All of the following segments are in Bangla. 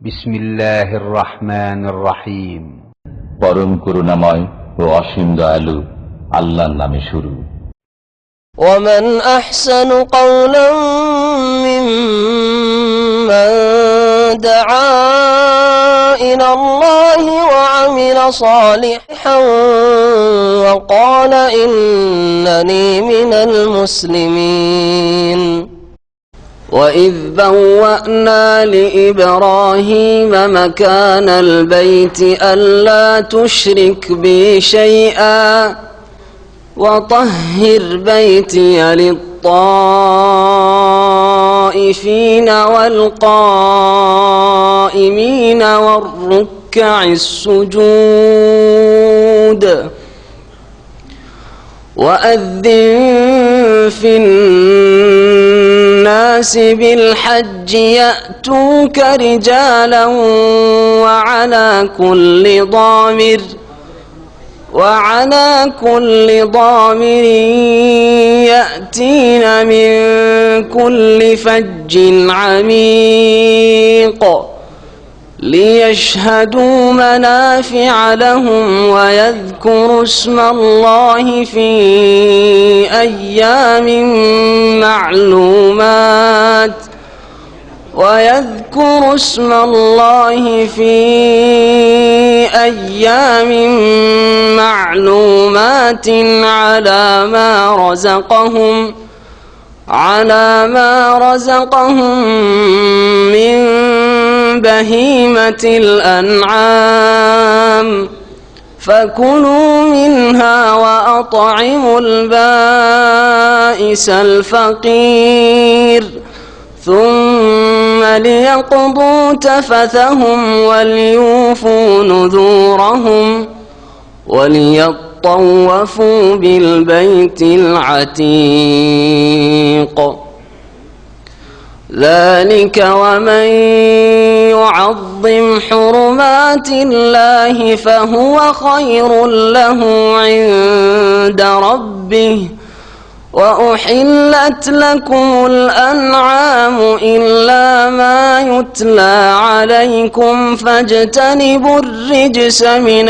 বিসমিল্লাহির রহমানির রহিম। পরম করুণাময় ও অসীম দয়ালু আল্লাহর নামে শুরু। ومن أحسن قولا ممن دعا إلى الله وعمل صالحا وقال إنني من المسلمين وإذ بوأنا لإبراهيم مكان البيت ألا تشرك بي شيئا وطهر بيتي للطائفين والقائمين والركع السجود وأذن في الناس بالحج يأتوك رجالا وعلى كل ضامر يأتين من كل فج عميق ليشهدوا منافع لهم ويذكروا اسم الله في أيام معلومات على ما رزقهم من بهيمة الأنعام فكلوا منها وأطعموا البائس الفقير ثم ليقضوا تفثهم وليوفوا نذورهم وليطوفوا بالبيت العتيق ذلك ومن يعظم حرمات الله فهو خير له عند ربه وأحلت لكم الأنعام إلا ما يتلى عليكم فاجتنبوا الرجس من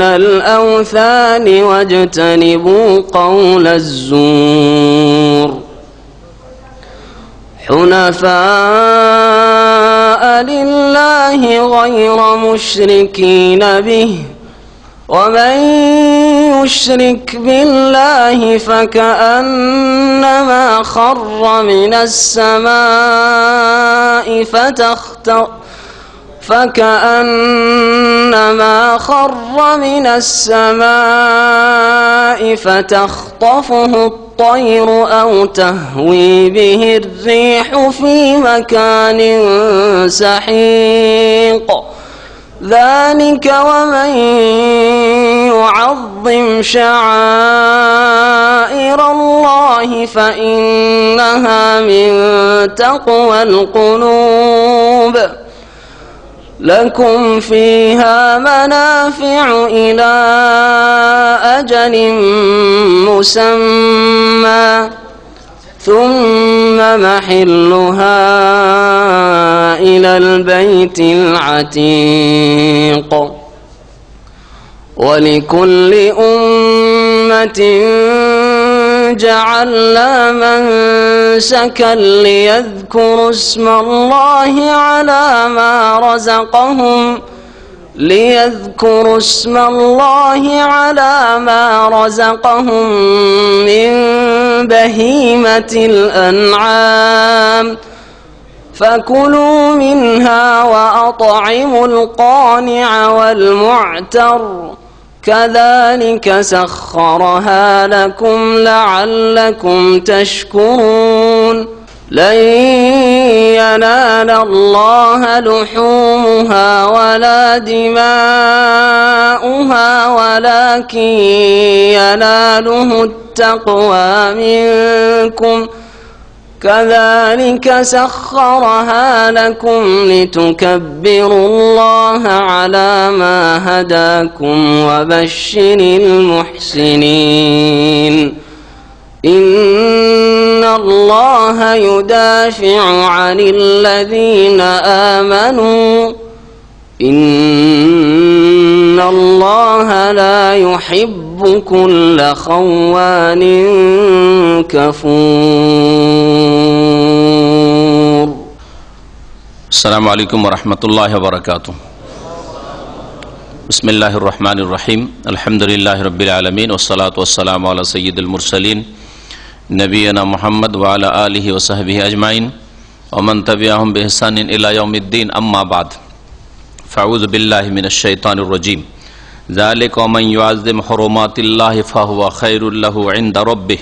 الأوثان واجتنبوا قول الزور حنفاء لله غير مشركين به ومن يشرك بالله فكأنما خر من السماء فتخطفه الطير أو تهوي به الريح في مكان سحيق ذلك ومن يعظم شعائر الله فإنها من تقوى القلوب لكم فيها منافع إلى أجل مسمى ثم محلها إلى البيت العتيق ولكل أمة جعلنا منسكا ليذكروا اسم الله على ما رزقهم من بهيمة الأنعام فكلوا منها وأطعموا القانع والمعتر كذلك سخرها لكم لعلكم تشكرون لن ينال الله لحومها ولا دماؤها ولكن يناله التقوى منكم كذلك سخرها لكم لتكبروا الله على ما هداكم وبشر المحسنين إن الله يدافع عن الذين آمنوا إن الله لا يحب كل خوان كفور. السلام عليكم ورحمة الله وبركاته. بسم الله الرحمن الرحيم. الحمد لله رب العالمين والصلاة والسلام على سيد المرسلين نبينا محمد وعلى آله وصحبه أجمعين ومن تبعهم بإحسان إلى يوم الدين. أما بعد فأعوذ بالله من الشيطان الرجيم. ذلك ومن يعظم حرمات الله فهو خير له عند ربه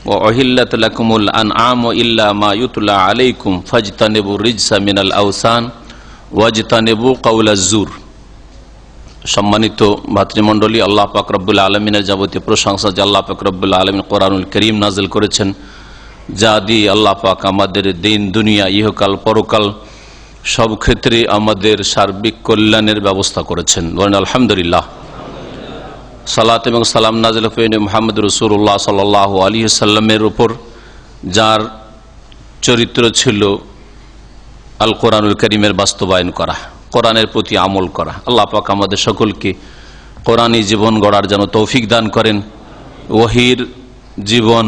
وأحلت لكم الأنعام إلا ما يتلى عليكم فاجتنبوا الرجس من الأوثان واجتنبوا قول الزور. সম্মানিত ভাতৃমণ্ডলী, আল্লাহ পাক রব্বুল আলমিনের যাবতীয় প্রশংসা যে আল্লাহ পাক রব্বুল আলমিন কোরআনুল করিম নাজিল করেছেন, যা দিয়ে আল্লাহ পাক আমাদের দিন দুনিয়া ইহকাল পরকাল সব ক্ষেত্রে আমাদের সার্বিক কল্যাণের ব্যবস্থা করেছেন। বলেন আলহামদুলিল্লাহ। সালাত এবং সালাম নাজিল হয়ে মুহাম্মদ রাসূলুল্লাহ সাল্লাল্লাহু আলাইহি ওয়াসাল্লামের উপর, যার চরিত্র ছিল আল কোরআনুল করিমের বাস্তবায়ন করা, কোরআনের প্রতি আমল করা। আল্লাহ পাক আমাদের সকলকে কোরআনী জীবন গড়ার যেন তৌফিক দান করেন। ওহীর জীবন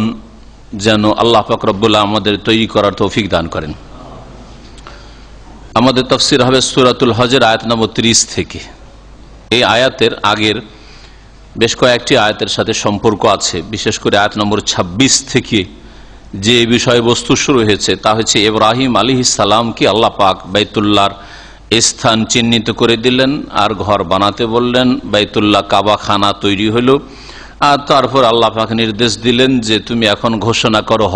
যেন আল্লাহ পাক রব্বুল আমাদের তৈরি করার তৌফিক দান করেন। আমাদের তাফসীর হবে সূরাতুল হজের আয়াত নম্বর 30 থেকে। এই আয়াতের আগের বেশ কয়েকটি আয়াতের সাথে সম্পর্ক আছে। বিশেষ করে আয়াত নম্বর 26 থেকে যে বিষয়বস্তু শুরু হয়েছে তা হচ্ছে ইব্রাহিম আলাইহিস সালামকে আল্লাহ পাক বাইতুল্লাহর স্থান চিহ্নিত করে দিলেন আর ঘর বানাতে বললেন। বাইতুল্লাহ কাবা খানা তৈরি হলো। আর তারপর আল্লাহ পাক নির্দেশ দিলেন যে তুমি এখন ঘোষণা করো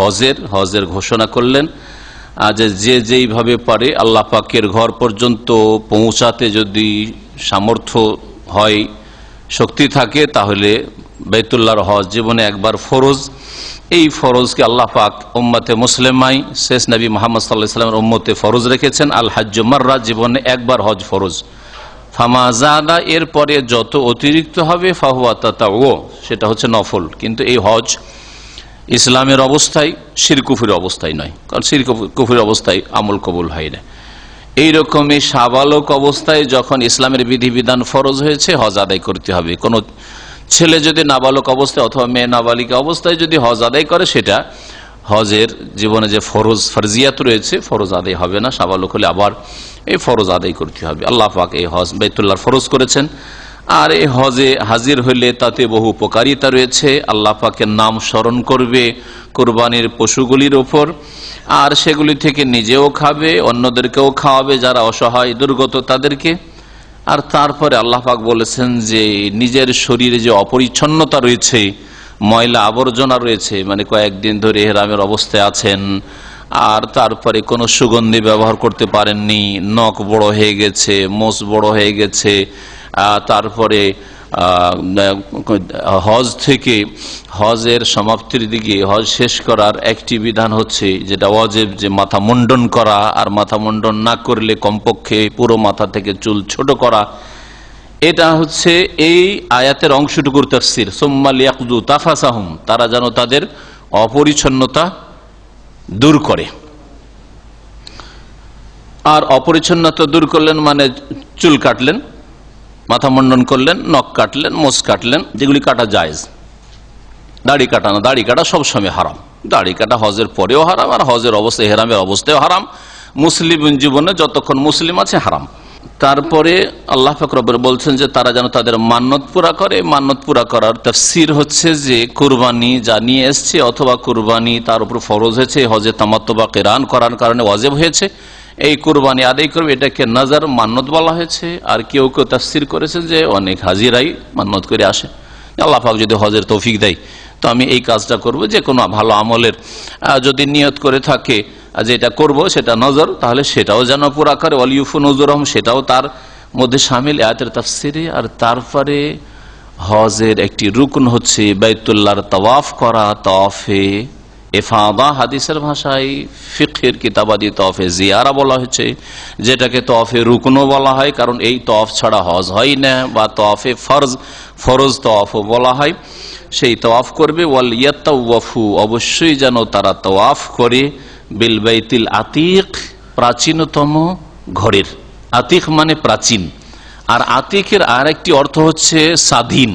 হজের ঘোষণা করলেন। যে যেইভাবে পারে আল্লাহ পাকের ঘর পর্যন্ত পৌঁছাতে যদি সামর্থ্য হয়, শক্তি থাকে, তাহলে বাইতুল্লাহর হজ জীবনে একবার ফরজ। এই ফরজকে আল্লাহ পাক উম্মতে মুসলিমাই শেষ নবী মুহাম্মদ সাল্লাল্লাহু আলাইহি ওয়াসাল্লামের উম্মতে ফরজ রেখেছেন। আল হজ্জু মাররা, জীবনে একবার হজ ফরজ। ফামা যাদা, এরপরে যত অতিরিক্ত হবে ফাহুয়া তাতাউ, সেটা হচ্ছে নফল। কিন্তু এই হজ ইসলামের অবস্থায়, শিরক কুফরি অবস্থায় নয়, কারণ শিরক কুফরি অবস্থায় আমল কবুল হয় না। এইরকমই সাবালক অবস্থায় যখন ইসলামের বিধিবিধান ফরজ হয়েছে, হজ আদায় করতে হবে। কোনো ছেলে যদি নাবালক অবস্থায় অথবা মেয়ে নাবালিকা অবস্থায় যদি হজ আদায় করে, সেটা হজের জীবনে যে ফরজিয়াত রয়েছে, ফরজ আদায় হবে না। সাবালক হলে আবার এই ফরজ আদায় করতে হবে। আল্লাহ পাক এই হজ বাইতুল্লাহর ফরজ করেছেন। আর এই হজে হাজির হইলে তাতে বহু উপকারিতা রয়েছে। আল্লাহ পাকের নাম স্মরণ করবে কুরবানির পশুগুলির ওপর, আর সেগুলি থেকে নিজেও খাবে, অন্যদেরকেও খাওয়াবে যারা অসহায় দুর্গত তাদেরকে। আর তারপরে আল্লাহ পাক বলেছেন যে নিজের শরীরে যে অপরিচ্ছন্নতা রয়েছে, ময়লা আবর্জনা রয়েছে, মানে কয়েকদিন ধরে ইহরামের অবস্থায় আছেন, আর তারপরে কোনো সুগন্ধি ব্যবহার করতে পারেননি, নখ বড় হয়ে গেছে, মোষ বড় হয়ে গেছে, তারপরে হজ থেকে হজের সমাপ্তির দিকে হজ শেষ করার একটি বিধান হচ্ছে যেটা ওয়াজিব, যে মাথা মুন্ডন করা। আর মাথা মুন্ডন না করলে কমপক্ষে পুরো মাথা থেকে চুল ছোট করা। এটা হচ্ছে এই আয়াতের অংশটুকুর তাফসীর। সুম্মা লিয়াকযু তাফাসাহুম, তারা যেন তাদের অপরিচ্ছন্নতা দূর করে। আর অপরিচ্ছন্নতা দূর করলেন মানে চুল কাটলেন, মাথা মুন্ডন করলেন, নখ কাটলেন, মোষ কাটলেন, যেগুলি কাটা জায়েজ। দাড়ি কাটা না, দাড়ি কাটা সবসময় হারাম। দাড়ি কাটা হজের পরেও হারাম, আর হজের অবস্থায় ইহরামের অবস্থায় হারাম। মুসলিম জীবনে যতক্ষণ মুসলিম আছে হারাম। তারপরে আল্লাহ পাক রব্বুল বলছেন যে তারা যেন তাদের মান্নত পুরা করে। মান্নত পুরা করার তাফসীর হচ্ছে যে কুরবানি যা নিয়ে এসছে, অথবা কুরবানি তার উপর ফরজ হয়েছে, হজে তামাত্তু বা কিরান করার কারণে ওয়াজিব হয়েছে, এই কুরবানি আদায় করবে, এটাকে নজর মান্নত বলা হয়েছে। আর কেউ কেউ তাফসীর করেছে যে অনেক হাজিরাই মান্নত করে আসে, আল্লাহ পাক যদি হজের তৌফিক দেয় তো আমি এই কাজটা করব। যে কোনো ভালো আমলের যদি নিয়ত করে থাকে যেটা করব সেটা নজর, তাহলে সেটাও যেন পুরা করে। ওয়ালিউফু নজরহম, সেটাও তার মধ্যে শামিল আয়াতের তাফসীরে। আর তারপরে হজের একটি রুকন হচ্ছে বাইতুল্লাহর তাওয়াফ করা। তাওয়াফে ইফাদা হাদিসের ভাষায় ফিকহের কিতাবাদি তওয়াফে জিয়ারা বলা হয়েছে, যেটাকে তওয়াফে রুকনও বলা হয়, কারণ এই তওয়াফ ছাড়া হজ হয় না, বা তওয়াফে ফরজ তওয়াফও বলা হয়। সেই তওয়াফ করবে। ওয়াল ইয়াতাওয়াফু, অবশ্যই যেন তারা তওয়াফ করে বিল বাইতিল আতিক, প্রাচীনতম ঘরের। আতিক মানে প্রাচীন, আর আতিকের আর একটি অর্থ হচ্ছে স্বাধীন।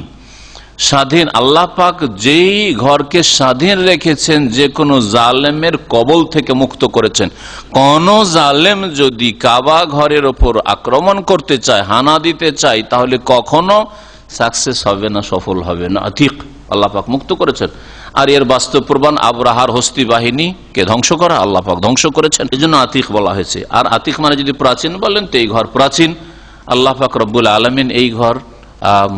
স্বাধীন, আল্লাহ পাক যেই ঘরকে স্বাধীন রেখেছেন, যে কোনো জালেমের কবল থেকে মুক্ত করেছেন। কোন জালেম যদি কাবা ঘরের ওপর আক্রমণ করতে চায়, হানা দিতে চায়, তাহলে কখনো সাকসেস হবে না, সফল হবে না। আতিক আল্লাহ পাক মুক্ত করেছেন। আর এর বাস্তব প্রমাণ আবরাহার হস্তি বাহিনীকে ধ্বংস করা, আল্লাহ পাক ধ্বংস করেছেন, এই জন্য আতিক বলা হয়েছে। আর আতিক মানে যদি প্রাচীন বলেন, তো এই ঘর প্রাচীন। আল্লাহ পাক রব্বুল আলামিন এই ঘর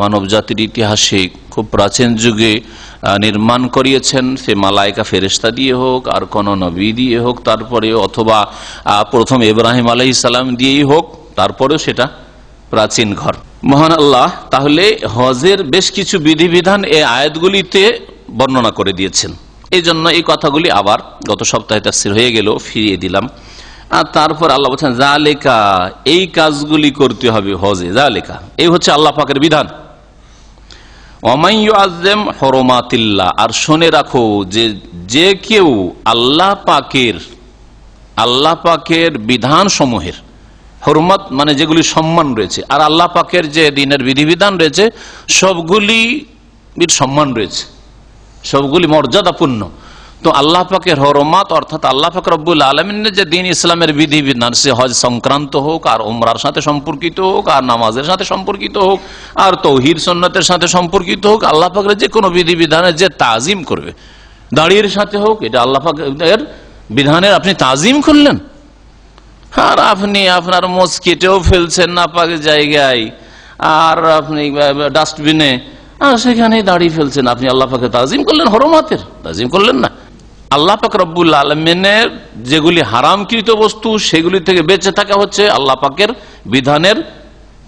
মানব জাতির ইতিহাসে খুব প্রাচীন যুগে নির্মাণ করিয়েছেন। সে মালাইকা ফেরেশতা দিয়ে হোক, আর কোন নবী দিয়ে হোক, তারপরে অথবা প্রথম ইব্রাহিম আলাইহিস সালাম দিয়েই হোক, তারপরেও সেটা প্রাচীন ঘর। মহান আল্লাহ তাহলে হজের বেশ কিছু বিধিবিধান এই আয়াতগুলিতে বর্ণনা করে দিয়েছেন। এই জন্য এই কথাগুলি আবার গত সপ্তাহে তাফসীর হয়ে গেল, ফিরিয়ে দিলাম। আর তারপর আল্লাহ বলছেন জালেকা, এই কাজগুলি করতে হবে হজে। জালেকা, এই হচ্ছে আল্লাহ পাকের বিধান। ওয়ামান ইউআযযিম হুরুমাতিল্লাহ, আর শুনে রাখো যে কেউ আল্লাহ পাকের বিধান সমূহের, হুরমাত মানে যেগুলি সম্মান রয়েছে, আর আল্লাহ পাকের যে দিনের বিধিবিধান রয়েছে সবগুলির সম্মান রয়েছে, সবগুলি মর্যাদাপূর্ণ। তো আল্লাহ পাকের হরমাত অর্থাৎ আল্লাহ পাক রব্বুল আলামিনের যে দিন ইসলামের বিধিবিধান, সে হজ সংক্রান্ত হোক, আর উমরার সাথে সম্পর্কিত হোক, আর নামাজের সাথে সম্পর্কিত হোক, আর তৌহিদ সুন্নতের সাথে সম্পর্কিত হোক, আল্লাহ পাকের যে কোনো বিধিবিধানের যে তাজিম করবে, দাঁড়িয়ে সাথে হোক, এটা আল্লাহ পাকের বিধানের আপনি তাজিম করলেন। আর আপনি আপনার মসজিদেও ফেলছেন নাপাক জায়গায়, আর আপনি ডাস্টবিনে, সেখানে দাঁড়িয়ে ফেলছেন, আপনি আল্লাহ পাকের তাজিম করলেন, হরমাতের তাজিম করলেন না। আল্লাহ পাক রব্বুল আলামিনের যেগুলি হারামকৃত বস্তু, সেগুলি থেকে বেঁচে থাকা হচ্ছে আল্লাহ পাকের বিধানের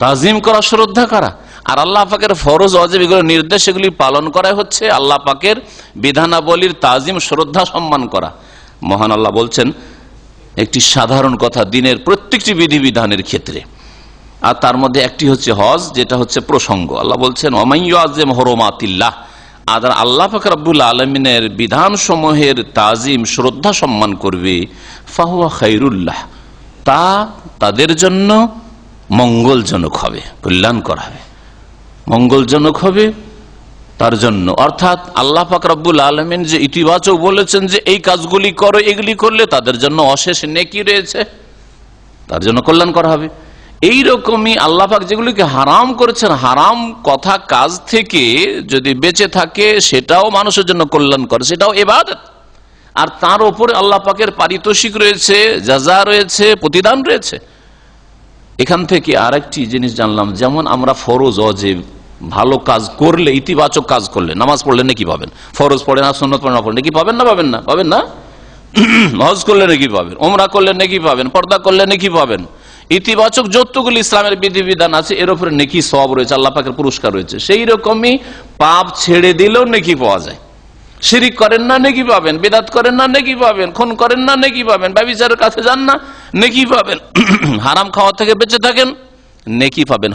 তাজিম করা, শ্রদ্ধা করা। আর আল্লাহ পাকের ফরজ ওয়াজিব এগুলো নির্দেশ, সেগুলি পালন করা হচ্ছে আল্লাহ পাকের বিধানাবলীর তাজিম, শ্রদ্ধা, সম্মান করা। মহান আল্লাহ বলছেন একটি সাধারণ কথা দিনের প্রত্যেকটি বিধিবিধানের ক্ষেত্রে, আর তার মধ্যে একটি হচ্ছে হজ, যেটা হচ্ছে প্রসঙ্গ। আল্লাহ বলছেন ওয়ামান ইউআযযিম হুরুমাতিল্লাহ, আর আল্লাহ পাক রব্বুল আলামিনের বিধান সমূহের তাজিম, শ্রদ্ধা, সম্মান করবে, ফাহুয়া খায়রুল্লাহ, তা তাদের জন্য মঙ্গলজনক হবে, কল্যাণকর হবে, মঙ্গলজনক হবে তার জন্য। অর্থাৎ আল্লাহ পাক রব্বুল আলামিন যে ইতিবাচক বলেছেন যে এই কাজগুলি করো, এগুলি করলে তাদের জন্য অশেষ নেকি রয়েছে, তার জন্য কল্যাণকর হবে। এইরকমই আল্লাহ পাক যেগুলিকে হারাম করেছেন, হারাম কথা কাজ থেকে যদি বেঁচে থাকে, সেটাও মানুষের জন্য কল্যাণকর, সেটাও ইবাদত। আর তার উপরে আল্লাহ পাকের পারিতোষিক রয়েছে, জাযা রয়েছে, প্রতিদান রয়েছে। এখান থেকে আরেকটি জিনিস জানলাম, যেমন আমরা ফরজ ওয়াজিব ভালো কাজ করলে, ইতিবাচক কাজ করলে, নামাজ পড়লে নেকি পাবেন, ফরজ পড়ে না, সুন্নত পড়ে না পড়লে নেকি পাবেন না? পাবেন না? পাবেন না? হজ করলে নেকি পাবেন, উমরা করলে নেকি পাবেন, পর্দা করলে নেকি পাবেন। ইতিবাচক যতগুলি ইসলামের বিধিবিধান আছে, এর উপরে নেকি সওয়াব রয়েছে, আল্লাহ পাকের পুরস্কার রয়েছে। সেই রকমই পাপ ছেড়ে দিলেও নেকি পাওয়া যায়। শিরিক করেন না, নেকি পাবেন। বিদআত করেন না, নেকি পাবেন। খুন করেন না, নেকি পাবেন। ব্যভিচারের কাছে যান না, নেকি পাবেন। হারাম খাওয়া থেকে বেঁচে থাকেন, নেকি পাবেন।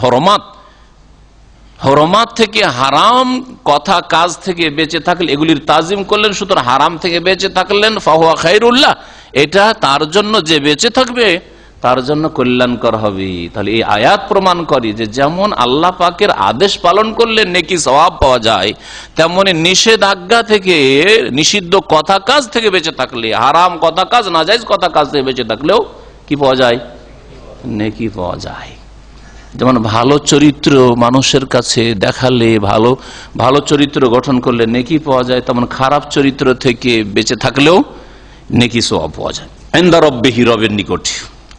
হরমাত থেকে, হারাম কথা কাজ থেকে বেঁচে থাকলে, এগুলির তাজিম করলেন, সুতরাং হারাম থেকে বেঁচে থাকলেন, ফাহুয়া খায়রুল্লাহ, এটা তার জন্য যে বেঁচে থাকবে তার জন্য কল্যাণকর হবে। তাহলে এই আয়াত প্রমাণ করে যে যেমন আল্লাহ পাকের আদেশ পালন করলে নেকি সওয়াব পাওয়া যায়, তেমনি নিষেধাজ্ঞা থেকে, নিষিদ্ধ কথা কাজ থেকে বেঁচে থাকলে, হারাম কথা কাজ, নাজায়েজ কথা কাজ থেকে বেঁচে থাকলেও কি পাওয়া যায়? নেকি পাওয়া যায়। যেমন ভালো চরিত্র মানুষের কাছে দেখালে, ভালো চরিত্র গঠন করলে নেকি পাওয়া যায়, তেমন খারাপ চরিত্র থেকে বেঁচে থাকলেও নেকি সওয়াব পাওয়া যায় ইনদা রাব্বিহি, রবের নিকট।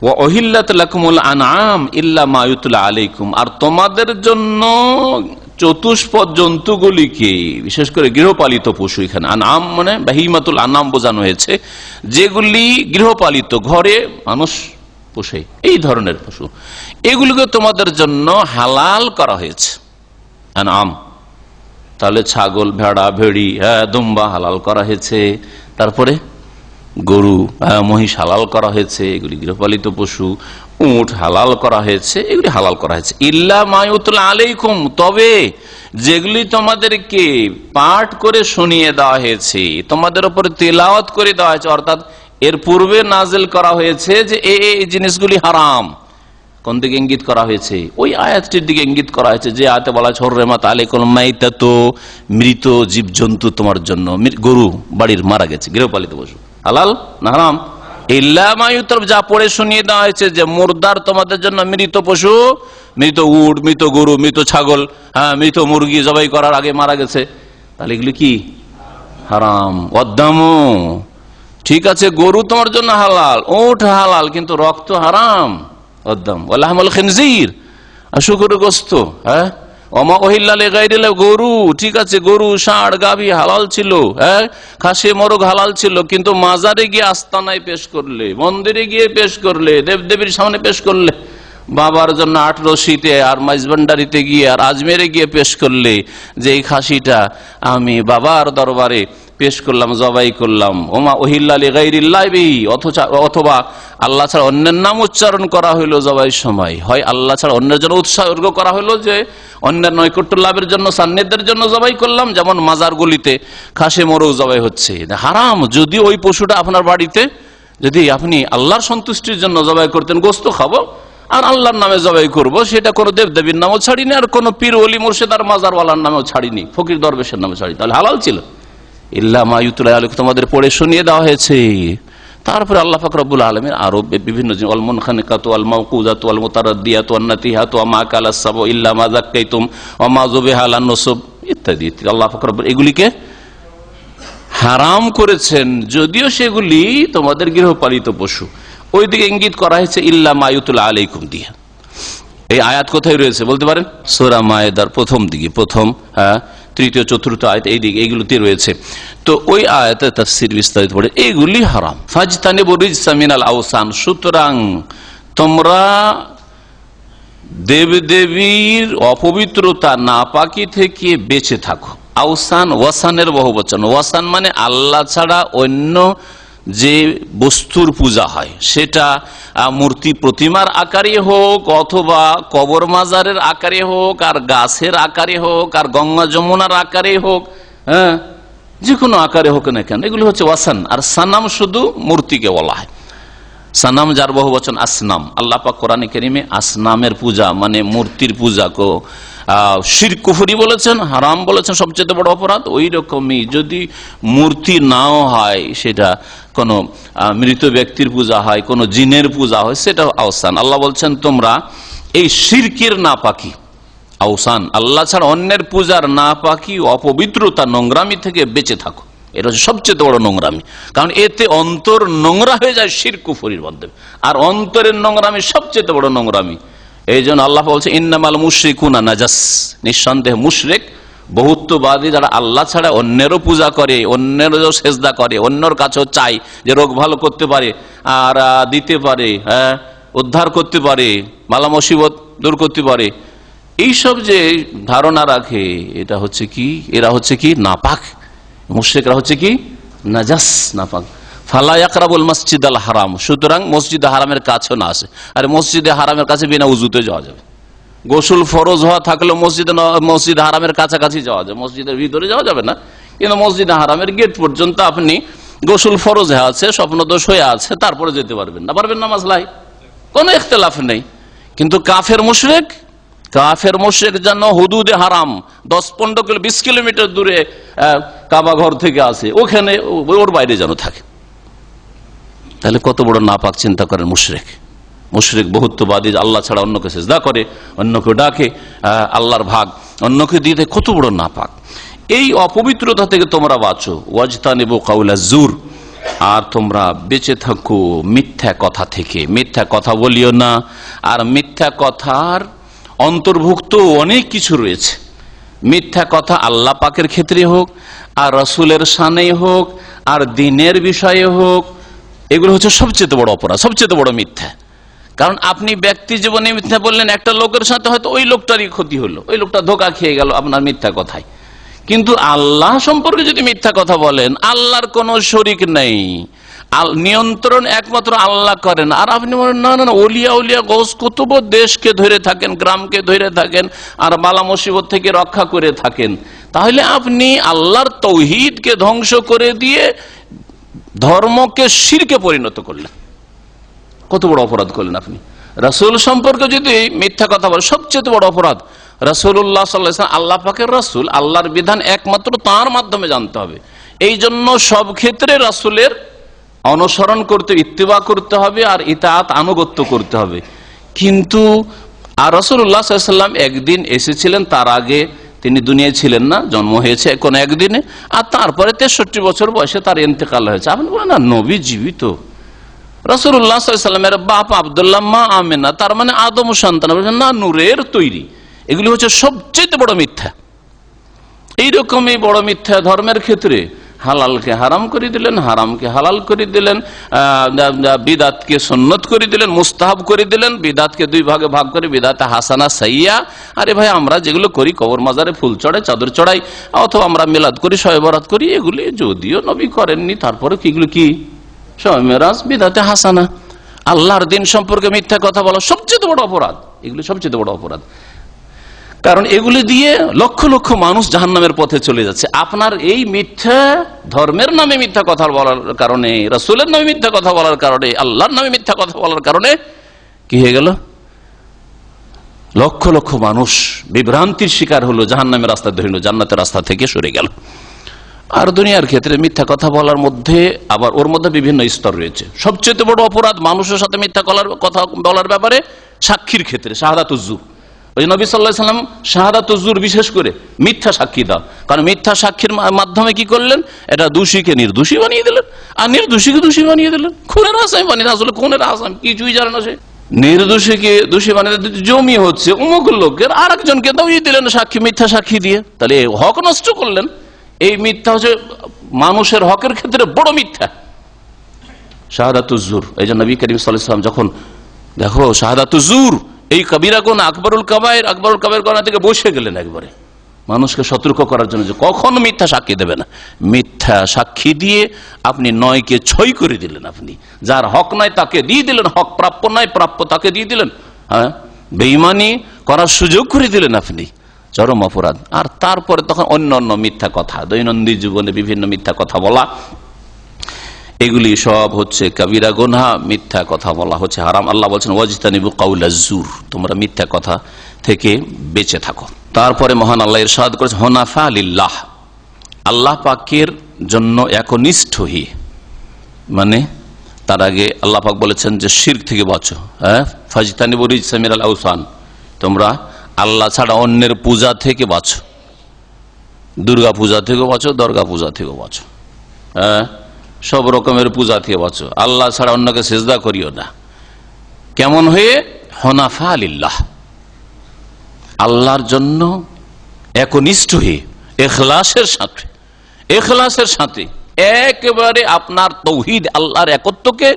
ওয়া উহিল্লাত লাকুমুল আনআম ইল্লা মা ইউতলা আলাইকুম, আর তোমাদের জন্য চতুষ্পদ জন্তুগুলিকে, বিশেষ করে গৃহপালিত পশু, এখানে আনআম মানে বাহিমাতুল আনআম বোঝানো হয়েছে, যেগুলি গৃহপালিত, ঘরে মানুষ পোষে, এই ধরনের পশু, এগুলিকে তোমাদের জন্য হালাল করা হয়েছে। আনআম তাহলে ছাগল, ভেড়া, ভেড়ি, দুম্বা হালাল করা হয়েছে। তারপরে গরু মহিষ হালাল করা হয়েছে, এগুলি গৃহপালিত পশু। উট হালাল করা হয়েছে, এগুলি হালাল করা হয়েছে। ইল্লা মা ইউতলা আলাইকুম, তবে যেগুলি তোমাদেরকে পাঠ করে শুনিয়ে দেওয়া হয়েছে, তোমাদের উপর তেলাওয়াত করে দেওয়া হয়েছে, অর্থাৎ এর পূর্বে নাজিল করা হয়েছে যে এই জিনিসগুলি হারাম। কোন দিকে ইঙ্গিত করা হয়েছে? ওই আয়াতটির দিকে ইঙ্গিত করা হয়েছে যে আয়াতে বলা আছে হুররিমাত আলাইকুম মাইতাতু, মৃত জীবজন্তু তোমার জন্য, গরু বাড়ির মারা গেছে গৃহপালিত পশু হালাল না হারাম? ইল্লা মা ইউতলা, যা পড়ে শুনিয়ে দেওয়া হয়েছে যে মুর্দার তোমাদের জন্য মৃত পশু, মৃত উট, মৃত গরু, মৃত ছাগল, মৃত মুরগি জবাই করার আগে মারা গেছে, তাহলে এগুলি কি হারাম। অদ্দামু, ঠিক আছে গরু তোমার জন্য হালাল, উট হালাল, কিন্তু রক্ত হারাম। অদ্দাম ওয়ালাহমুল খিনজির, শুকরের গোশত, ওমা ওহিল্লা লিগাইরিল্লাহ, গরু, ঠিক আছে গরু, ষাঁড়, গাভী হালাল ছিল, খাসি মোরগ হালাল ছিল, কিন্তু মাজারে গিয়ে আস্তানায় পেশ করলে, মন্দিরে গিয়ে পেশ করলে, দেবদেবীর সামনে পেশ করলে, বাবার জন্য 8 রশিতে আর মাইজবান্ডারিতে গিয়ে আর আজমেরে গিয়ে পেশ করলে যে এই খাসিটা আমি বাবার দরবারে পেশ করলাম, জবাই করলাম, ওমা ওহিল্লা লিগাইরিল্লাহ বিহি, অথবা আল্লাহ ছাড়া অন্যের নাম উচ্চারণ করা হইলো জবাইয়ের সময়, হয় আল্লাহ ছাড়া অন্যের জন্য উৎসর্গ করা হইলো যে অন্যের নৈকট্য লাভের জন্য, সান্নিধ্যের জন্য জবাই করলাম, যেমন মাজার গুলিতে খাসি মোরগ জবাই হচ্ছে, হারাম। যদি ওই পশুটা আপনার বাড়িতে যদি আপনি আল্লাহর সন্তুষ্টির জন্য জবাই করতেন, গোশত খাবো আর আল্লাহর নামে জবাই করব, সেটা কোনো দেবদেবীর নামও ছাড়িনি, আর কোনো পীর ওলি মুর্শিদ আর মাজারওয়ালার নামেও ছাড়িনি, ফকির দরবেশের নামে ছাড়ি, তাহলে হালাল ছিল। ইল্লা মা ইউতলা আলাইকুম, তোমাদের পড়ে শুনিয়ে দেওয়া হয়েছে। তারপরে আল্লাহ পাক রব্বুল আলামিন আরো বিভিন্ন ওয়াল মুনখানিকাতু ওয়াল মাওকুযাতু ওয়াল মুতারাদ্দিয়াতু ওয়ান নাতিহাতু ওয়া মা কালাস সাবু ইল্লা মা যাক্কাইতুম ওয়া মা যুবিহা আলান নুসুব ইত্যাদি ইত্যাদি, আল্লাহ পাক রব্বুল এগুলিকে হারাম করেছেন, যদিও সেগুলি তোমাদের গৃহপালিত পশু। ওই দিকে ইঙ্গিত করা হয়েছে ইল্লা মা ইউতলা আলাইকুম দিয়ে। এই আয়াত কোথায় রয়েছে বলতে পারেন? সূরা মায়েদার প্রথম দিকে, প্রথম, তৃতীয়, চতুর্থ আয়াত, এই দিকে এইগুলোতে রয়েছে। তো ওই আয়াতে তাফসীর বিস্তারিত পড়ে এগুলি হারাম। ফাজতানিবু রিজসা মিনাল আওসান, সুতরাং তোমরা দেবদেবীর অপবিত্রতা নাপাকি থেকে বেঁচে থাকো। আওসান, ওয়াসানের বহুবচন। ওয়াসান মানে আল্লাহ ছাড়া অন্য যে বস্তুর পূজা হয়, সেটা মূর্তি প্রতিমার আকারে হোক, অথবা কবর মাজারের আকারে হোক, আর গাছের আকারে হোক, আর গঙ্গা যমুনার আকারে হোক, যে কোনো আকারে হোক না কেন, এগুলো হচ্ছে ওয়াসান। আর সানাম শুধু মূর্তিকে বলা হয়। সানাম যার বহু বচন আসনাম। আল্লাহ পাক কোরআনে কারীমে আসনামের পূজা মানে মূর্তির পূজা কো শিরক কুফরি বলেছেন, হারাম বলেছেন, সবচেয়ে বড় অপরাধ। ওই রকমই যদি মূর্তি নাও হয়, সেটা কোনো মৃত ব্যক্তির পূজা হয়, কোনো জিনের পূজা হয়, সেটা আওসান। আল্লাহ বলছেন তোমরা এই শিরকের নাপাকি, আওসান আল্লাহ ছাড়া অন্যের পূজার নাপাকি, অপবিত্রতা, নোংরামি থেকে বেঁচে থাকো। এটা হচ্ছে সবচেয়ে বড় নোংরামি, কারণ এতে অন্তর নোংরা হয়ে যায় শিরক কুফরির মাধ্যমে। আর অন্তরের নোংরামি সবচেয়ে বড় নোংরামি। এই জন্য আল্লাহ বলছে ইন্নামাল মুশরিকুনা নাজাস, নিঃসন্দেহে মুশরিক, বহুত্ববাদী, যারা আল্লাহ ছাড়া অন্যেরও পূজা করে, অন্যেরও সেজদা করে, অন্যের কাছেও চাই যে রোগ ভালো করতে পারে আর দিতে পারে, উদ্ধার করতে পারে, মালা মুসিবত দূর করতে পারে, এইসব যে ধারণা রাখে, এটা হচ্ছে কি, এরা হচ্ছে কি নাপাক। মুশরিকরা হচ্ছে কি নাজাস, নাপাক। ফালা ইয়াকরাবুল মসজিদাল হারাম, সুতরাং মসজিদে হারামের কাছেও না আসে। আর মসজিদে হারামের কাছে বিনা উযুতে যাওয়া যাবে। গোসল ফরজ হওয়া থাকলেও মসজিদ হারামের কাছাকাছি যাওয়া যায়, মসজিদের ভিতরে যাওয়া যাবে না। কিন্তু মসজিদ হারামের গেট পর্যন্ত আপনি গোসল ফরজ হয়ে আছে, স্বপ্নদোষ হয়ে আছে, তারপরে যেতে পারবেন না, পারবেন না, মাসলাই কোনো ইখতিলাফ নেই। কিন্তু কাফের মুশরিক, কাফের মুশরিক যেন হুদুদে হারাম 10-15 কিলো 20 কিলোমিটার দূরে কাবা ঘর থেকে আছে, ওখানে ওর বাইরে যেন থাকে। তাহলে কত বড় নাপাক চিন্তা করেন মুশরিক। মুশরিক বহুত্ববাদী, আল্লাহ ছাড়া অন্যকে সিজদা করে, অন্যকে ডাকে, আল্লাহর ভাগ অন্যকে দিতে, কত বড় নাপাক। এই অপবিত্রতা থেকে তোমরা বাঁচো। ওয়াজতানিবু কাউলা জুর, আর তোমরা বেঁচে থাকো মিথ্যা কথা থেকে। মিথ্যা কথা বলিও না। আর মিথ্যা কথার অন্তর্ভুক্ত অনেক কিছু রয়েছে। মিথ্যা কথা আল্লাহ পাকের ক্ষেত্রে হোক, আর রাসূলের শানে হোক, আর দ্বীনের বিষয়ে হোক, এগুলো হচ্ছে সবচেয়ে বড় অপরাধ, সবচেয়ে বড় মিথ্যা। কারণ আপনি ব্যক্তি জীবনে মিথ্যা বললেন একটা লোকের সাথে, হয়তো ওই লোকটারই ক্ষতি হলো, ওই লোকটা ধোঁকা খেয়ে গেল আপনার মিথ্যা কথায়। কিন্তু আল্লাহ সম্পর্কে যদি মিথ্যা কথা বলেন, আল্লাহর কোনো শরীক নেই, নিয়ন্ত্রণ একমাত্র আল্লাহ করেন, আর আপনি বলেন না না ওলিয়া উলিয়া গৌস কুতুব দেশকে ধরে থাকেন, গ্রামকে ধরে থাকেন, আর বালা মুসিবত থেকে রক্ষা করে থাকেন, তাহলে আপনি আল্লাহর তৌহিদকে ধ্বংস করে দিয়ে ধর্মকে শিরকে পরিণত করলেন। কত বড় অপরাধ করলেন আপনি। রাসূল সম্পর্কে যদি মিথ্যা কথা বলে, সবচেয়ে বড় অপরাধ। রাসূলুল্লাহ সাল্লাল্লাহু আলাইহি ওয়াসাল্লাম আল্লাহ পাকের রাসূল, আল্লাহর বিধান একমাত্র তার মাধ্যমে জানতে হবে। এই জন্য সব ক্ষেত্রে রাসূলের অনুসরণ করতে, ইত্তিবা করতে হবে, আর ইতাআত আনুগত্য করতে হবে। কিন্তু আর রাসূলুল্লাহ সাল্লাল্লাহু আলাইহি ওয়াসাল্লাম একদিন এসেছিলেন, তার আগে তিনি দুনিয়ায় ছিলেন না, জন্ম হয়েছে কোন একদিনে, আর তারপরে 63 বছর বয়সে তার ইন্তেকাল হয়েছে। আপনি বলেন না নবী জীবিত। রাসূলুল্লাহ সাল্লাল্লাহু আলাইহি ওয়াসাল্লামের বাপ আব্দুল্লাহ, মা আমেনা, তার মানে আদম সন্তান, না নূরের তৈরি। এগুলি হচ্ছে সবচেয়ে বড় মিথ্যা। এইরকমই বড় মিথ্যা ধর্মের ক্ষেত্রে। হালালকে হারাম করে দিলেন, হারামকে হালাল করে দিলেন, বিদাতকে সুন্নত করে দিলেন, মুস্তাহাব করে দিলেন, বিদাতকে দুই ভাগে ভাগ করে বিদাতে হাসানা সাইয়া। আরে ভাই, আমরা যেগুলো করি, কবর মাজারে ফুল চড়াই, চাদর চড়াই, অথবা আমরা মিলাদ করি, শবে বরাত করি, এগুলি যদিও নবী করেননি, তারপরে এগুলো কি শবে মেরাজ, বিদাতে হাসানা। আল্লাহর দিন সম্পর্কে মিথ্যা কথা বলা সবচেয়ে বড় অপরাধ। এগুলি সবচেয়ে বড় অপরাধ, কারণ এগুলি দিয়ে লক্ষ লক্ষ মানুষ জাহান্নামের পথে চলে যাচ্ছে। আপনার এই মিথ্যা ধর্মের নামে মিথ্যা কথা বলার কারণে, রাসূলের নামে মিথ্যা কথা বলার কারণে, আল্লাহর নামে মিথ্যা কথা বলার কারণে কি হয়ে গেল? লক্ষ লক্ষ মানুষ বিভ্রান্তির শিকার হলো, জাহান্নামের রাস্তা ধরল, জান্নাতের রাস্তা থেকে সরে গেল। আর দুনিয়ার ক্ষেত্রে মিথ্যা কথা বলার মধ্যে আবার ওর মধ্যে বিভিন্ন স্তর রয়েছে। সবচেয়ে বড় অপরাধ মানুষের সাথে মিথ্যা কথা বলার ব্যাপারে সাক্ষীর ক্ষেত্রে শাহাদাতুজ জুর। ওই নবী সাল্লাল্লাহু আলাইহি ওয়াসাল্লাম শাহাদাতুজ জুর বিশেষ করে মিথ্যা সাক্ষী দাও, কারণ মিথ্যা সাক্ষীর মাধ্যমে কি করলেন? এটা দোষীকে নির্দোষী বানিয়ে দিলেন, আর নির্দোষীকে দোষী বানিয়ে দিলেন। খুনের আসামি বানিয়ে, আসলে খুনের আসামি কিছুই জানে না সে, নির্দোষীকে দোষী বানিয়ে জমি হচ্ছে অমুক লোকের, আর একজনকে দাঁড়িয়ে দিলেন সাক্ষী, মিথ্যা সাক্ষী দিয়ে। তাহলে হক নষ্ট করলেন। এই মিথ্যা হচ্ছে মানুষের হকের ক্ষেত্রে বড় মিথ্যা, শাহাদাতুজ জুর। এই জন্য নবী করিম সাল্লাল্লাহু আলাইহি ওয়াসাল্লাম যখন দেখো শাহাদাতুজ জুর এই কবিরা গুনাহ, আকবরুল কাবায়ের, আকবরুল কাবায়ের গুনাহ থেকে বসে গেলেন একবারে, মানুষকে সতর্ক করার জন্য যে কখনো মিথ্যা সাক্ষী দেবে না। মিথ্যা সাক্ষী দিয়ে আপনি নয়কে ছয় করে দিলেন, আপনি যার হক নয় তাকে দিয়ে দিলেন, হক প্রাপ্য নয় প্রাপ্য তাকে দিয়ে দিলেন, হ্যাঁ, বেঈমানি করার সুযোগ করে দিলেন আপনি, চরম অপরাধ। আর তারপরে তখন অন্য মিথ্যা কথা, দৈনন্দিন জীবনে বিভিন্ন মিথ্যা কথা বলা, এগুলি সব হচ্ছে কবিরা গুনাহ। মিথ্যা কথা বলা হচ্ছে হারাম। আল্লাহ বলছেন ওয়াজতানিবু কাউলাজ জুর, তোমরা মিথ্যা কথা থেকে বেঁচে থাকো। তারপরে মহান আল্লাহ ইরশাদ করেছেন হুনাফা লিল্লাহ, আল্লাহ পাকের জন্য একনিষ্ঠ হয়ে, মানে তার আগে আল্লাহ পাক বলেছেন যে শিরক থেকে বাঁচো, হ্যাঁ, ফাজতানিবু রিজসা মিনাল আওসান, তোমরা আল্লাহ ছাড়া অন্যের পূজা থেকে বাঁচো, দুর্গা পূজা থেকে বাঁচো, দরগা পূজা থেকে বাঁচো, হ্যাঁ, সব রকমের পূজা থেকে বাঁচো, আল্লাহ ছাড়া অন্যকে সিজদা করিও না। কেমন হয়ে? হুনাফা লিল্লাহ, আল্লাহর জন্য একনিষ্ঠ হয়ে, ইখলাসের সাথে, ইখলাসের সাথে একেবারে আপনার তৌহিদ, আল্লাহর একত্বকে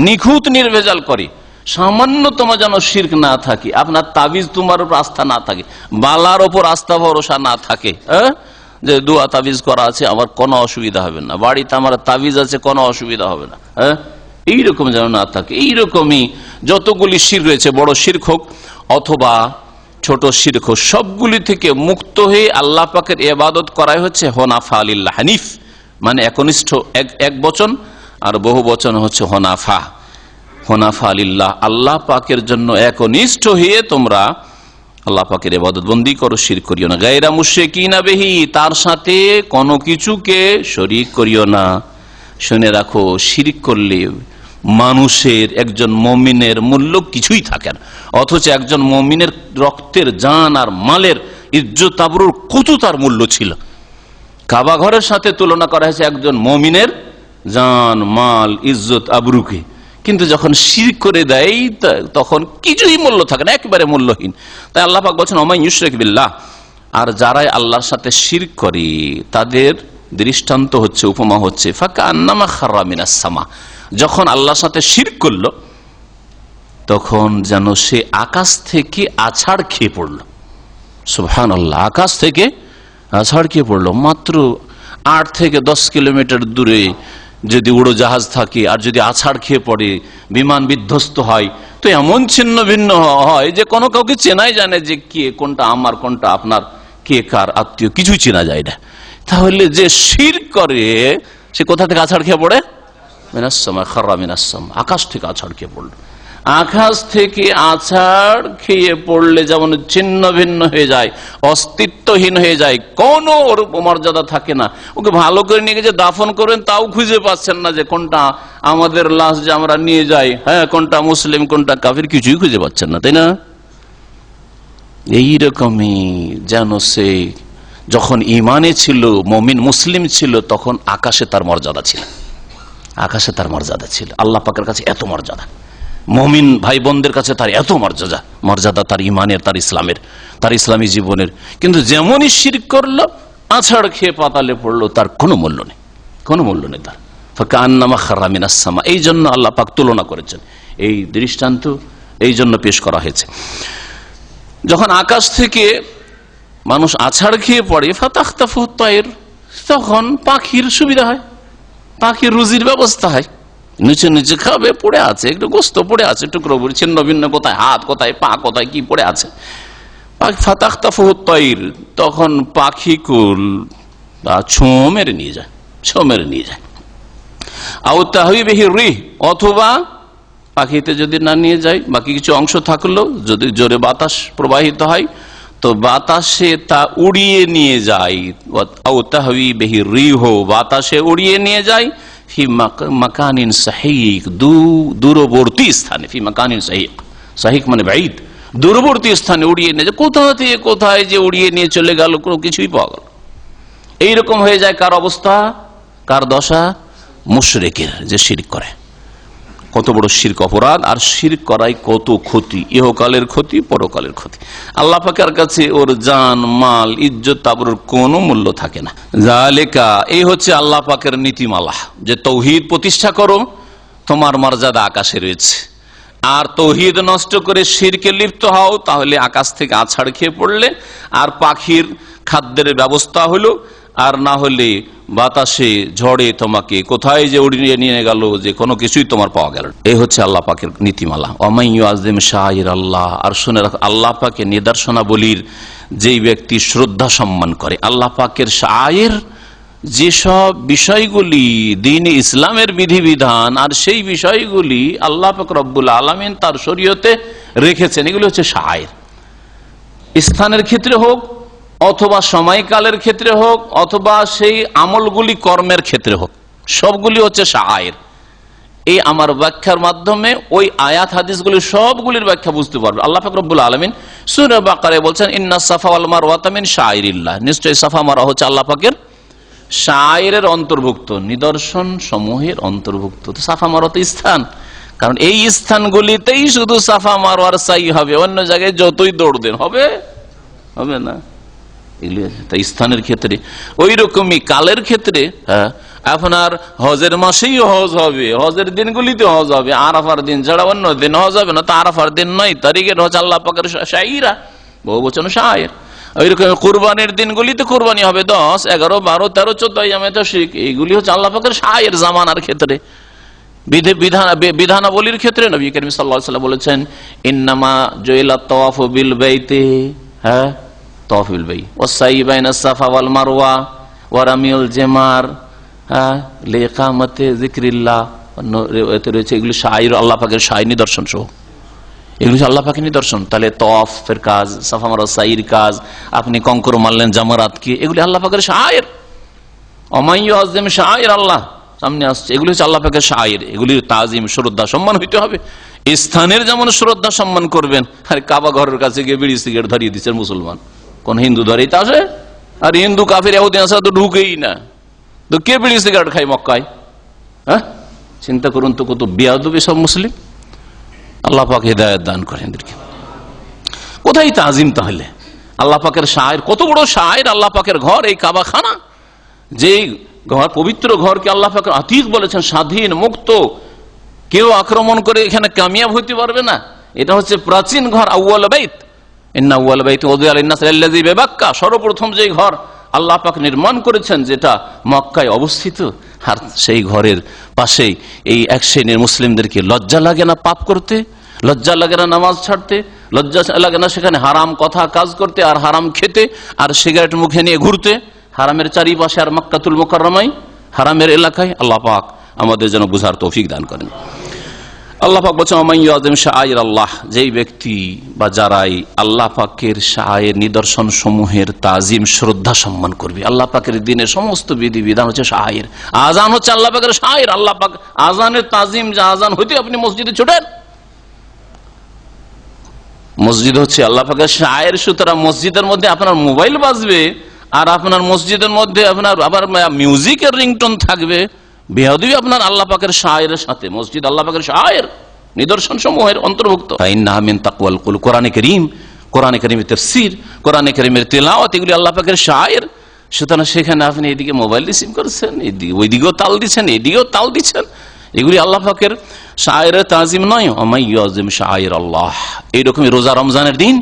নিখুঁত নির্ভেজাল করে, সামান্যতম যেন শিরক না থাকে, আপনার তাবিজ তোমার উপর আস্থা না থাকে, বালার ওপর আস্থা ভরসা না থাকে, যে দোয়া তাবিজ করা আছে আমার কোনো অসুবিধা হবে না, বাড়িতে আমার তাবিজ আছে কোনো অসুবিধা হবে না, হ্যাঁ, এইরকম যেন না থাকে। এইরকমই যতগুলি শিরক রয়েছে, বড় শিরক হোক অথবা ছোট শিরক হোক, সবগুলি থেকে মুক্ত হয়ে আল্লাহ পাকের ইবাদত করাই হচ্ছে হুনাফা লিল্লাহ, হানিফ মানে একনিষ্ঠ, এক বচন, আর বহু বচন হচ্ছে হুনাফা, হুনাফা লিল্লাহ, আল্লাহ পাকের জন্য একনিষ্ঠ হয়ে তোমরা আল্লাহ পাকের ইবাদত বন্দি করো, শিরক করিও না। গায়রা মুশরিকিনা বিহি, তার সাথে কোনো কিছুকে শরীক করিও না। শুনে রাখো, শিরক করলে মানুষের, একজন মুমিনের মূল্য কিছুই থাকে না, অথচ একজন মুমিনের রক্তের, জান আর মালের, ইজ্জত আবরুর কত তার মূল্য ছিল। কাবা ঘরের সাথে তুলনা করা হয়েছে একজন মুমিনের জান, মাল, ইজ্জত আবরুকে, কিন্তু যখন শিরক করে দেয় তখন কিছুই মূল্য থাকে না, একেবারে মূল্যহীন। তাই আল্লাহ পাক বলছেন ওয়া মান ইউশরিক বিল্লাহ, আর যারাই আল্লাহর সাথে শিরক করে তাদের দৃষ্টান্ত হচ্ছে, উপমা হচ্ছে ফাকান্নামা খাররা মিনাস সামা, যখন আল্লাহর সাথে শিরক করলো তখন যেন সে আকাশ থেকে আছাড় খেয়ে পড়লো। সুবহানাল্লাহ, আকাশ থেকে ছড়কিয়ে পড়লো। মাত্র 8 থেকে 10 কিলোমিটার দূরে যদি উড়োজাহাজ থাকে আর যদি আছাড় খেয়ে পড়ে, বিমান বিধ্বস্ত হয়, তো এমন ছিন্ন ভিন্ন হয় যে কোনো কাউকে চেনাই জানে যে কে কোনটা আমার কোনটা আপনার, কে কার আত্মীয়, কিছুই চেনা যায় না। তাহলে যে শিরক করে সে কোথা থেকে আছাড় খেয়ে পড়ে? মিনাস সামা, খাররা মিনাস সামা, আকাশ থেকে আছাড় খেয়ে পড়লো। আকাশ থেকে আছাড় খেয়ে পড়লে যেমন ছিন্ন ভিন্ন হয়ে যায়, অস্তিত্বহীন হয়ে যায়, কোনো ওর মর্যাদা থাকে না। ওকে ভালো করে নিয়ে গিয়ে দাফন করবেন তাও খুঁজে পাচ্ছেন না যে কোনটা আমাদের লাশ যে আমরা নিয়ে যাই, হ্যাঁ, কোনটা মুসলিম কোনটা কাফির, কিছুই খুঁজে পাচ্ছেন না, তাই না? এইরকমই যেন সে যখন ইমানে ছিল, মুমিন মুসলিম ছিল, তখন আকাশে তার মর্যাদা ছিল, আকাশে তার মর্যাদা ছিল। আল্লাহ পাকের কাছে এত মর্যাদা, মুমিন ভাই বোনদের কাছে তার এত মর্যাদা তার ইমানের, তার ইসলামের, তার ইসলামী জীবনের। কিন্তু যেমনই শিরক করলো, আছাড় খেয়ে পাতালে পড়লো, তার কোনো মূল্য নেই, কোনো মূল্য নেই তার। ফাকান্নামা খাররা মিনাস সামা, এই জন্য আল্লাহ পাক তুলনা করেছেন, এই দৃষ্টান্ত এই জন্য পেশ করা হয়েছে। যখন আকাশ থেকে মানুষ আছাড় খেয়ে পড়ে, ফাতাখতাফু তায়র, তখন পাখির সুবিধা হয়, পাখির রুজির ব্যবস্থা হয়। নিচে নিচে খাবে, পড়ে আছে, একটু গোস্ত পড়ে আছে, টুকরো ছিন্ন ভিন্ন, কোথায় হাত, কোথায় পা, কোথায় কি পড়ে আছে। ফাতাখতাফু তায়র, তখন পাখিকুল ছোঁ মেরে নিয়ে যায়, ছোঁ মেরে নিয়ে যায়। আও তাহওয়ি বিহি রিহ, অথবা পাখিতে যদি না নিয়ে যায়, বাকি কিছু অংশ থাকলো, যদি জোরে বাতাস প্রবাহিত হয় তো বাতাসে তা উড়িয়ে নিয়ে যায়। আও তাহওয়ি বিহি রিহ, বাতাসে উড়িয়ে নিয়ে যায় ফি মাকানিন সাহিক, দূরবর্তী স্থানে। ফি মাকানিন সাহিক, সাহিক মানে বাঈদ, দূরবর্তী স্থানে উড়িয়ে নিয়ে যায়। কোথা থেকে কোথায় যে উড়িয়ে নিয়ে চলে গেল, কোনো কিছুই পাওয়া গেল। এইরকম হয়ে যায় কার অবস্থা, কার দশা? মুশরিকের, যে শিরক করে। কত বড় শিরক অপরাধ, আর শিরক করাই কত ক্ষতি, ইহকালের ক্ষতি, পরকালের ক্ষতি। আল্লাহ পাকের কাছে ওর জান, মাল, ইজ্জত, আবরুর কোনো মূল্য থাকে না। যালিকা, এই হচ্ছে আল্লাহ পাকের নীতিমালা, যে তৌহিদ প্রতিষ্ঠা করো, তোমার মর্যাদা আকাশে রয়েছে। আর তৌহিদ নষ্ট করে শিরকে লিপ্ত হও, তাহলে আকাশ থেকে আছাড় খেয়ে পড়লে, আর পাখির খাদ্যের ব্যবস্থা হলো, আর না হলে বাতাসে ঝড়ে তোমাকে কোথায় যে উড়িয়ে নিয়ে গেল, যে কোনো কিছুই তোমার পাওয়া গেল। এই হচ্ছে আল্লাহ পাকের নীতিমালা। ওয়ামান ইউআযযিম শাআইর আল্লাহ, আর শুনে রাখো, আল্লাহ পাকের নিদর্শনাবলীর যেই ব্যক্তি শ্রদ্ধা সম্মান করে, আল্লাহ পাকের শাআইর, যেসব বিষয়গুলি দ্বীন ইসলামের বিধিবিধান, আর সেই বিষয়গুলি আল্লাহ পাক রব্বুল আলামিন তার শরীয়তে রেখেছেন, এগুলি হচ্ছে শাআইর। স্থানের ক্ষেত্রে হোক, অথবা সময়কালের ক্ষেত্রে হোক, অথবা সেই আমলগুলি কর্মের ক্ষেত্রে হোক, সবগুলি হচ্ছে শাআইর। এই আমার ব্যাখ্যার মাধ্যমে ওই আয়াত হাদিসগুলি সবগুলির ব্যাখ্যা বুঝতে পারবে। আল্লাহ পাক রব্বুল আলামিন সূরা বাকারায় বলছেন, ইন্নাস সাফা ওয়াল মারওয়াতা মিন শাআইরিল্লাহ, নিশ্চয়ই সাফা মারওয়া হচ্ছে আল্লাহ পাকের শাআইরের অন্তর্ভুক্ত, নিদর্শন সমূহের অন্তর্ভুক্ত। তো সাফা মারওয়া তো স্থান, কারণ এই স্থানগুলিতেই শুধু সাফা মারওয়ার সাই হবে, অন্য জায়গায় যতই দৌড় দেন হবে না। তাই স্থানের ক্ষেত্রে ওই রকমই কালের ক্ষেত্রে, হ্যাঁ, আপনার হজের মাসেই হজ হবে, হজের দিনগুলিতে হজ হবে, আরাফার দিন ছাড়া অন্য দিন হজ হবে না। তো আরাফার দিন 9 তারিখের হজ আল্লাহ পাকের শাইরা, বহু বচন শায়ের। ওই রকম কুরবানির দিনগুলিতে কুরবানি হবে 10, 11, 12, 13, 14 আইয়ামে তাশরিক, এইগুলি হচ্ছে আল্লাহ পাকের শায়ের জামানার ক্ষেত্রে। বিধানাবলীর ক্ষেত্রে নবী করিম সাল্লাল্লাহু আলাইহি ওয়াসাল্লাম বলেছেন, ইন্নামা জুইলাত তাওয়াফু বিল বাইতি, হ্যাঁ, তাওয়াফ বিল বাইত ওয়াস সাই বাইনাস সাফা ওয়াল মারওয়া ওয়া রামিউল জামার, হ্যাঁ, লিইকামাতি যিকরিল্লাহ, এতে রয়েছে এগুলি শাইর, আল্লাহ পাকের শাইর নিদর্শন সহ, এগুলি আল্লাহ পাকের নিদর্শন। তাহলে তাওয়াফের কাজ, সাফা মারওয়া সাইর কাজ, আপনি কঙ্কর মারলেন জামারাত কি, এগুলি আল্লাহ পাকের শাইর। ওমান ইউআযযিম শাআইর আল্লাহ সামনে আসছে, এগুলি হচ্ছে আল্লাহ পাকের শাইর, এগুলির তাজিম, শ্রদ্ধা সম্মান হইতে হবে। স্থানের যেমন শ্রদ্ধা সম্মান করবেন, আর কাবা ঘরের কাছে গিয়ে বিড়ি সিগারেট ধরিয়ে দিচ্ছেন মুসলমান, কোন হিন্দু ধরেই তা আসে? আর হিন্দু কাফির ইহুদি আসা তো ঢুকেই না, তো কে বিড়ি সিগারেট খায় মক্কায়? হ্যাঁ, চিন্তা করুন তো, কত বেয়াদবি সব মুসলিম। আল্লাহ পাক হিদায়াত দান করেন এদেরকে। কোথায় তাজিম তাহলে? আল্লাহ পাকের শায়ের, কত বড় শায়ের আল্লাহ পাকের ঘর, এই কাবা খানা, যেই ঘর, পবিত্র ঘরকে আল্লাহ পাক আতিক বলেছেন, স্বাধীন, মুক্ত, কেউ আক্রমণ করে এখানে কামিয়াব হইতে পারবে না। এটা হচ্ছে প্রাচীন ঘর, আউয়াল বাইত, ইন্না আউয়াল বাইত ওযিআ লিন-নাস আল্লাযী বিবাক্কা, সর্বপ্রথম যে ঘর আল্লাহ পাক নির্মাণ করেছেন, যেটা মক্কায় অবস্থিত। আর সেই ঘরের পাশেই এই এক শ্রেণীর মুসলিমদেরকে লজ্জা লাগে না পাপ করতে, লজ্জা লাগে না নামাজ ছাড়তে, লজ্জা লাগে না সেখানে হারাম কথা কাজ করতে, আর হারাম খেতে, আর সিগারেট মুখে নিয়ে ঘুরতে হারামের চারিপাশে, আর মক্কাতুল মুকাররমায় হারামের এলাকায়। আল্লাহ পাক আমাদের যেন বুঝার তৌফিক দান করেন। আল্লাহ পাক বলছেন, ওমাইয়াযিম শাআইর আল্লাহ, যেই ব্যক্তি বা যারাই আল্লাহ পাকের শাআইর নিদর্শন সমূহের তাজিম শ্রদ্ধা সম্মান করবে। আল্লাহ পাকের দিনের সমস্ত বিধি বিধান হচ্ছে শাআইর। আযান হচ্ছে আল্লাহ পাকের শাআইর। আল্লাহ পাক আযানের তাজিম, যে আযান হইতে আপনি মসজিদে ছুটেন, মসজিদ হচ্ছে আল্লাহ পাকের শাআইর। সুতরাং মসজিদের মধ্যে আপনার মোবাইল বাজবে, আর আপনার মসজিদের মধ্যে আপনার আবার মিউজিকের রিংটোন থাকবে, বেয়াদবি আপনার আল্লাহ পাকের শায়ের সাথে। মসজিদ আল্লাহ পাকের শায়ের নিদর্শন সমূহের অন্তর্ভুক্ত। ফাইন্নাহা মিন তাকওয়াল কুলুব, কোরআনে কারীম, কোরআনে কারীমের তাফসীর, কোরআনে কারীমের তেলাওয়াত, এগুলি আল্লাহ পাকের শায়ের। সুতরাং সেখানে আপনি এদিকে মোবাইল রিসিভ করছেন, এদিকে ওইদিকেও তাল দিচ্ছেন, এদিকেও তাল দিচ্ছেন, এগুলি আল্লাহ পাকের শায়ের তাজিম নয়। ওমাইয়াযিম শাআইর আল্লাহ, এইরকমই রোজা রমজানের দিন,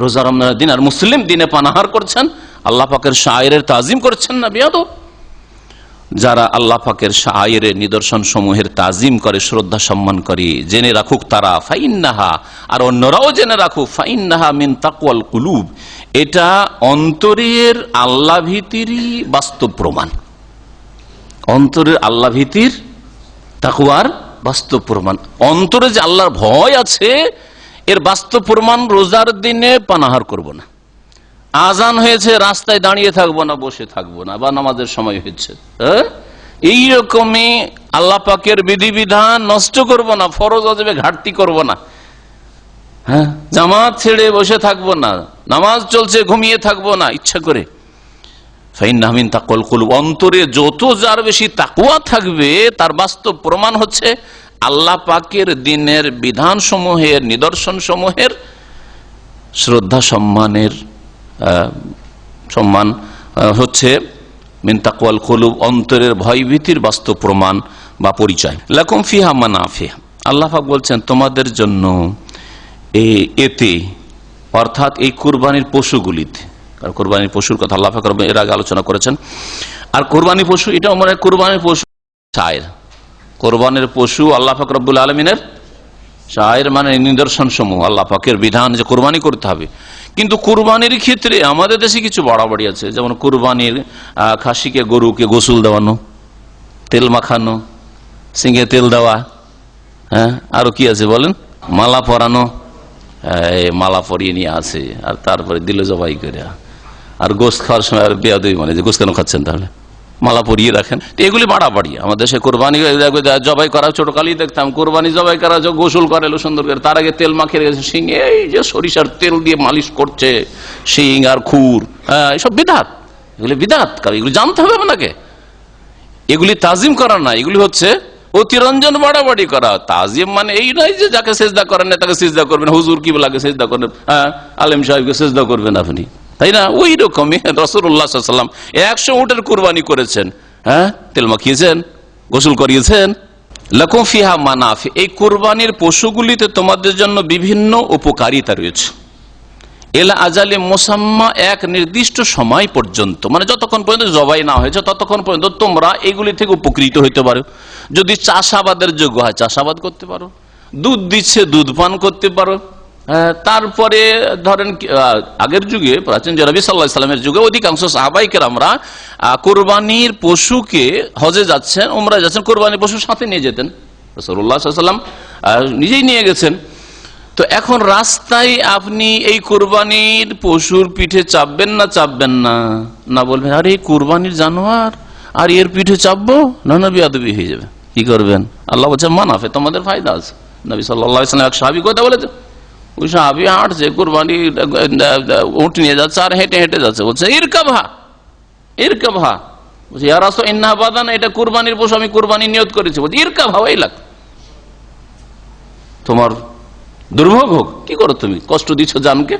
রোজা রমজানের দিন আর মুসলিম দিনে পানাহার করছেন, আল্লাহ পাকের শায়ের তাজিম করছেন না বেয়াদব। যারা আল্লাহ পাকের শায়ের নিদর্শন সমূহের তাজিম করে, শ্রদ্ধা সম্মান করে, জেনে রাখুক তারা, ফাইন্নাহা, আর অন্যরাও জেনে রাখুক, ফাইন্নাহা মিন তাকওয়াল কুলুব, এটা অন্তরের আল্লাহ ভীতিরই বাস্তব প্রমাণ। অন্তরের আল্লাহ ভীতির, তাকওয়ার বাস্তব প্রমাণ। অন্তরে যে আল্লাহর ভয় আছে এর বাস্তব প্রমাণ। রোজার দিনে পানাহার করব না, আজান হয়েছে রাস্তায় দাঁড়িয়ে থাকবো না, বসে থাকবো না, বা নামাজের সময় হচ্ছে, এইরকমই আল্লাহ পাকের বিধিবিধান নষ্ট করব না, ফরজ ওয়াজিবে ঘাটতি করব না, হ্যাঁ, জামাত ছেড়ে বসে থাকবো না, নামাজ চলছে ঘুমিয়ে থাকবো না ইচ্ছা করে। ফাইন্নাহা মিন তাকওয়াল কুলুব, অন্তরে যত যার বেশি তাকওয়া থাকবে তার বাস্তব প্রমাণ হচ্ছে আল্লাহ পাকের দিনের বিধান সমূহের, নিদর্শন সমূহের শ্রদ্ধা সম্মানের সম্মান হচ্ছে মিন তাকওয়াল কুলুব, অন্তরের ভয়ভীতির বাস্তব প্রমাণ বা পরিচয়। লাকুম ফিহা মানাফি, আল্লাহ পাক বলছেন তোমাদের জন্য এতে, অর্থাৎ এই কুরবানির পশুগুলিতে, আর কুরবানির পশুর কথা আল্লাহ পাক এর আগে আলোচনা করেছেন। আর কুরবানি পশু, এটা মানে কুরবানির পশু শায়ের, কুরবানির পশু আল্লাহ পাক রব্বুল আলামিনের শায়ের, মানে নিদর্শন সমূহ, আল্লাহ পাকের বিধান যে কুরবানি করতে হবে। কিন্তু কুরবানির ক্ষেত্রে আমাদের দেশে কিছু বাড়াবাড়ি আছে, যেমন কুরবানির খাসিকে, গরুকে গোসল দেওয়ানো, তেল মাখানো, সিংহে তেল দেওয়া, হ্যাঁ, আরো কি আছে বলেন, মালা পরানো, মালা পরিয়ে নিয়ে আসে, আর তারপরে দিল জবাই করে, আর গোস্ত খাওয়ার সময় আর বেয়াদবি, মানে যে গোস্ত কেন খাচ্ছেন তাহলে, মালা পরিয়ে রাখেন। এগুলি বাড়াবাড়ি আমাদের দেশে। কোরবানি জবাই করা, ছোটকালেই দেখতাম কোরবানি জবাই করা, গোসল করে সুন্দর করে, তার আগে তেল মাখিয়ে রেখেছে শিং, এই যে সরিষার তেল দিয়ে মালিশ করছে শিং আর খুর, এইসব বিদআত, এগুলি বিদআত। কারণ এগুলি জানতে হবে আপনাকে, এগুলি তাজিম করা না, এগুলি হচ্ছে অতিরঞ্জন, বাড়াবাড়ি করা। তাজিম মানে এই নয় যে যাকে সেজদা করেন না তাকে সেজদা করবেন, হুজুর কিবলাকে সেজদা করবেন, আলেম সাহেবকে সেজদা করবেন আপনি, তাই না? ওই রকমই রাসূলুল্লাহ সাল্লাল্লাহু আলাইহি ওয়াসাল্লাম 100 উটের কুরবানি করেছেন, হ্যাঁ, তেল মাখিয়েছেন, গোসল করিয়েছেন। লাকুম ফিহা মানাফি, এই কুরবানির পশুগুলিতে তোমাদের জন্য বিভিন্ন উপকারিতা রয়েছে। এলা আজালি মুসাম্মা, এক নির্দিষ্ট সময় পর্যন্ত, মানে যতক্ষণ পর্যন্ত জবাই না হয়েছে ততক্ষণ পর্যন্ত তোমরা এগুলি থেকে উপকৃত হইতে পারো। যদি চাষাবাদের যোগ্য হয় চাষাবাদ করতে পারো, দুধ দিচ্ছে দুধ পান করতে পারো। তারপরে ধরেন আগের যুগে, প্রাচীন নবী সাল্লাল্লাহু আলাইহি ওয়াসাল্লামের যুগে অধিকাংশ সাহাবায়ে কেরামরা কুরবানির পশুকে হজে যাচ্ছেন, উমরায় যাচ্ছেন, কুরবানির পশু সাথে নিয়ে যেতেন। রাসূলুল্লাহ সাল্লাল্লাহু আলাইহি ওয়াসাল্লাম নিজেই নিয়ে গেছেন। তো এখন রাস্তায় আপনি এই কুরবানির পশুর পিঠে চাপবেন না, চাপবেন না, না বলবেন আরে এই কুরবানির জানোয়ার আর এর পিঠে চাপবো, না না বেয়াদবি হয়ে যাবে, কি করবেন? আল্লাহ বলছে মানাফে, তোমাদের ফায়দা আছে। নবী সাল্লাল্লাহু আলাইহি ওয়াসাল্লাম এক সাহাবী কথা বলেছে, ওই সাহাবী হাঁটছে, কুরবানি উট নিয়ে যাচ্ছে আর হেঁটে হেঁটে যাচ্ছে, বলছে ইরকাবহা, ইরকাবহা, বলছে ইয়া রাসূল ইন্নাহা বাদান, এটা কুরবানির পশু, আমি কুরবানি নিয়ত করেছি। বলছে ইরকাবহা ওয়াইলাক, তোমার দুর্ভোগ হোক, কি করো তুমি, কষ্ট দিচ্ছ জানকে,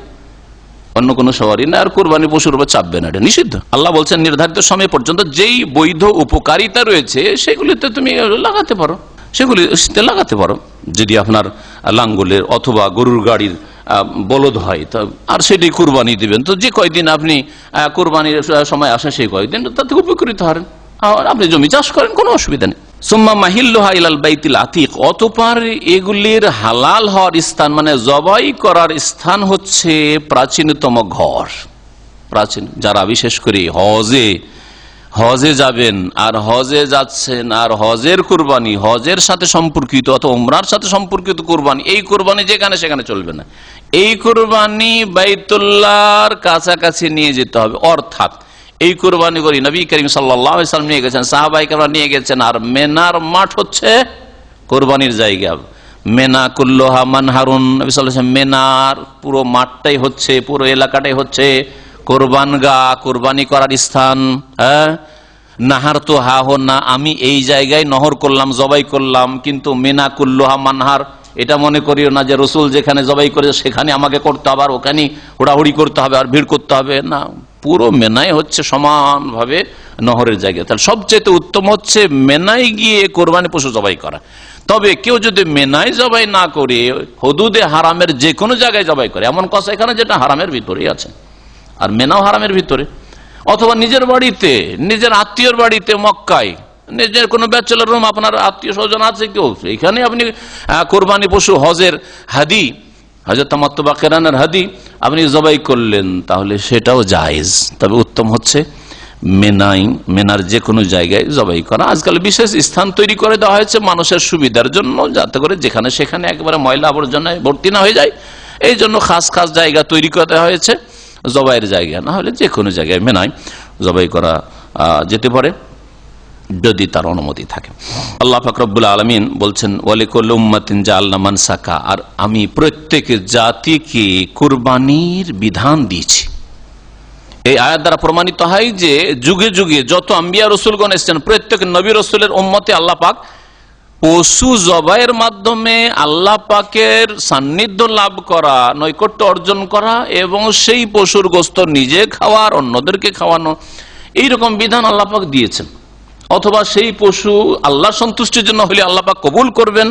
অন্য কোনো সওয়ারি না, আর কুরবানি পশুর উপর চাপবে না, এটা নিষিদ্ধ। আল্লাহ বলছেন নির্ধারিত সময় পর্যন্ত যেই বৈধ উপকারিতা রয়েছে সেগুলিতে তুমি লাগাতে পারো, সেগুলি লাগাতে পারো। যদি আপনার লাঙ্গলের অথবা গরুর গাড়ির বলদ হয়, আর সেটি কুরবানি দিবেন। তো যে কয়দিন আপনি কুরবানির সময় আসেন সেই কয়দিন তাতে উপকৃত হন, আর আপনি জমি চাষ করেন, কোনো অসুবিধা নেই। সুম্মা মাহিল্লুহা ইলাল বাইতিল আতিক, অতঃপর এগুলির হালাল হওয়ার স্থান মানে জবাই করার স্থান হচ্ছে প্রাচীনতম ঘর। প্রাচীন যারা বিশেষ করে হজে যাবেন আর হজে যাচ্ছেন, আর হজের কুরবানি হজের সাথে সম্পর্কিত অথবা উমরার সাথে সম্পর্কিত কুরবানি, এই কুরবানি যেখানে সেখানে চলবে না। এই কুরবানি বাইতুল্লাহর কাছাকাছি নিয়ে যেতে হবে। অর্থাৎ এই কুরবানি করি নবী করিম সাল্লাল্লাহু আলাইহি ওয়াসাল্লাম নিয়ে গেছেন, সাহাবায়ে নিয়ে গেছেন, আর মেনার মাঠ হচ্ছে কুরবানির জায়গা। মেনা কুল্লুহা মানহারুন, নবী সাল্লাল্লাহু আলাইহি ওয়াসাল্লাম মেনার পুরো মাঠটাই হচ্ছে, পুরো এলাকাটাই হচ্ছে কোরবানগাহ, কোরবানি করার স্থান। নাহার তো হা হো না, আমি এই জায়গায় নহর করলাম, জবাই করলাম, কিন্তু মেনা কুল্লুহা মানহার এটা মনে করিও না যে রসুল যেখানে জবাই করে সেখানে আমাকে করতে হবে, আর ওখানে হুড়াহুড়ি করতে হবে আর ভিড় করতে হবে না। পুরো মেনাই হচ্ছে সমানভাবে নহরের জায়গা। তাহলে সবচেয়ে উত্তম হচ্ছে মেনায় গিয়ে কোরবানি পশু জবাই করা। তবে কেউ যদি মেনায় জবাই না করে হুদুদে হারামের যে কোনো জায়গায় জবাই করে, এমন কথা এখানে যেটা হারামের ভিতরেই আছে, আর মেনাও হারামের ভিতরে, অথবা নিজের বাড়িতে, নিজের আত্মীয়র বাড়িতে মক্কায়, নিজের কোনো ব্যাচেলর রুম, আপনার আত্মীয় স্বজন আছে কেউ, এখানে আপনি কোরবানি পশু হজের হাদি, হজরত তামাত্তু বা কিরানের হাদি আপনি জবাই করলেন, তাহলে সেটাও জায়েজ। তবে উত্তম হচ্ছে মেনার যে কোনো জায়গায় জবাই করা। আজকাল বিশেষ স্থান তৈরি করে দেওয়া হয়েছে মানুষের সুবিধার জন্য, যাতে করে যেখানে সেখানে একবারে ময়লা আবর্জনায় ভর্তি না হয়ে যায়, এই জন্য খাস জায়গা তৈরি করে দেওয়া হয়েছে জবাইয়ের জায়গা। না হলে যে কোনো জায়গায় মেনায় জবাই করা যেতে পারে যদি তার অনুমতি থাকে। আল্লাহ পাক রব্বুল আলামিন বলছেন ওয়ালিকুল্লি উম্মাতিন জাআলনা মানসাকা, আর আমি প্রত্যেক জাতিকে কুরবানির বিধান দিয়েছি। এই আয়াত দ্বারা প্রমাণিত হয় যে যুগে যুগে যত আম্বিয়া রসুলগণ এসেছেন, প্রত্যেক নবী রসুলের উম্মতে আল্লাহ পাক পশু জবাইয়ের মাধ্যমে আল্লাহ পাকের সান্নিধ্য লাভ করা, নৈকট্য অর্জন করা এবং সেই পশুর গোশত নিজে খাওয়ার, অন্যদেরকে খাওয়ানো, এইরকম বিধান আল্লাহ পাক দিয়েছেন। অথবা সেই পশু আল্লাহ সন্তুষ্টির জন্য হলে আল্লাহ পাক কবুল করবেন,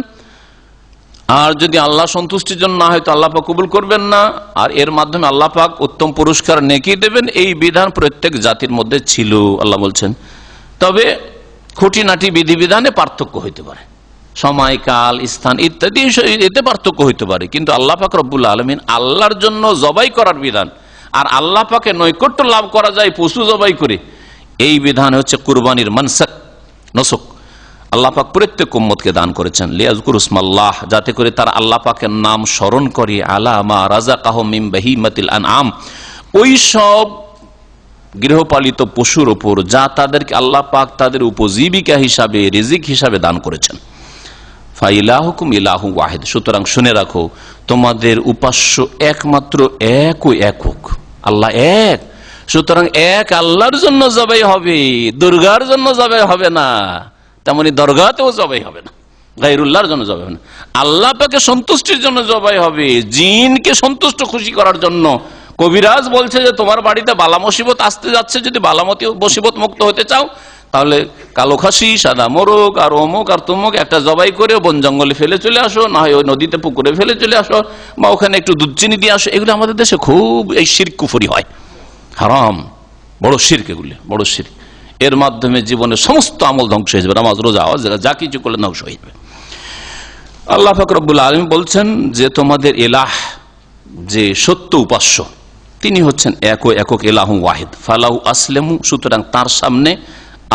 আর যদি আল্লাহ সন্তুষ্টির জন্য না হয় তো আল্লাহ পাক কবুল করবেন না, আর এর মাধ্যমে আল্লাহ পাক উত্তম পুরস্কার নেকি দেবেন। এই বিধান প্রত্যেক জাতির মধ্যে ছিল আল্লাহ বলছেন। তবে খুঁটিনাটি বিধিবিধানে পার্থক্য হইতে পারে, সময়, কাল, স্থান ইত্যাদি এতে পার্থক্য হইতে পারে, কিন্তু আল্লাহ পাক রব্বুল আলামিন আল্লাহর জন্য জবাই করার বিধান, আর আল্লাহ পাকে নৈকট্য লাভ করা যায় পশু জবাই করে, এই বিধান হচ্ছে কুরবানির মানসাক, নসক। আল্লাহ পাক প্রত্যেক উম্মতকে দান করেছেন লিয়াযকুরু ইসমাল্লাহ, যাতে করে তারা আল্লাহ পাকের নাম স্মরণ করে, আলা মা রাযাকাহুম মিন বাহিমাতিল আনআম, ওই সব গৃহপালিত পশুর উপর যা তাদেরকে আল্লাহ পাক তাদের উপজীবিকা হিসাবে, রিজিক হিসাবে দান করেছেন। ফাইলাহুকুম ইলাহু ওয়াহিদ, সুতরাং শুনে রাখো তোমাদের উপাস্য একমাত্র এক ও একক আল্লাহ, এক। সুতরাং এক আল্লাহর জন্য জবাই হবে, দুর্গার জন্য জবাই হবে না, তেমনি দরগাতেও জবাই হবে না, গায়রুল্লাহর জন্য জবাই হবে না। আল্লাহ পাকে সন্তুষ্টির জন্য জবাই হবে, জিনকে সন্তুষ্ট খুশি করার জন্য। কবিরাজ বলছে যে তোমার বাড়িতে বালা মুসিবত আসতে যাচ্ছে, যদি বালামতি মুসিবত মুক্ত হতে চাও তাহলে কালো খাসি, সাদা মোরগ আর অমুক আর তমুক একটা জবাই করে বন জঙ্গলে ফেলে চলে আসো, না হয় ওই নদীতে পুকুরে ফেলে চলে আসো, বা ওখানে একটু দুধ চিনি দিয়ে আসো। এগুলো আমাদের দেশে খুব এই শিরক কুফরি হয়, হারাম, বড় শিরক, এগুলি বড় শিরক। এর মাধ্যমে জীবনের সমস্ত আমল ধ্বংস হয়ে যাবে, নামাজ, রোজা, হজ, যা কিছু করলে ধ্বংস হয়ে যাবে। আল্লাহ পাক রব্বুল আলামিন বলছেন যে তোমাদের ইলাহ, যে সত্য উপাস্য, তিনি হচ্ছেন এক ও একক ইলাহু ওয়াহিদ, ফালাহু আসলিমু, সুতরাং তার সামনে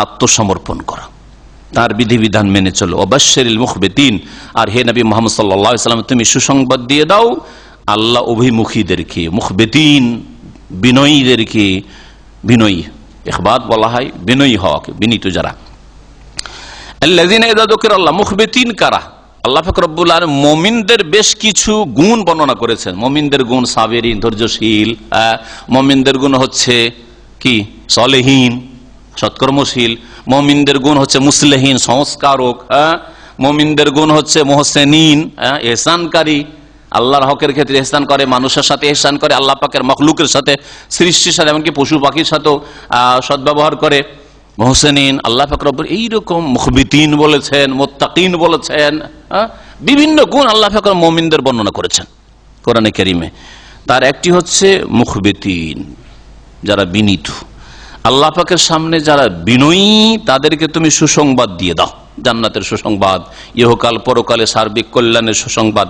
আত্মসমর্পণ করা, তার বিধিবিধান মেনে চলো। ওয়াবাশশিরিল মুখবিতিন, আর হে নবী মুহাম্মদ সাল্লাল্লাহু আলাইহি ওয়াসাল্লাম তুমি সুসংবাদ দিয়ে দাও আল্লাহ অভিমুখীদেরকে, মুখবিতিন বিনয়ীদেরকে, বিনয়ী ইখবাত বলা হয় বিনয়ী হওয়াকে, বিনীত যারা। আল্লাযিনা ইযা যুকিরাল্লাহ, মুখবিতিন কারা? আল্লাহ পাক রব্বুল আলামিন মুমিনদের বেশ কিছু গুণ বর্ণনা করেছেন। মুমিনদের গুণ সাবিরিন, ধৈর্যশীল। মুমিনদের গুণ হচ্ছে কি? সলেহীন, সৎকর্মশীল। মুমিনদের গুণ হচ্ছে মুসলিহিন, সংস্কারক। মুমিনদের গুণ হচ্ছে মুহসিনিন, ইহসানকারী, আল্লাহর হকের ক্ষেত্রে ইহসান করে, মানুষের সাথে ইহসান করে, আল্লাহ পাকের মখলুকের সাথে, সৃষ্টির সাথে, এমনকি পশু পাখির সাথেও সদ্ব্যবহার করে। মুহসিনিন, আল্লাহ পাক রব্বুল এইরকম মুখবিতিন বলেছেন, মুত্তাকিন বলেছেন, বিভিন্ন গুণ আল্লাহ পাক মুমিনদের বর্ণনা করেছেন। কোরআনে কারিমে। তার একটি হচ্ছে মুখবিতিন, যারা বিনীত, আল্লাহ পাকের সামনে যারা বিনয়ী, তাদেরকে তুমি সুসংবাদ দিয়ে দাও, জান্নাতের সুসংবাদ, ইহকাল পরকালে সার্বিক কল্যাণের সুসংবাদ।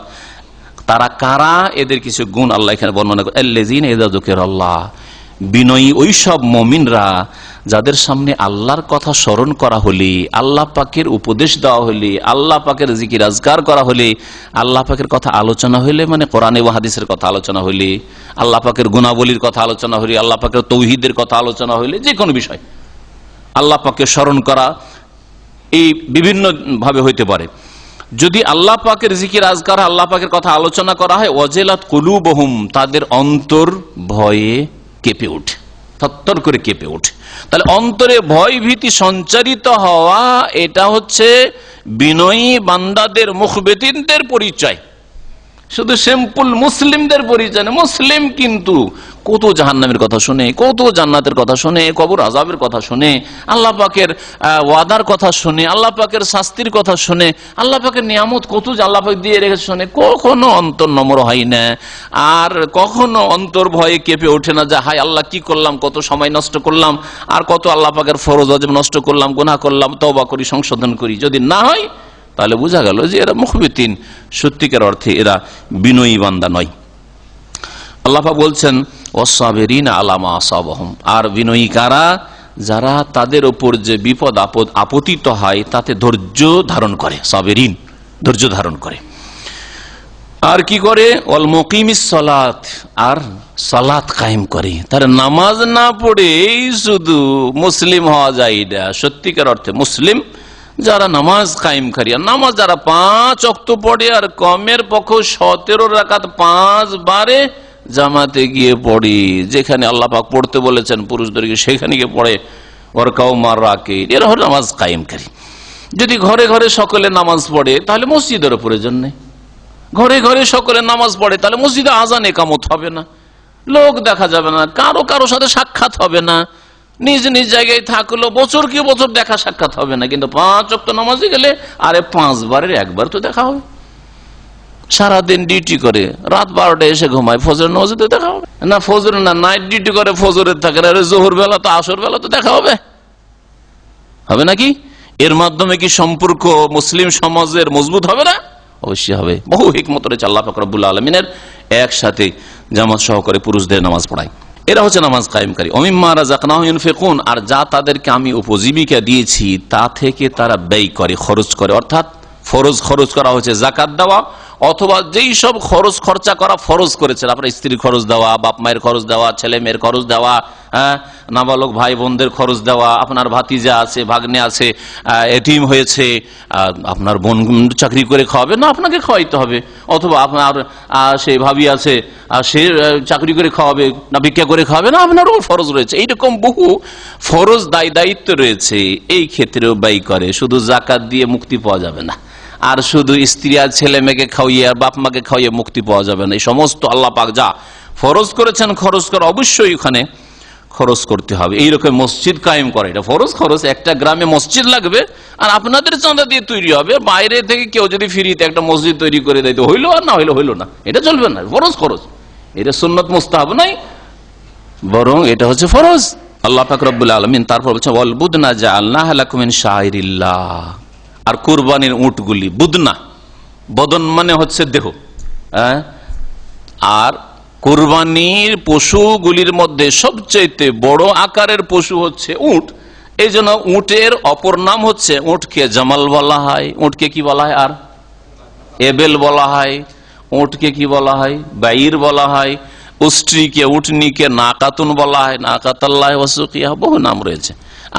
তারা কারা? এদের কিছু গুণ আল্লাহ এখানে বর্ণনা করে, আল্লাযীনা ইযা যুকিরাল্লাহ, বিনয়ী ওই সব মুমিনরা যাদের সামনে আল্লাহর কথা স্মরণ করা হলে, আল্লাহ পাকের উপদেশ দেওয়া হলে, আল্লাহ পাকের জিকির আজকার করা হলে, আল্লাহ পাকের কথা আলোচনা হইলে, মানে কোরআন ও হাদিসের কথা আলোচনা হইলে, আল্লাহ পাকের গুণাবলীর কথা আলোচনা হইলে, আল্লাহ পাকের তৌহিদের কথা আলোচনা হইলে, যে কোনো বিষয় আল্লাহ পাকের স্মরণ করা এই বিভিন্ন ভাবে হইতে পারে। যদি আল্লাহ পাকের জিকির আজকার, আল্লাহ পাকের কথা আলোচনা করা হয়, ওয়াজিলাত কুলুবুহুম, তাদের অন্তর ভয়ে কেঁপে ওঠে, থরথর করে কেঁপে ওঠে। তাহলে অন্তরে ভয় ভীতি সঞ্চারিত হওয়া, এটা হচ্ছে বিনয়ী বান্দাদের, মুখবিতিনদের পরিচয়। শুধু সিম্পল মুসলিমদের পরিচয় না। মুসলিম কিন্তু কত জাহান্নামের কথা শুনে, কত জান্নাতের কথা শুনে, কবর আযাবের কথা শুনে, আল্লাহ পাকের ওয়াদার কথা শুনে, আল্লাহ পাকের শাস্তির কথা শুনে, আল্লাহ পাকের নিয়ামত কত আল্লাহ পাক দিয়ে রেখেছে শুনে, কখনো অন্তর নম্র হয় না, আর কখনো অন্তর ভয়ে কেঁপে ওঠে না যে হায় আল্লাহ কি করলাম, কত সময় নষ্ট করলাম, আর কত আল্লাহ পাকের ফরজ ওয়াজিব নষ্ট করলাম, গুনাহ করলাম, তওবা করি, সংশোধন করি। যদি না হয় তাহলে বোঝা গেল যে এরা মুখবিতিন, সত্যিকার অর্থে এরা বিনয়ী বান্দা নয়। আল্লাহ পাক বলছেন ওয়াসসাবিরিনা আলা মা আসাবাহুম, আর বিনয়ী কারা? যারা তাদের উপর যে বিপদ আপদ আপতিত হয় তাতে ধৈর্য ধারণ করে, সাবিরিন, ধৈর্য ধারণ করে। আর কি করে? ওয়াল মুকিমিস সালাত, আর সালাত কায়েম করে। তার নামাজ না পড়েই শুধু মুসলিম হওয়া যায় না। সত্যিকার অর্থে মুসলিম যারা নামাজ কায়েমকারী, আর নামাজ যারা 5 ওয়াক্ত পড়ে, আর কমের পক্ষে 17 রাকাত 5 বারে জামাতে গিয়ে পড়ি, যেখানে আল্লাহ পাক পড়তে বলেছেন পুরুষদেরকে সেখানে গিয়ে পড়ে, ওয়ারকাউ মার রাকিন, এরা হলো নামাজ কায়েমকারী। যদি ঘরে ঘরে সকলে নামাজ পড়ে তাহলে মসজিদের প্রয়োজন নেই। ঘরে ঘরে সকলে নামাজ পড়ে তাহলে মসজিদে আজান ইকামত হবে না, লোক দেখা যাবে না, কারো সাথে সাক্ষাৎ হবে না, নিজ নিজ জায়গায় থাকলো, বছর কি বছর দেখা সাক্ষাৎ হবে না। কিন্তু 5 ওয়াক্ত নামাজে গেলে আরে 5 বারের একবার তো দেখা হবে। সারাদিন ডিউটি করে রাত 12টায় এসে ঘুমায়, ফজরের নামাজে তো দেখা হবে না, ফজর না নাইট ডিউটি করে ফজরের থাকে, আরে জোহর বেলা তো আসর বেলা তো দেখা হবে, হবে নাকি? এর মাধ্যমে কি সম্পর্ক মুসলিম সমাজের মজবুত হবে না? অবশ্যই হবে। বহু হিকমত রয়েছে আল্লাহ পাক রব্বুল আলামিনের, একসাথে জামাত সহকারে পুরুষদের নামাজ পড়ায়। এরা হচ্ছে নামাজ কায়েমকারী। ওমিম্মা রাযাকনাহুম ইউনফিকুন, আর যা তাদেরকে আমি উপজীবিকা দিয়েছি তা থেকে তারা ব্যয় করে, খরচ করে। অর্থাৎ ফরজ খরচ করা হয়েছে, যাকাত দেওয়া, অথবা যেই সব খরচ খরচা করা ফরজ করেছেন, আপনার স্ত্রীর খরচ দেওয়া, বাপ মায়ের খরচ দেওয়া, ছেলে মেয়ের খরচ দেওয়া, নাবালক ভাই বোনদের খরচ দেওয়া, আপনার ভাতিজা আছে, ভাগ্নে আছে, এতিম হয়েছে, আপনার বোন চাকরি করে খাওয়াবে না, আপনাকে খাওয়াইতে হবে, অথবা আপনার সে ভাবি আছে, সে চাকরি করে খাওয়াবে না ভিক্ষা করে খাওয়াবে না, আপনারও ফরজ রয়েছে। এইরকম বহু ফরজ দায়িত্ব রয়েছে, এই ক্ষেত্রেও ব্যয় করে। শুধু যাকাত দিয়ে মুক্তি পাওয়া যাবে না, আর শুধু স্ত্রী আর ছেলে মেয়েকে খাওয়িয়ে আর বাপ মাকে খাওয়িয়ে মুক্তি পাওয়া যাবে না। এই সমস্ত আল্লাহ পাক যা ফরজ করেছেন খরচ করা অবশ্যই ওখানে খরচ করতে হবে। এইরকম মসজিদ কায়েম করে, এটা ফরজ খরচ। একটা গ্রামে মসজিদ লাগবে আর আপনাদের চাঁদা দিয়ে তৈরি হবে, বাইরে থেকে কেউ যদি ফ্রিতে একটা মসজিদ তৈরি করে দেয় তো হইলো, আর না হইলো হইলো না, এটা চলবে না। ফরজ খরচ, এটা সুন্নত মুস্তাহাব নাই, বরং এটা হচ্ছে ফরজ। আল্লাহ পাক রব্বুল আলামিন তারপর বলছেন ওয়াল বুদনা জাআলনাহা লাকুম মিন শাআইরিল্লাহ, আর কুরবানির উটগুলি, বুদনা, বদন মানে হচ্ছে দেহ, আর কুরবানির পশুগুলির মধ্যে সবচেয়ে বড় আকারের পশু হচ্ছে উট। এই জন্য উটের অপর নাম হচ্ছে, উটকে জামাল বলা হয়, উটকে কি বলা হয়, আর এবেল বলা হয়, উটকে কি বলা হয়, বাইর বলা হয়, উষ্ট্রিকে উটনিকে নাকাতুন বলা হয়, নাকাতাল্লাহ ওয়াসুকিয়া, বহু নাম রয়েছে।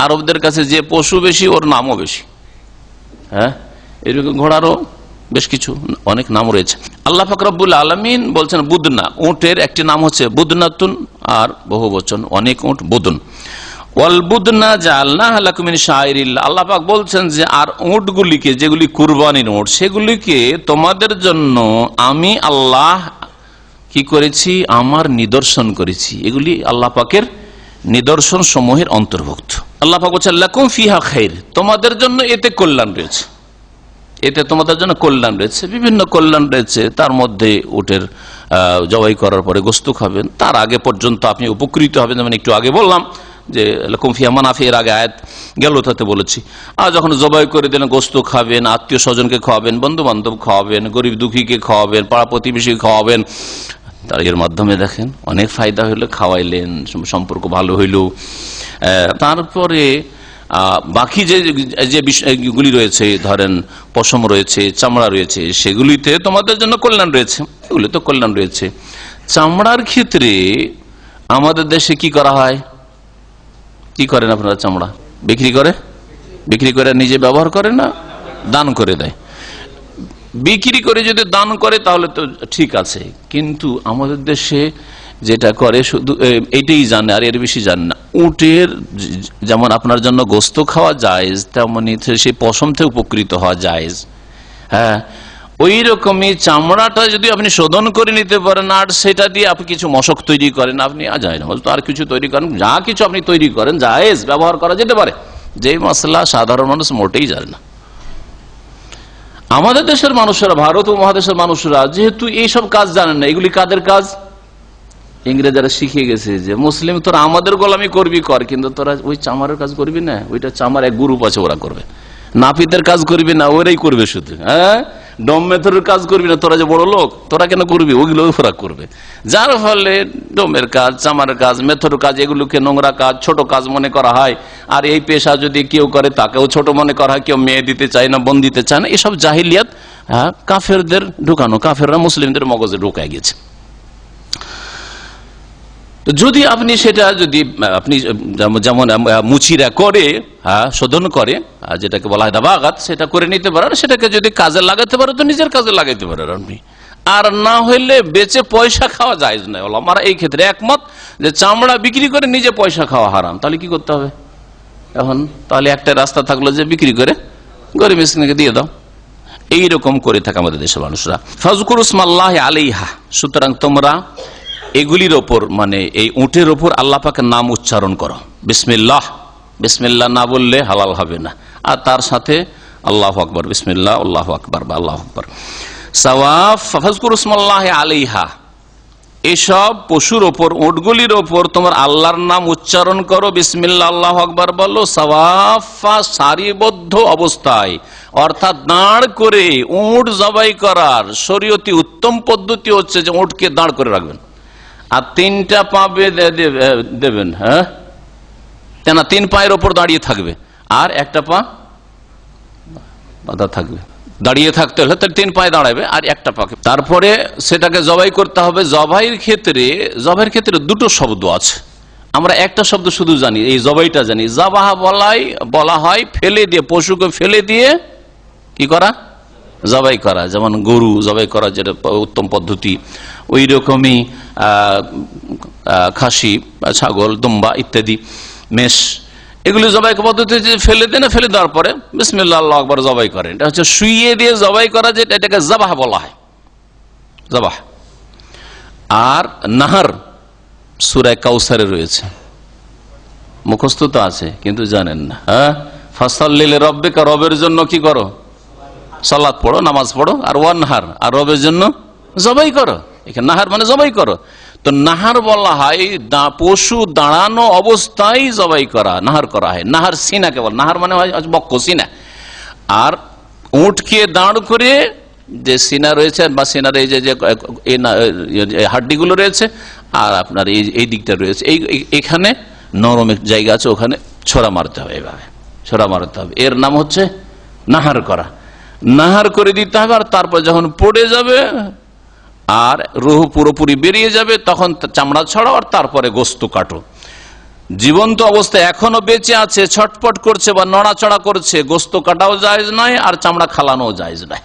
আরবদের কাছে যে পশু বেশি ওর নামও বেশি। এরকম ঘোড়ারও বেশ কিছু অনেক নাম রয়েছে। আল্লাহ পাক রব্বুল আলামিন বলছেন বুদনা, উটের একটি নাম হচ্ছে বুদনাতুন, আর বহু বচন অনেক উট বুদন। ওয়াল বুদনা জাআলনাহা লাকুম মিন শাআইরিল্লাহ, আল্লাহ পাক বলছেন যে আর উটগুলিকে, যেগুলি কুরবানির উট, সেগুলিকে তোমাদের জন্য আমি আল্লাহ কি করেছি, আমার নিদর্শন করেছি। এগুলি আল্লাহ পাকের নিদর্শন সমূহের অন্তর্ভুক্ত। আল্লাহ পাক বলছেন লাকুম ফিহা খাইর, তোমাদের জন্য এতে কল্যাণ রয়েছে, এতে তোমাদের জন্য কল্যাণ রয়েছে, বিভিন্ন কল্যাণ রয়েছে। তার মধ্যে উটের জবাই করার পরে গোস্ত খাবেন, তার আগে পর্যন্ত আপনি উপকৃত হবেন। যেমন একটু আগে বললাম যে কুমফিয়া মানাফি, এর আগে আয়াত গেল তাতে বলেছি। আর যখন জবাই করে দিলেন গোস্ত খাবেন, আত্মীয় স্বজনকে খাওয়াবেন, বন্ধু বান্ধব খাওয়াবেন, গরিব দুঃখীকে খাওয়াবেন, পাড়া প্রতিবেশী খাওয়াবেন, তার এর মাধ্যমে দেখেন অনেক ফায়দা হইলো, খাওয়াইলেন, সম্পর্ক ভালো হইল। তারপরে বাকি যে বিষয়গুলি রয়েছে, ধরেন পশম রয়েছে, চামড়া রয়েছে, সেগুলিতে তোমাদের জন্য কল্যাণ রয়েছে, এগুলি তো কল্যাণ রয়েছে। চামড়ার ক্ষেত্রে আমাদের দেশে কি করা হয়, কি করেন আপনারা? চামড়া বিক্রি করে নিজে ব্যবহার করে না, দান করে দেয়। বিক্রি করে যদি দান করে তাহলে তো ঠিক আছে, কিন্তু আমাদের দেশে যেটা করে শুধু এইটাই জানে, আর এর বেশি জানে না। উটের যেমন আপনার জন্য গোস্ত খাওয়া জায়েজ, তেমনি সেই পশম থেকে উপকৃত হওয়া জায়েজ। হ্যাঁ, ওই রকমই চামড়াটা যদি আপনি শোধন করে নিতে পারেন আর সেটা দিয়ে আপনি কিছু মশক তৈরি করেন, আপনি আর কিছু তৈরি করেন, যা কিছু আপনি তৈরি করেন জায়েজ, ব্যবহার করা যেতে পারে। যে মশলা সাধারণ মানুষ মোটেই জানে না। আমাদের দেশের মানুষেরা, ভারত উপমহাদেশের মানুষরা যেহেতু এইসব কাজ জানেন না, এগুলি কাদের কাজ? ইংরেজরা শিখে গেছে যে মুসলিম তোরা আমাদের গোলামি করবি কর, কিন্তু তোরা ওই চামারের কাজ করবি না, ওইটা চামার এক গ্রুপ আছে ওরা করবে। নাপিতের কাজ করবি না, ওরাই করবে শুধু। হ্যাঁ, ডোম মেথরের কাজ করবি না, তোরা যে বড় লোক, তোরা কেন করবি? ওগুলো ওরা করবে। যার ফলে ডোমের কাজ, চামারের কাজ, মেথরের কাজ, এগুলোকে নোংরা কাজ, ছোট কাজ মনে করা হয়। আর এই পেশা যদি কেউ করে তাকেও ছোট মনে করা হয়। কেউ মেয়ে দিতে চায় না, বোন দিতে চায় না, এসব জাহিলিয়াত কাফেরদের ঢুকানো, কাফেররা মুসলিমদের মগজে ঢুকায় গেছে। যদি আপনি সেটা আপনি যেমন মুচিরা করে, শোধন করে, যেটাকে বলা হয় দাবাগাত, সেটা করে নিতে পারেন, সেটাকে যদি কাজে লাগাতে পারে তো নিজের কাজে লাগাইতে পারেন আপনি। আর না হইলে বেচে পয়সা খাওয়া জায়েজ নয়। ওলামারা এই ক্ষেত্রে একমত যে চামড়া বিক্রি করে নিজে পয়সা খাওয়া হারাম। তাহলে কি করতে হবে এখন? তাহলে একটা রাস্তা থাকলো যে বিক্রি করে গরিব মিসকিনকে দিয়ে দাও। এইরকম করে থাকে আমাদের দেশের মানুষরা। ফাজকুরু ইসমাল্লাহি আলাইহা, সুতরাং তোমরা এগুলির ওপর, মানে এই উটের ওপর আল্লাহ পাকের নাম উচ্চারণ করো। বিসমিল্লাহ, বিসমিল্লাহ না বললে হালাল হবে না। আর তার সাথে আল্লাহু আকবার, বিসমিল্লাহ, আল্লাহু আকবার বা আল্লাহু আকবার। সাওয়াফ ফাজকুরু ইসমাল্লাহি আলাইহা, এসব পশুর ওপর, উটগুলির ওপর তোমার আল্লাহর নাম উচ্চারণ করো, বিসমিল্লাহ, আল্লাহু আকবার বলো। সাওয়াফা, সারিবদ্ধ অবস্থায়, অর্থাৎ দাঁড় করে উট জবাই করার শরীয়তি উত্তম পদ্ধতি হচ্ছে যে উটকে দাঁড় করে রাখবেন আর তিনটা পা দেবেন। হ্যাঁ, না, 3 পায়ের ওপর দাঁড়িয়ে থাকবে আর একটা পা বাঁধা থাকবে। দাঁড়িয়ে থাকতে হলে তার 3 পায়ে দাঁড়াবে আর একটা পাকে। তারপরে সেটাকে জবাই করতে হবে। জবাইয়ের ক্ষেত্রে দুটো শব্দ আছে। আমরা একটা শব্দ শুধু জানি, এই জবাইটা জানি। জাবাহা বলা হয় ফেলে দিয়ে, পশুকে ফেলে দিয়ে কি করা? জবাই করা। যেমন গরু জবাই করা যেটা উত্তম পদ্ধতি, ওই রকমই খাসি, ছাগল, দুম্বা ইত্যাদি, মেষ, এগুলি জবাই পদ্ধতি ফেলে দেন, ফেলে দেওয়ার পরে বিসমিল্লাহ আল্লাহু আকবার জবাই করেন। এটা হচ্ছে শুইয়ে দিয়ে জবাই করা, যেটা এটাকে জাবাহ বলা হয়, জাবাহ। আর নাহার সূরা কাউসারে রয়েছে, মুখস্থ তো আছে কিন্তু জানেন না। হ্যাঁ, ফাসাল্লি লিরাব্বিকা, রবের জন্য কি করো? সালাত পড়ো, নামাজ পড়ো। আর ওয়ানহার, আর রবের জন্য জবাই করো। এখানে নাহার মানে জবাই করো। তো নাহার বলা হয় পশু দাঁড়ানো অবস্থায় জবাই করা, নাহার করা হয়। নাহার সিনাকে বল, নাহার মানে হয় বক্ষ, সিনা। আর উটকে দাঁড় করে যে সিনা রয়েছে বা সিনার এই যে হাড্ডিগুলো রয়েছে আর আপনার এই দিকটা রয়েছে, এখানে নরম জায়গা আছে, ওখানে ছোড়া মারতে হবে। এইভাবে ছোড়া মারতে হবে, এর নাম হচ্ছে নাহার করা। নাহার করে দিতে হবে। আর তারপর যখন পড়ে যাবে আর রুহ পুরোপুরি বেরিয়ে যাবে, তখন চামড়া ছড়াও আর তারপরে গোস্ত কাটো। জীবন্ত অবস্থায় এখনো বেঁচে আছে, ছটপট করছে বা নড়াচড়া করছে, গোস্ত কাটাও জায়েজ নয় আর চামড়া খালানো জায়েজ নয়,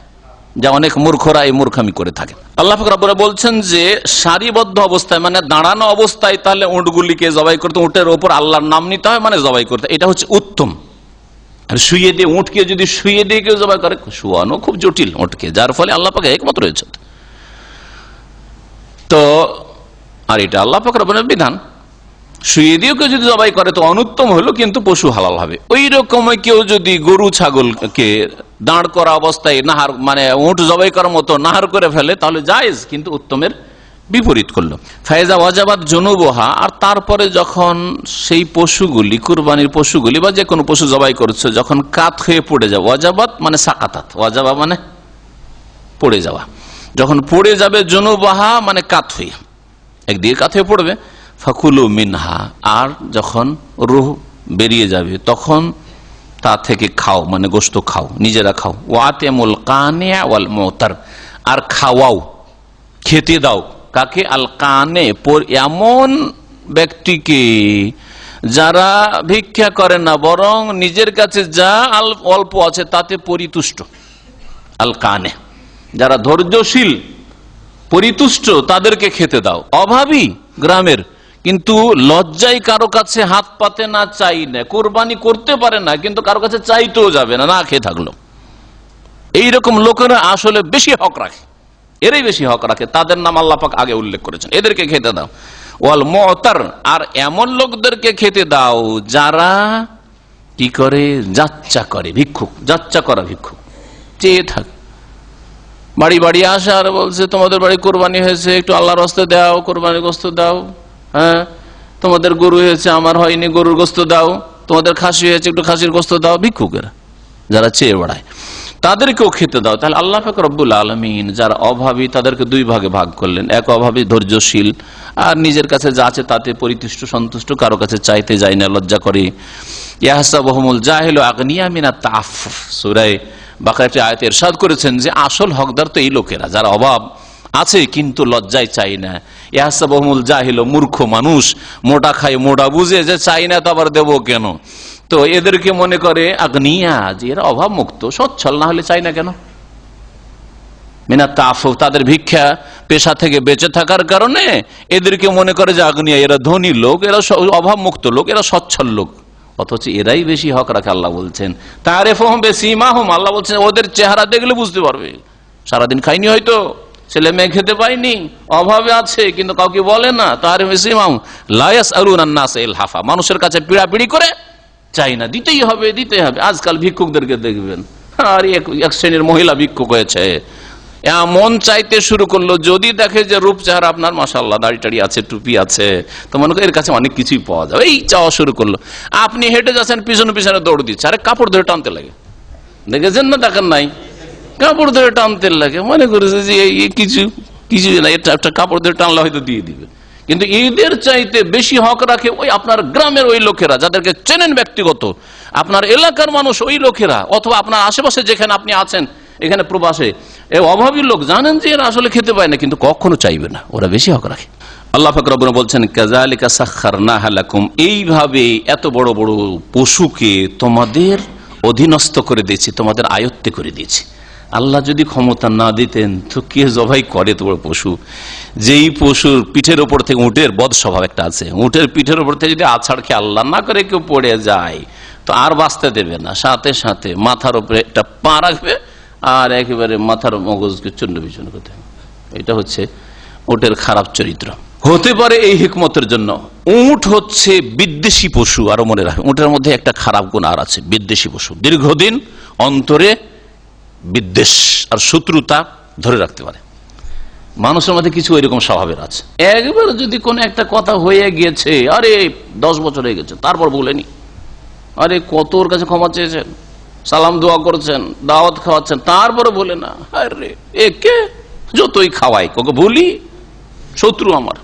যা অনেক মূর্খরা এই মূর্খামি করে থাকে। আল্লাহ পাক রব্বুল বলছেন যে সারিবদ্ধ অবস্থায়, মানে দাঁড়ানো অবস্থায় তাহলে উটগুলিকে জবাই করতে, উটের ওপর আল্লাহর নাম নিতে হয়, মানে জবাই করতে, এটা হচ্ছে উত্তম। আর শুয়ে দিয়ে, উটকে যদি শুয়ে দিয়ে কেউ জবাই করে, শুয়ানো খুব জটিল উটকে, যার ফলে আল্লাহ পাকের হিকমত রয়েছে। তো আর এটা আল্লাহ পাক রব্বুল বিধান। শুয়ে দিয়েও কেউ যদি জবাই করে তো অনুত্তম হলো, কিন্তু পশু হালাল হবে। ওই রকম কেউ যদি গরু ছাগলকে দাঁড় করা অবস্থায় নাহার, মানে উট জবাই করার মতো নাহার করে ফেলে, তাহলে জায়েজ, কিন্তু উত্তমের বিপরীত করলো। ফায়জা ওয়াজাবাত জুনুবহা, আর তারপরে যখন সেই পশুগুলি, কুরবানির পশুগুলি বা যে কোনো পশু জবাই করছে, যখন কাত হয়ে পড়ে যাবে, ওয়াজাবাত মানে সাকাতাত, ওয়াজাবা মানে পড়ে যাওয়া, যখন পড়ে যাবে, জুনুবহা মানে কাত হয়ে, একদিকে কাত হয়ে পড়বে, ফাকুলু মিনহা, আর যখন রূহ বেরিয়ে যাবে তখন তা থেকে খাও, মানে গোশত খাও, নিজেরা খাও। ওয়াতেমুল কানে ওয়াল মুতার, আর খাওয়াও, খেতে দাও কাকে? আল কানে, এমন ব্যক্তিকে যারা ভিক্ষা করে না, বরং নিজের কাছে যা অল্প আছে তাতে পরিতুষ্ট। আল কানে, যারা ধৈর্যশীল, পরিতুষ্ট, তাদেরকে খেতে দাও। অভাবী গ্রামের, কিন্তু লজ্জায় কারো কাছে হাত পাতে না, চাই না, কোরবানি করতে পারে না, কিন্তু কারো কাছে চাইতেও যাবে না, না খেয়ে থাকলো। এইরকম লোকেরা আসলে বেশি হক রাখে, এরাই বেশি হক রাখে, তাদের নাম আল্লাহ পাক আগে উল্লেখ করেছেন, এদেরকে খেতে দাও। ওয়াল মুতার, আর এমন লোকদেরকে খেতে দাও যারা কি করে? যাচ্চা করে, ভিক্ষুক, যাচ্চা করা ভিক্ষুক, চেয়ে থাকে, বাড়ি বাড়ি আসে আর বলছে তোমাদের বাড়ি কোরবানি হয়েছে, একটু আল্লাহর রাস্তে দাও, কোরবানির গোশত দাও। হ্যাঁ, তোমাদের গরু হয়েছে, আমার হয়নি, গরুর গোশত দাও। তোমাদের খাসি হয়েছে, একটু খাসির গোশত দাও। ভিক্ষুকেরা যারা চেয়ে বেড়ায় তাদেরকেও খেতে দাও। তাহলে আল্লাহ পাক রব্বুল আলামিন যারা অভাবী তাদেরকে দুই ভাগে ভাগ করলেন। এক অভাবী ধৈর্যশীল, আর নিজের কাছে যা আছে তাতে পরিতুষ্ট, সন্তুষ্ট, কারো কাছে চাইতে যায় না, লজ্জা করে। ইয়াহসাবুহুমুল জাহিলু আগনিয়া মিনাত তাআফফুফ, সূরা বাকারা একটি আয়াতে ইরশাদ করেছেন যে আসল হকদার তো এই লোকেরা যারা অভাব আছে কিন্তু লজ্জায় চাই না। ইয়াহসাবুহুমুল জাহিলু, মূর্খ মানুষ, মোটা খায় মোটা বুঝে যে চাই না তো আবার দেবো কেন, তো এদেরকে মনে করে আগনিয়া, যে এরা অভাব মুক্ত, সচ্ছল, না হলে চাই না কেন। মিনাত তাআফফুফ, তাদের ভিক্ষা পেশা থেকে বেঁচে থাকার কারণে এদেরকে মনে করে যে আগনিয়া, এরা ধনী লোক, এরা অভাব মুক্ত লোক, এরা সচ্ছল লোক, অথচ এরাই বেশি হক রাখে। আল্লাহ বলছেন তারিফুহুম বিসীমাহুম, আল্লাহ বলছেন ওদের চেহারা দেখলে বুঝতে পারবে। সারাদিন খাইনি, হয়তো ছেলে মেয়ে খেতে পায়নি, অভাবে আছে, কিন্তু কাউকে বলে না। তারিফুহুম বিসীমাহুম লা ইয়াসআলুনা আন-নাস ইলহাফা, মানুষের কাছে পিড়াপিড়ি করে চাই না, দিতেই হবে, দিতেই হবে। আজকাল ভিক্ষুকদেরকে দেখবেন, আর এক শ্রেণীর মহিলা ভিক্ষুক হয়েছে, এমন চাইতে শুরু করলো, যদি দেখে যে রূপ চেহারা আপনার মাশাআল্লাহ, দাড়ি টাড়ি আছে, টুপি আছে, তো মনে করি এর কাছে অনেক কিছুই পাওয়া যাবে, এই চাওয়া শুরু করলো। আপনি হেঁটে যাচ্ছেন, পিছনে পিছনে দৌড় দিচ্ছে, আরে কাপড় ধরে টানতে লাগে, দেখেছেন না? দেখেন নাই? কাপড় ধরে টানতে লাগে, মনে করেছে যে কিছু কিছু না, এটা একটা কাপড় ধরে টানলে হয়তো দিয়ে দিবে। কিন্তু এদের চাইতে বেশি হক রাখে ওই আপনার গ্রামের ওই লোকেরা, যাদেরকে চেনেন ব্যক্তিগত, আপনার এলাকার মানুষ, ওই লোকেরা, অথবা আপনার আশেপাশে যেখানে আপনি আছেন, এখানে প্রবাসে অভাবী লোক, জানেন যে এরা আসলে খেতে পায় না, কিন্তু কখনো চাইবে না, ওরা বেশি হক রাখে। আল্লাহ পাক রব্বুনা বলছেন কাযালিকা সাখখারনাহা লাকুম, এইভাবে এত বড় বড় পশুকে তোমাদের অধীনস্থ করে দিয়েছি, তোমাদের আয়ত্তে করে দিয়েছি। আল্লাহ যদি ক্ষমতা না দিতেন তো কে জবাই করে তো বড় পশু? যেই পশুর পিঠের ওপর থেকে, উটের বদ স্বভাব একটা আছে, উটের পিঠের ওপর থেকে যদি আছাড় খেয়ে আল্লাহ না করে কেউ পড়ে যায় তো আর বাঁচতে দেবে না, সাথে সাথে মাথার উপরে একটা পা রাখবে আর একেবারে মাথার মগজকে চূর্ণ বিচূর্ণ করতে হবে। এটা হচ্ছে উটের খারাপ চরিত্র। হতে পারে এই হিকমতের জন্য। উট হচ্ছে বিদ্বেষী পশু, আরো মনে রাখবে, উটের মধ্যে একটা খারাপ গুণ আর আছে, বিদ্বেষী পশু। দীর্ঘদিন অন্তরে বিদ্বেষ আর শত্রুতা ধরে রাখতে পারে। মানুষের মধ্যে কিছু এরকম স্বভাবের আছে, একবার যদি কোনো একটা কথা হয়ে গিয়েছে, আরে 10 বছর হয়ে গেছে, তারপর বলেনি, আরে কত ওর কাছে ক্ষমা চেয়েছেন, সালাম দোয়া করছেন, দাওয়াত খাওয়াচ্ছেন, তারপরে বলে না, আরে একে যতই খাওয়াই ওকে বলি, শত্রু আমার,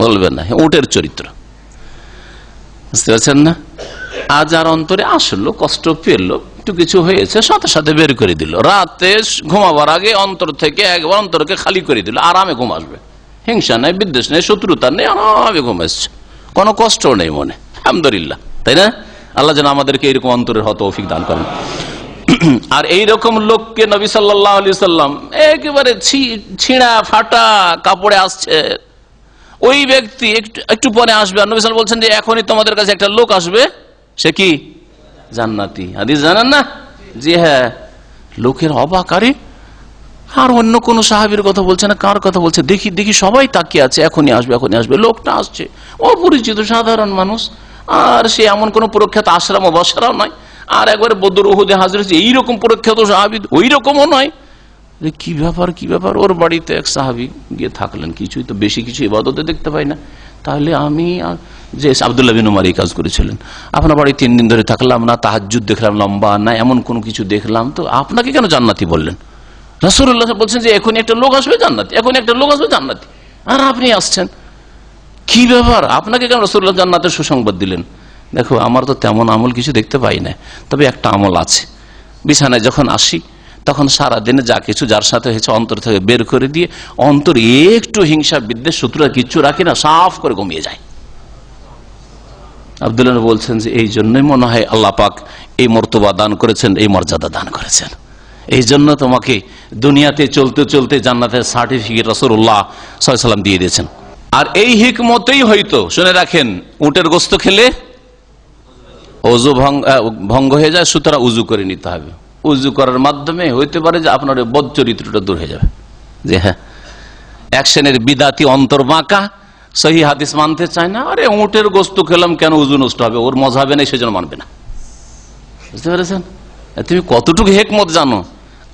বলবেন না। উটের চরিত্র, বুঝতে পারছেন না? আজ আর অন্তরে আসলো, কষ্ট পেলো, একটু কিছু হয়েছে, সাথে সাথে বের করে দিল, রাতে ঘুমাবার আগে অন্তর থেকে একবার অন্তরকে খালি করে দিল, আরামে ঘুম আসবে, হিংসা নেই, বিদ্বেষ নেই, শত্রুতা নেই, আরামে ঘুম আসছে, কোনো কষ্ট নেই মনে। আলহামদুলিল্লাহ, তাই না? আল্লাহ যেন আমাদেরকে এইরকম অন্তরের হত তৌফিক দান করেন। আর এইরকম লোককে নবী সাল্লাল্লাহু আলাইহি সাল্লাম একেবারে ছিঁড়া ফাটা কাপড়ে আসছে, ওই ব্যক্তি একটু পরে আসবে, আর নবী সাল্লাল্লাহু বলছেন যে এখনই তোমাদের কাছে একটা লোক আসবে, সে কি জান্নাতি। হাদিস জানেন না? জি হ্যাঁ। লোকের অবাক, আরে আর অন্য কোন সাহাবীর কথা বলছে না, কার কথা বলছে? দেখি দেখি সবাই তাকিয়ে আছে, এখনই আসবে, এখনই আসবে। লোকটা আসছে, অপরিচিত সাধারণ মানুষ, আর সে এমন কোন প্রখ্যাত আশরা মুবাশশারাও নয়, আর একবারে বদর উহুদে হাজির হয়েছে এইরকম প্রখ্যাত সাহাবী, ওই রকমও নয় কি ব্যাপার কি ব্যাপার। ওর বাড়িতে এক সাহাবি গিয়ে থাকলেন, কিছুই তো বেশি কিছু ইবাদতে দেখতে পাই না, তাহলে আমি যে আব্দুল্লাহ বিন উমর এই কাজ করেছিলেন, আপনার বাড়ি 3 দিন ধরে থাকলাম না, তাহাজ্জুদ দেখলাম লম্বা, না এমন কোন কিছু দেখলাম, তো আপনাকে কেন জান্নাতি বললেন? রাসূলুল্লাহ বলছেন যে এখন একটা লোক আসবে জান্নাতি, এখন একটা লোক আসবে জান্নাতি, আর আপনি আসছেন, কি ব্যাপার? আপনাকে কেন রাসূলুল্লাহ জান্নাতের সুসংবাদ দিলেন? দেখো, আমার তো তেমন আমল কিছু দেখতে পাই না, তবে একটা আমল আছে। বিছানায় যখন আসি তখন সারাদিনে যা কিছু যার সাথে হয়েছে অন্তর থেকে বের করে দিয়ে, অন্তর একটু হিংসা বিদ্বেষ শত্রুতা কিচ্ছু রাখি না, সাফ করে ঘুমিয়ে যায়। আব্দুল্লাহ বলছেন যে এই জন্যই মনে হয় আল্লাহ পাক এই মর্তবা দান করেছেন, এই মর্যাদা দান করেছেন, এই জন্য তোমাকে দুনিয়াতে চলতে চলতে জান্নাতের সার্টিফিকেট রাসূলুল্লাহ সাল্লাল্লাহু আলাইহি ওয়াসাল্লাম দিয়ে দিয়েছেন। আর এই হিকমতেই হয়তো, শুনে রাখেন, উটের গোশত খেলে ওযু ভঙ্গ হয়ে যায়, সুতরাং উজু করে নিতে হবে। উজু করার মাধ্যমে হইতে পারে যে আপনার বদ চরিত্রটা দূর হয়ে যাবে। যে হ্যাঁ, এক শ্রেণীর বিদাতি অন্তর বাঁকা, সহি হাদিস মানতে চায় না, আরে উটের গোশত খেলাম কেন উজু নষ্ট হবে, ওর মজহাবে নেই সেজন্য মানবে না। বুঝতে পেরেছেন? তুমি কতটুকু হিকমত জানো?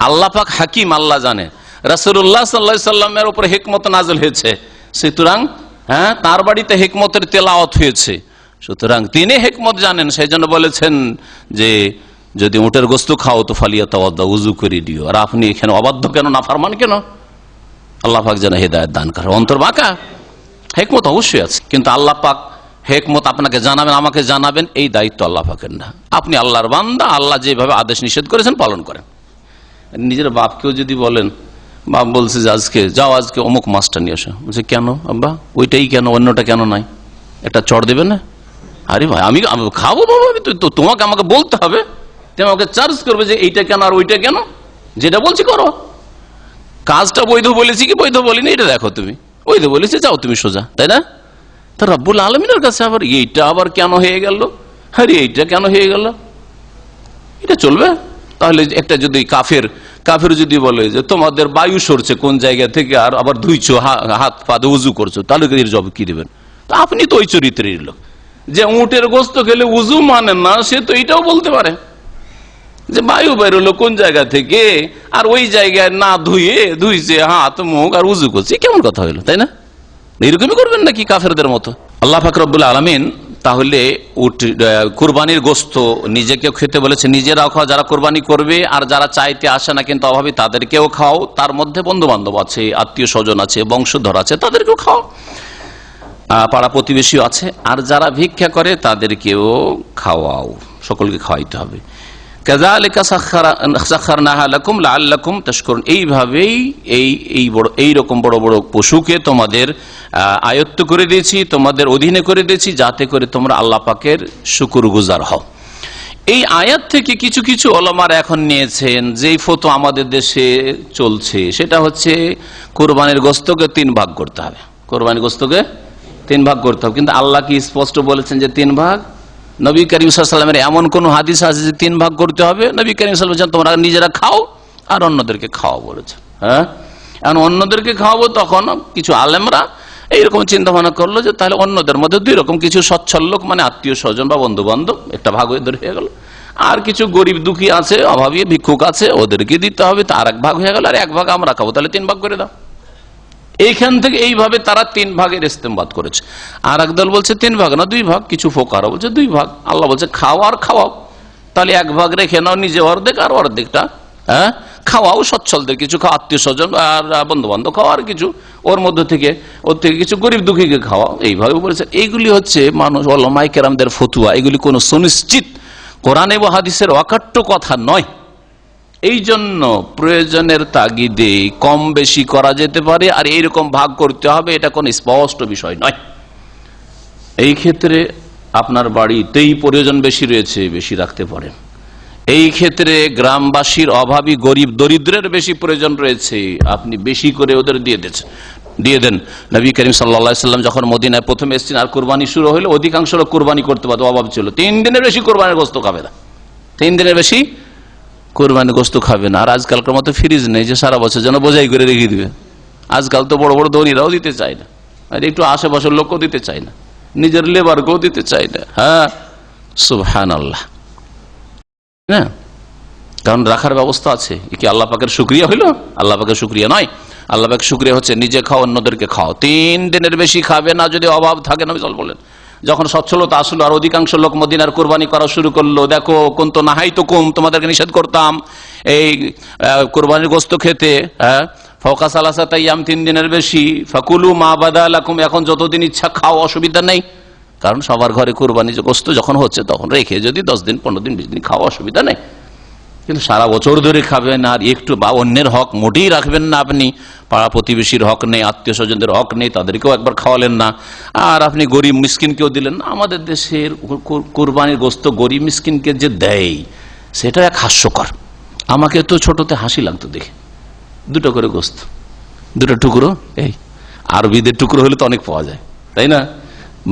আল্লাহ পাক হাকিম, আল্লাহ জানে। রাসূলুল্লাহ সাল্লাল্লাহু আলাইহি সাল্লামের উপর হিকমত নাযিল হয়েছে, সুতরাং হ্যাঁ, তার বাড়িতে হিকমতের তেলাওয়াত হয়েছে, সুতরাং তিনি হিকমত জানেন। সেই জন্য বলেছেন যে যদি উটের গোশত খাও তো ফালিয়াতাওয়াদ্দা, উযু করে দিও। আর আপনি এখানে অবাধ্য কেন, নাফরমান কেন? আল্লাহ পাক যেন হেদায়েত দান করে। অন্তর বাঁকা, হিকমত অবশ্যই আছে, কিন্তু আল্লাহ পাক হিকমত আপনাকে জানাবেন, আমাকে জানাবেন, এই দায়িত্ব আল্লাহ পাকের না। আপনি আল্লাহর বান্দা, আল্লাহ যেভাবে আদেশ নিষেধ করেছেন পালন করেন। নিজের বাপকেও যদি বলেন, বাপ বলছে যে আজকে যাও, আজকে অমুক মাছটা নিয়ে আসো, বলছে কেন আব্বা, ওইটাই কেন, অন্যটা কেন নাই? একটা চড় দেবে না? আরে ভাই, আমি খাবো বাবা, তোমাকে আমাকে বলতে হবে, তুমি আমাকে চার্জ করবে যে এইটা কেন আর ওইটা কেন, যেটা বলছি করো। কাজটা বৈধ বলেছি কি বৈধ বলিনি এটা দেখো, তুমি বৈধ বলেছি, যাও তুমি সোজা, তাই না? তা রব্বুল আলামিনের কাছে আবার এইটা আবার কেন হয়ে গেল, আরে এইটা কেন হয়ে গেল, এটা চলবে? তাহলে একটা যদি কাফের যদি বলে যে তোমাদের বায়ু সরছে কোন জায়গা থেকে, আর আবার ধুইছো হাত পা দিয়ে উজু করছো, তাহলে এর জবাব কি দেবেন? তো আপনি তো ওই চরিত্রের লোক, যে উটের গোশত খেলে উজু মানে না, সে তো এটাও বলতে পারে যে বায়ু বেরোলো কোন জায়গা থেকে, আর ওই জায়গায় না ধুইছে হাত মুখ আর উজু করছে, কেমন কথা হইলো, তাই না? এরকমই করবেন নাকি কাফেরদের মতো? আল্লাহ পাক রব্বুল আলামিন তাহলে কুরবানির গোশত নিজেকেও খেতে বলেছে, নিজেরাও খাও, যারা কুরবানি করবে, আর যারা চাইতে আসে না কিন্তু অভাবী তাদেরকেও খাও, তার মধ্যে বন্ধু বান্ধব আছে, আত্মীয় স্বজন আছে, বংশধর আছে, তাদেরকেও খাও, পাড়া প্রতিবেশী আছে, আর যারা ভিক্ষা করে তাদেরকেও খাওয়াও, সকলকে খাওয়াইতে হবে। এইভাবেই এইরকম বড় বড় পশুকে তোমাদের আয়ত্ত করে দিয়েছি, তোমাদের অধীনে করে দিয়েছি, যাতে করে তোমরা আল্লাহ পাকের শুকরগুজার হও। এই আয়াত থেকে কিছু কিছু ওলামারা এখন নিয়েছেন, যেই ফতোয়া আমাদের দেশে চলছে, সেটা হচ্ছে কুরবানির গোশতকে 3 ভাগ করতে হবে। কুরবানির গোশতকে 3 ভাগ করতে হবে, কিন্তু আল্লাহ কি স্পষ্ট বলেছেন যে 3 ভাগ? নবী করিম সাল্লাল্লাহু আলাইহি ওয়াসাল্লামের এমন কোন হাদিস আছে যে 3 ভাগ করতে হবে? নবী করিম সাল্লাল্লাহু আলাইহি ওয়াসাল্লাম তোমরা নিজেরা খাও আর অন্যদেরকে খাওয়াও বলেছেন। হ্যাঁ, এখন অন্যদেরকে খাওয়াবো, তখন কিছু আলেমরা এইরকম চিন্তা ভাবনা করলো যে তাহলে অন্যদের মধ্যে 2 রকম, কিছু সচ্ছল লোক মানে আত্মীয় স্বজন বা বন্ধু বান্ধব, একটা ভাগ হয়ে গেল, আর কিছু গরিব দুঃখী আছে, অভাবী ভিক্ষুক আছে, ওদেরকে দিতে হবে, তার 1 ভাগ হয়ে গেল, আর 1 ভাগ আমরা খাবো, তাহলে 3 ভাগ করে দাও। এইখান থেকে এইভাবে তারা 3 ভাগের ইস্তেমবাদ করেছে। আর একদল বলছে 3 ভাগ না 2 ভাগ, কিছু ফোকারা বলছে 2 ভাগ। আল্লাহ বলছে খাও আর খাওয়াও, তাহলে 1 ভাগ রেখে নাও নিজে অর্ধেক, আর অর্ধেকটা খাওয়াও সচ্ছলদের, কিছু খাও, আত্মীয় স্বজন আর বন্ধু বান্ধব খাওয়া, আর কিছু ওর থেকে কিছু গরিব দুঃখীকে খাওয়াও, এইভাবে বলেছে। এইগুলি হচ্ছে মানুষ ওলামায়ে কেরামদের ফতুয়া, এগুলি কোনো সুনিশ্চিত কোরআন এবং হাদিসের অকাট্য কথা নয়। এই জন্য প্রয়োজনের তাগিদে কম বেশি করা যেতে পারে, আর এইরকম ভাগ করতে হবে, এটা কোনো স্পষ্ট বিষয় নয়। এই ক্ষেত্রে আপনার বাড়িতেই প্রয়োজন বেশি রয়েছে, বেশি রাখতে পারেন। এই ক্ষেত্রে গ্রামবাসীর অভাবী গরিব দরিদ্রের বেশি প্রয়োজন রয়েছে, আপনি বেশি করে ওদের দিয়ে দেন। নবী করিম সাল্লাল্লাহু আলাইহি ওয়াসাল্লাম যখন মদিনায় প্রথম এসেছেন আর কুরবানি শুরু হলো, অধিকাংশ লোক কুরবানি করতে পারতো, অভাব ছিল। 3 দিনের বেশি কুরবানির গোশত খাবে না, 3 দিনের বেশি কুরবানি গোশত খাবে না। আর আজকালকার মতো ফ্রিজ নেই যে সারা বছর যেন বোঝাই করে রেখে দিবে। আজকাল তো বড় বড় ধনীরাও দিতে চায় না, আর একটু আশেপাশের লোকও দিতে চায় না, নিজের লেবারকেও দিতে চায় না। হ্যাঁ, সুবহানাল্লাহ। না, কারণ রাখার ব্যবস্থা আছে। এ কি আল্লাহ পাকের শুকরিয়া হইল? আল্লাহ পাকের শুকরিয়া নয়। আল্লাহ পাকের শুকরিয়া হচ্ছে নিজে খাও, অন্যদেরকে খাও। 3 দিনের বেশি খাবে না যদি অভাব থাকে। নবী সাল্লাল্লাহু আলাইহি ওয়াসাল্লাম বলেন, যখন সচ্ছলতা আসলো আর অধিকাংশ লোক মদিনার কুরবানি করা শুরু করলো, দেখো কোন তো নাহাই তো কুম, তোমাদেরকে নিষেধ করতাম এই কুরবানির গোশত খেতে, ফাওকা সালাসাত আইয়াম, 3 দিনের বেশি, ফাকুলু মা বাদা লাকুম, এখন যতদিন ইচ্ছা খাও, অসুবিধা নেই। কারণ সবার ঘরে কুরবানি গোশত যখন হচ্ছে তখন রেখে যদি 10 দিন 15 দিন 20 দিন খাওয়া অসুবিধা নেই। কিন্তু সারা বছর ধরে খাবেন আর একটু বা অন্যের হক মোটেই রাখবেন না আপনি, পাড়া প্রতিবেশীর হক নেই, আত্মীয় স্বজনদের হক নেই, তাদেরকেও একবার খাওয়ালেন না, আর আপনি গরিব মিসকিনকেও দিলেন না। আমাদের দেশের কুরবানির গোশত গরিব মিসকিনকে যে দেয় সেটা এক হাস্যকর। আমাকে তো ছোটতে হাসি লাগতো দেখে, 2টো করে গোশত, 2টো টুকরো। এই আরবিদের টুকরো হলে তো অনেক পাওয়া যায়, তাই না?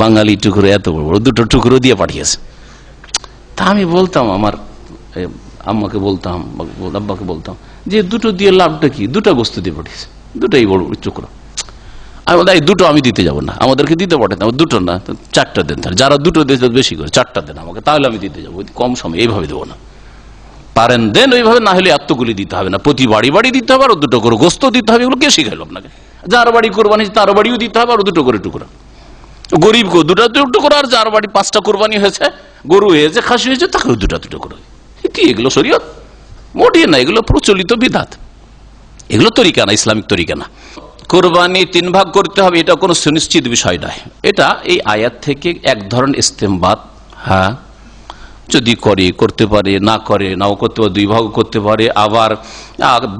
বাঙালি টুকরো এত বড় বড় 2টো টুকরো দিয়ে পাঠিয়েছে। তা আমি বলতাম, আমার আম্মাকে বলতাম, আব্বাকে বলতাম যে 2টো দিয়ে লাভটা কি, 2টা গোশত দিয়ে পাঠিয়েছে, 2টাই বড় টুকরো। আমি বলতাম এই 2টো আমি দিতে যাবো না, আমাদেরকে দিতে পাঠাতাম, 2টো না 4টা দেন, যারা 2টো দিয়েছে বেশি করে 4টা দেন আমাকে, তাহলে আমি দিতে যাবো, কম সময় এইভাবে দেবো না। পারেন দেন ওইভাবে, না হলে এতগুলি দিতে হবে না, প্রতি বাড়ি বাড়ি দিতে হবে, আর 2টো করে গোশত দিতে হবে। এগুলো কে শিখাইল আপনাকে? যার বাড়ি কোরবানি তার বাড়িও দিতে হবে, আর 2টো করে টুকরো। গরিব গো 2টা টুকরো, আর যার বাড়ি 5টা কোরবানি হয়েছে, গরু হয়েছে, খাসি হয়েছে, তাকেও 2টা করে। কি এগুলো শরীয়ত? মোটেই না, এগুলো প্রচলিত বিধাত, এগুলো তরিকা না, ইসলামিক তরিকা না। কোরবানি 3 ভাগ করতে হবে এটা কোনো সুনিশ্চিত বিষয় নয়। এটা এই আয়াত থেকে এক ধরনের ইস্তেমবাত, হ্যাঁ, যদি করতে পারে, না করে নাও করতে পারে, 2 ভাগ করতে পারে, আবার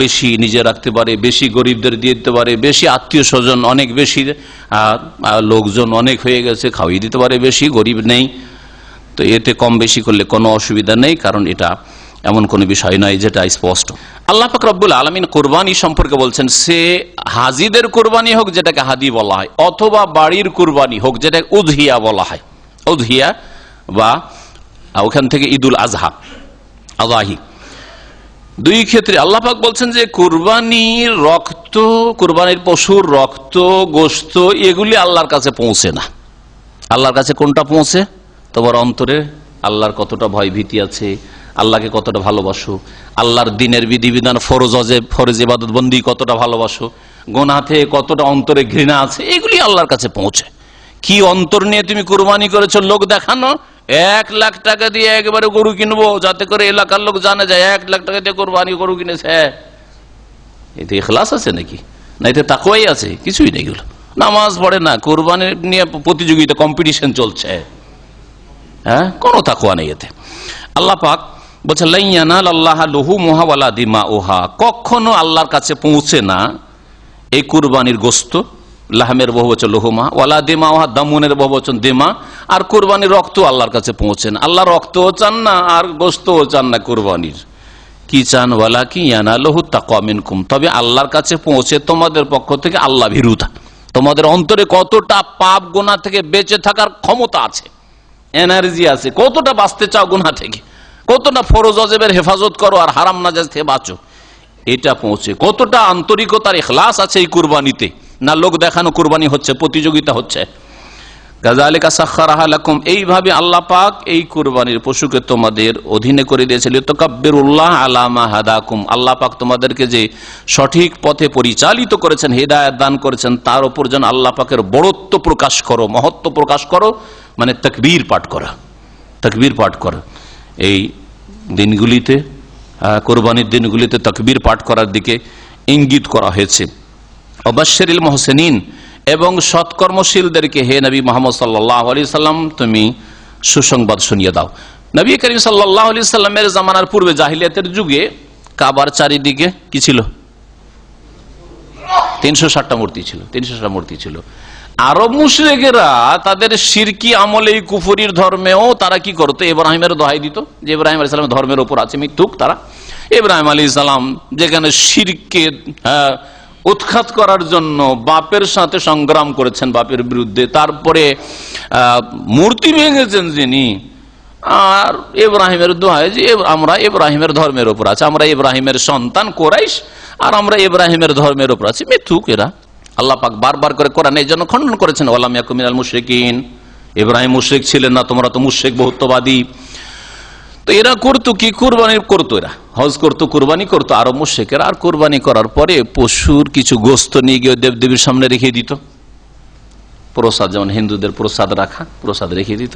বেশি নিজে রাখতে পারে, বেশি গরিবদের দিয়ে দিতে পারে, বেশি আত্মীয় স্বজন, অনেক বেশি লোকজন অনেক হয়ে গেছে, খাওয়িয়ে দিতে পারে, বেশি গরিব নেই, তো এতে কম বেশি করলে কোনো অসুবিধা নেই, কারণ এটা এমন কোনো বিষয় নয় যেটা স্পষ্ট। আল্লাহ পাক রব্বুল আলামিন কুরবানি সম্পর্কে বলছেন, সে হাজিদের কুরবানি হোক যেটাকে হাদি বলা হয়, অথবা বাড়ির কুরবানি হোক যেটাকে উযহিয়া বলা হয়, উযহিয়া বা ওখান থেকে ঈদুল আজহা, আযাহি, 2 ক্ষেত্রে আল্লাহ পাক বলছেন যে কুরবানির রক্ত, কুরবানির পশুর রক্ত, গোশত এগুলি আল্লাহর কাছে পৌঁছে না। আল্লাহর কাছে কোনটা পৌঁছে? তোমার অন্তরে আল্লাহর কতটা ভয় ভীতি আছে, আল্লাহকে কতটা ভালোবাসো, আল্লাহর দিনের বিধিবিধান ফরজ ইবাদত বন্দি কতটা ভালোবাসো, গুনাহ থেকে কতটা অন্তরে ঘৃণা আছে, এগুলি আল্লাহর কাছে পৌঁছে। কি অন্তর নিয়ে তুমি কুরবানি করেছো লোক দেখানো? 1 লাখ টাকা দিয়ে একবারে গরু কিনবো যাতে করে এলাকার লোক জানা যায় 1 লাখ টাকা দিয়ে কুরবানি গরু কিনেছে, এতে ইখলাস আছে নাকি? না এতে তাকওয়াই আছে? কিছুই নেই। এগুলো নামাজ পড়ে না, কুরবানি নিয়ে প্রতিযোগিতা, কম্পিটিশন চলছে, হ্যাঁ, কোনো তাকওয়া নেই এতে। আল্লাহ পাক বলছে লা ইয়ানালাল্লাহা লুহুমুহা ওয়ালা দিমাউহা, কখনো আল্লাহর কাছে পৌঁছে না এই কুরবানির গোশত, লাহমের বহুবচন লুহুমা, ওয়ালা দিমাউহা দামুনের বহুবচন দিমা, আর কুরবানির রক্ত আল্লাহর কাছে পৌঁছে না। আল্লাহ রক্তও চান না আর গোশতও চান না কুরবানির। কি চান? ওয়ালাকিন ইয়ানালুহু তাকওয়া মিনকুম, তবে আল্লাহর কাছে পৌঁছে তোমাদের পক্ষ থেকে আল্লাহ ভীরুতা, তোমাদের অন্তরে কতটা পাপ গুনাহ থেকে বেঁচে থাকার ক্ষমতা আছে, এনার্জি আছে, কতটা বাঁচতে চাও গুনাহ থেকে, কতটা ফরজ ওয়াজিবের হেফাজত করো আর হারাম নাজায়েজ থেকে বাঁচো, এটা পৌঁছে, কতটা আন্তরিকতার ইখলাস আছে এই কুরবানিতে, না লোক দেখানো কুরবানি হচ্ছে, প্রতিযোগিতা হচ্ছে। কাযালিকা সাখখারাহা লাকুম, এইভাবে আল্লাহ পাক এই কুরবানির পশুকে তোমাদের অধীনে করে দিয়েছিল। লিতাকাব্বিরুল্লাহ আলা মা হাদাকুম, আল্লাহ পাক তোমাদেরকে যে সঠিক পথে পরিচালিত করেছেন, হেদায়েত দান করেছেন, তার উপর যেন আল্লাহ পাকের বড়ত্ব প্রকাশ করো, মহত্ব প্রকাশ করো, মানে তাকবীর পাঠ করা, তাকবীর পাঠ করা। এই দিনগুলিতে, কোরবানির দিনগুলিতে তাকবীর পাঠ করার দিকে ইঙ্গিত করা হয়েছে। ওয়াবাশশিরিল মুহসিনিন, এবং সৎকর্মশীলদেরকে হে নবী মুহাম্মদ সাল্লাল্লাহু আলাইহি সাল্লাম তুমি সুসংবাদ শুনিয়ে দাও। নবী করিম সাল্লাল্লাহু আলাইহি সাল্লামের জামানার পূর্বে জাহিলিয়াতের যুগে কাবার চারিদিকে কি ছিল? 360টা মূর্তি ছিল, 360টা মূর্তি ছিল। আরব মুশরিকেরা তাদের শিরকি আমলে, কুফরির ধর্মেও তারা কি করতো? ইব্রাহিমের দোহাই দিত যে ইব্রাহিম আলাইহিস সালামের ধর্মের উপর আছে মিথ্যুক তারা। ইব্রাহিম আলাইহিস সালাম যেখানে শিরকে উৎখাত করার জন্য বাপের সাথে সংগ্রাম করেছেন, বাপের বিরুদ্ধে, তারপরে মূর্তি ভেঙেছেন যিনি, আর ইব্রাহিমের দোহাই যে আমরা ইব্রাহিমের ধর্মের উপর আছে, আমরা ইব্রাহিমের সন্তান কুরাইশ, আর আমরা ইব্রাহিমের ধর্মের উপর আছি, মিথ্যুক এরা। আল্লাহ পাক বারবার করে কোরআনে এই জন্য খণ্ডন করেছেন, ওয়ালাম ইয়াকুম মিনাল মুশরিকিন, ইব্রাহিম মুশরিক ছিলেন না, তোমরা তো মুশরিক বহুত্ববাদী। তো এরা করতো কি? কুরবানি করতো, এরা হজ করতো, কোরবানি করতো আরব মুশরিকেরা, আর কোরবানি করার পরে পশুর কিছু গোস্ত নিয়ে গিয়ে দেবদেবীর সামনে রেখে দিত, প্রসাদ, যেমন হিন্দুদের প্রসাদ রাখা, প্রসাদ রেখে দিত।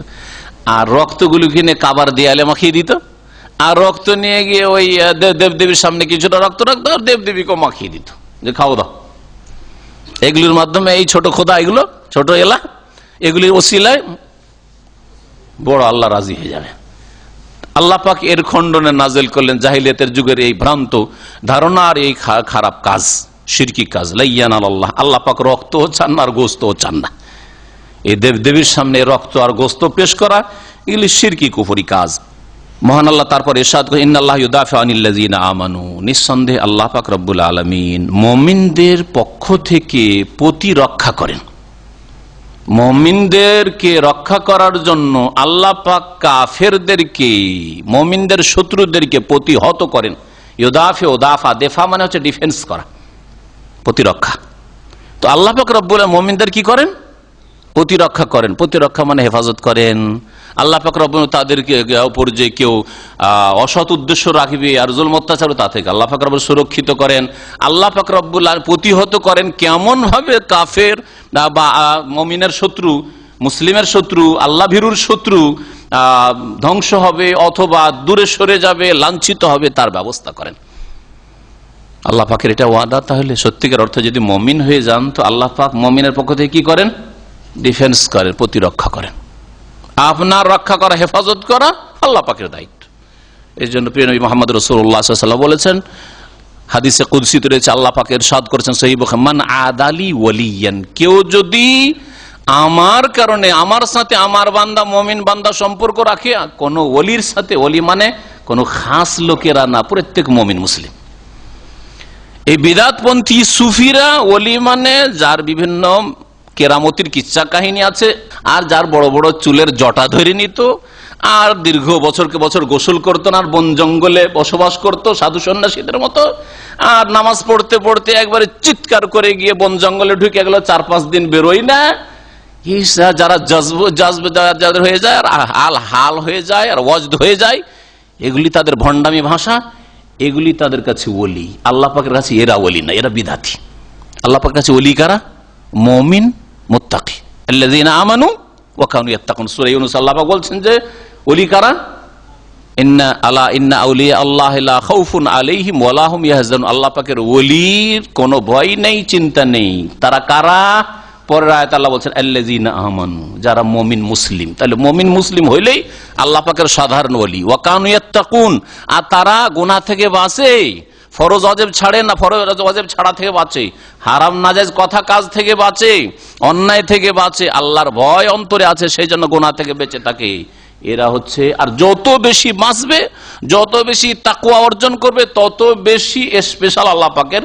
আর রক্তগুলো কিনে কাবার দেয়ালে মাখিয়ে দিত, আর রক্ত নিয়ে গিয়ে ওই দেবদেবীর সামনে কিছুটা রক্ত রাখতো আর দেবদেবীকে মাখিয়ে দিত যে খাও দাও। এগুলির মাধ্যমে এই ছোট খোদা, এগুলো ছোট এলা, এগুলির ওসিলায় বড় আল্লাহ রাজি হয়ে যাবে। আল্লাহ পাক এর খণ্ডনে নাজেল করলেন জাহিলিয়াতের যুগের এই ভ্রান্ত ধারণা আর এই খারাপ কাজ, শিরকি কাজ। লাইয়ান আল্লাহ, আল্লাহ পাক রক্তও চান না আর গোস্তও চান না। এই দেবদেবীর সামনে রক্ত আর গোস্ত পেশ করা এগুলি শিরকি কুফরি কাজ। মহান আল্লাহ তারপর ইরশাদ করেন, ইন্নাল্লাহ ইউদাফিউ আনিল্লাযিনা আমানু, নিঃসন্দেহে আল্লাহ পাক রব্বুল আলামিন মুমিনদের পক্ষ থেকে প্রতিরক্ষা করেন। মুমিনদেরকে রক্ষা করার জন্য আল্লাহ পাক কাফেরদেরকে, মুমিনদের শত্রুদেরকে প্রতিহত করেন। ইউদাফিউ, দাফা, দেফা মানে হচ্ছে ডিফেন্স করা, প্রতিরক্ষা। তো আল্লাহ পাক রব্বুল আলামিন মুমিনদের কি করেন? প্রতিরক্ষা করেন। প্রতিরক্ষা মানে হেফাজত করেন। আল্লাহ পাক রব্বুল তাদেরকে উপর যে কেউ অসৎ উদ্দেশ্য রাখবে আর জুলম অত্যাচার, তা থেকে আল্লাহ পাক রব্বুল সুরক্ষিত করেন। আল্লাহ পাক রব্বুল প্রতিহত করেন কেমন ভাবে? কাফের বা মুমিনের শত্রু, মুসলিমের শত্রু, আল্লাহ ভীরুর শত্রু ধ্বংস হবে অথবা দূরে সরে যাবে, লাঞ্ছিত হবে, তার ব্যবস্থা করেন আল্লাহ পাকের। এটা ওয়াদা। তাহলে সত্যিকার অর্থে যদি মুমিন হয়ে যান তো আল্লাহ পাক মুমিনের পক্ষ থেকে কি করেন? ডিফেন্স করেন, প্রতিরক্ষা করেন। আপনার রক্ষা করা, হেফাজত করা আল্লাহ পাকের দায়িত্ব। এই জন্য প্রিয় নবী মুহাম্মদ রাসূলুল্লাহ সাল্লাল্লাহু আলাইহি ওয়াসাল্লাম বলেছেন, হাদিসে কুদসিতে রয়েছে, আল্লাহ পাক ইরশাদ করেছেন সহিহ বুখারী, মান আদালি ওয়ালিয়ান, কেউ যদি আমার কারণে, আমার সাথে আমার বান্দা মুমিন বান্দা সম্পর্ক রাখে কোন ওলির সাথে, ওলি মানে কোন খাস লোকেরা না, প্রত্যেক মুমিন মুসলিম। এই বিদআতপন্থী সুফিরা ওলি মানে যার বিভিন্ন কেরামতির কিচ্ছা কাহিনী আছে, আর যার বড় বড় চুলের জটা ধরে নিত, আর দীর্ঘ বছরকে বছর গোসল করতো না, আর বন জঙ্গলে বসবাস করত সাধু সন্ন্যাসীদের মতো, আর নামাজ পড়তে পড়তে একবারে চিৎকার করে গিয়ে বন জঙ্গলে ঢুকে গেল, 4-5 দিন বেরোই না। যারা যাদের হয়ে যায়, আর হাল হয়ে যায়, আর ওয়াজদ হয়ে যায়, এগুলি তাদের ভণ্ডামি ভাষা, এগুলি তাদের কাছে ওলি। আল্লাহ পাকের কাছে এরা ওলি না, এরা বিদাতি। আল্লাহ পাকের কাছে ওলি কারা? মুমিন, মুত্তাকি, আল্লাযীনা আমানু ওয়া কানু ইয়াত্তাকুন। সূরা ইউনূস আল্লাহ পাক বলছেন যে ওলি কারা? ইন্না আউলিয়া আল্লাহি লা খাউফুন আলাইহিম ওয়া লা হুম ইয়াহজানুন। আল্লাহ পাকের ওলির কোনো ভয় নেই, চিন্তা নেই। তারা কারা? পরের আয়াতে আল্লাহ বলছেন আল্লাযীনা আমানু, যারা মুমিন মুসলিম। তাহলে মুমিন মুসলিম হইলেই আল্লাহ পাকের সাধারণ ওলি। ওয়া কানু ইয়াত্তাকুন, আর তারা গুনাহ থেকে বাঁচে, ফরজ ওয়াজিব ছাড়ে না, ফরজ ওয়াজিব ছাড়া থেকে বাঁচে, হারাম নাজায়েজ কথা কাজ থেকে বাঁচে, অন্যায় থেকে বাঁচে, আল্লাহর ভয় অন্তরে আছে, সেই জন্য গুনাহ থেকে বেঁচে থাকে। এরা হচ্ছে, আর যত বেশি বাঁচবে, যত বেশি তাকওয়া অর্জন করবে, তত বেশি স্পেশাল আল্লাহ পাকের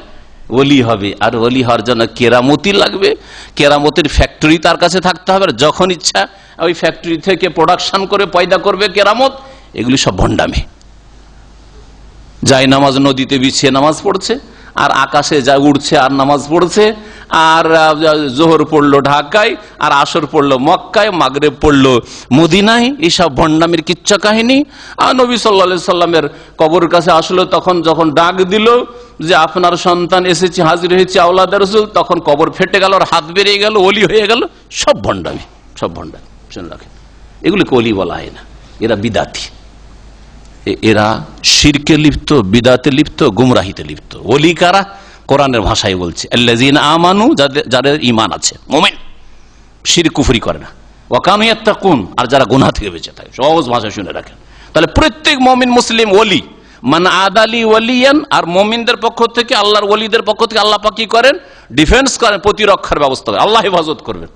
ওলি হবে। আর ওলি হওয়ার জন্য কেরামতি লাগবে, কেরামতির ফ্যাক্টরি তার কাছে থাকতে হবে, যখন ইচ্ছা ওই ফ্যাক্টরি থেকে প্রোডাকশন করে পয়দা করবে কেরামত। এগুলি সব ভণ্ডামি। যাই নামাজ নদীতে বিছিয়ে নামাজ পড়ছে, আর আকাশে যা উড়ছে আর নামাজ পড়ছে, আর জোহর পড়লো ঢাকায়, আর আসর পড়লো মক্কায়, মাগরিব পড়লো মদিনায়। এইসব ভণ্ডামির কিচ্ছা কাহিনী। আর নবী সাল্লাল্লাহু আলাইহি সাল্লামের কবরের কাছে আসলো, তখন যখন ডাক দিল যে আপনার সন্তান এসেছে, হাজির হয়েছে আওলাদে রাসূল, তখন কবর ফেটে গেল, আর হাত বেরিয়ে গেল, ওলি হয়ে গেল। সব ভণ্ডামি, সব ভণ্ডামি। শুনে রাখেন, এগুলিকে ওলি বলা হয় না, এরা বিদাতি, এরা শিরকে লিপ্ত, বিদাতে লিপ্ত, গুমরাহিতে লিপ্ত। ওলি কারা? কোরআনের ভাষায় বলছে আল্লাযীনা আমানু, যাদের ঈমান আছে, মুমিন, শিরক কুফরি করে না, ওয়া কানু ইয়াত্তাকুন, আর যারা গুনাহ থেকে বেঁচে থাকে। সহজ ভাষায় শুনে রাখেন। তাহলে প্রত্যেক মুমিন মুসলিম ওলি। মান আদালি ওয়ালিয়ান, আর মুমিনদের পক্ষ থেকে, আল্লাহর ওলিদের পক্ষ থেকে আল্লাহ পাক কি করেন? ডিফেন্স করেন, প্রতিরক্ষার ব্যবস্থা করেন। আল্লাহ হেফাজত করবেন।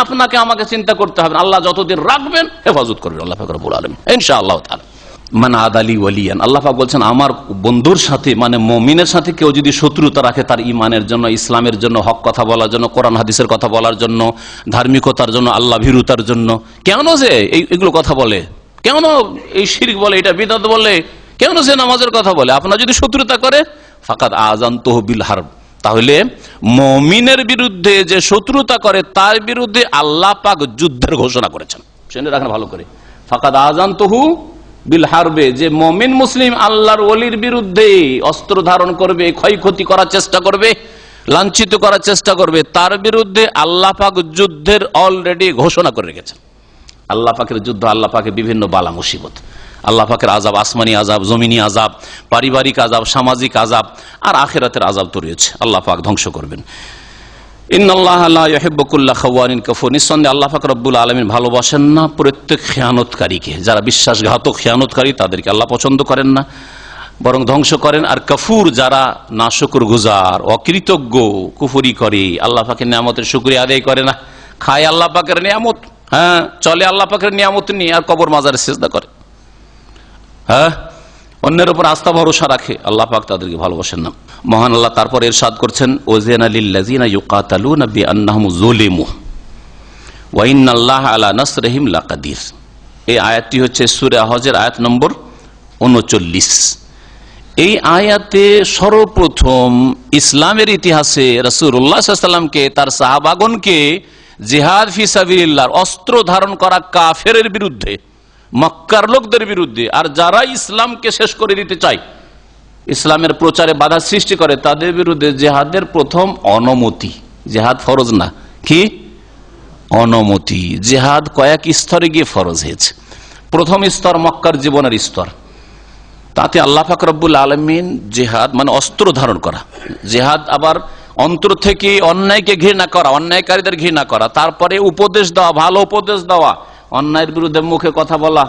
আপনাকে আমাকে চিন্তা করতে হবে, আল্লাহ যতদিন রাখবেন হেফাজত করবেন আল্লাহ পাক রব্বুল আলামিন ইনশাআল্লাহ তাআলা। মান আদালি ওয়ালিয়ান, আল্লাহ পাক বলছেন আমার বন্ধুর সাথে, মানে মুমিনের সাথে কেউ যদি শত্রুতা রাখে তার ঈমানের জন্য, ইসলামের জন্য, হক কথা বলার জন্য, কোরআন হাদিসের কথা বলার জন্য, ধার্মিকতার জন্য, আল্লাহ ভীরুতার জন্য, কেন যে এইগুলো কথা বলে, কেন এই শিরক বলে, এটা বিদআত বলে, কেন যে নামাজের কথা বলে, আপনার যদি শত্রুতা করে, ফাকাদ আযানতুহু বিল হারব, তাহলে মুমিনের বিরুদ্ধে যে শত্রুতা করে তার বিরুদ্ধে আল্লাহ পাক যুদ্ধের ঘোষণা করেছেন। শুনে রাখেন ভালো করে, ফাকাদ আযানতুহু বিল হারবে, যে মুমিন মুসলিম আল্লাহর ওলির বিরুদ্ধে অস্ত্র ধারণ করবে, ক্ষয়ক্ষতি করার চেষ্টা করবে, লাঞ্ছিত করার চেষ্টা করবে, তার বিরুদ্ধে আল্লাহ পাক যুদ্ধের অলরেডি ঘোষণা করে রেখেছেন। আল্লাহ পাকের যুদ্ধ, আল্লাহ পাকের বিভিন্ন বালা মুসিবত, আল্লাহ পাকের আযাব, আসমানি আযাব, জমিনি আযাব, পারিবারিক আযাব, সামাজিক আযাব, আর আখিরাতের আযাব তো রয়েছে। আল্লাহ পাক ধ্বংস করবেন। ইন্নাল্লাহা লা ইউহিব্বু কুল্লা খাওয়ানিন কাফুর, নিঃসন্দেহে আল্লাহ পাক রব্বুল আলামিন ভালোবাসেন না প্রত্যেক খেয়ানতকারীকে। যারা বিশ্বাসঘাতক খেয়ানতকারী তাদেরকে আল্লাহ পছন্দ করেন না, বরং ধ্বংস করেন। আর কাফুর যারা নাশুকরগুজার, অকৃতজ্ঞ, কুফরি করে, আল্লাহ পাকের নিয়ামতের শুকরিয়া আদায় করে না, খায় আল্লাহ পাকের নিয়ামত, হ্যাঁ চলে আল্লাহ পাকের নিয়ামত নিয়ে, আর কবর মাজারে সিজদা করে, হ্যাঁ অন্যের উপর আস্থা ভরসা রাখে, আল্লাহ পাক তাদেরকে ভালোবাসেন না। মহান আল্লাহ তারপর ইরশাদ করছেন, ওয়াজিনা লিল্লাযিনা ইউকাতালুনা বিআন্নাহুম যুলিমু ওয়া ইন্নাল্লাহা আলা নাসরিহিম লাকাদির। এই আয়াতটি হচ্ছে সূরা হজের আয়াত নম্বর 39। এই আয়াতে সর্বপ্রথম ইসলামের ইতিহাসে রাসূলুল্লাহ সাল্লাল্লাহু আলাইহি ওয়াসাল্লামকে, তার সাহাবাগণকে জিহাদ ফি সাবিলিল্লাহ, অস্ত্র ধারণ করা কাফেরের বিরুদ্ধে, মক্কার লোকদের বিরুদ্ধে, আর যারা ইসলামকে শেষ করে দিতে চায়, ইসলামের প্রচারে বাধা সৃষ্টি করে, তাদের বিরুদ্ধে জিহাদের প্রথম অনুমতি। জিহাদ ফরজ না, কি অনুমতি। জিহাদ কয়েক স্তরে গিয়ে ফরজ হয়েছে। প্রথম স্তর মক্কার জীবনের স্তর, তাতে আল্লাহ পাক রব্বুল আলামিন জিহাদ মানে অস্ত্র ধারণ করা, জিহাদ আবার অন্তর থেকে অন্যায়কে ঘৃণা করা, অন্যায়কারীদের ঘৃণা করা, তারপরে উপদেশ দেওয়া, ভালো উপদেশ দেওয়া, অন্যায়ের বিরুদ্ধে মুখে কথা বলা,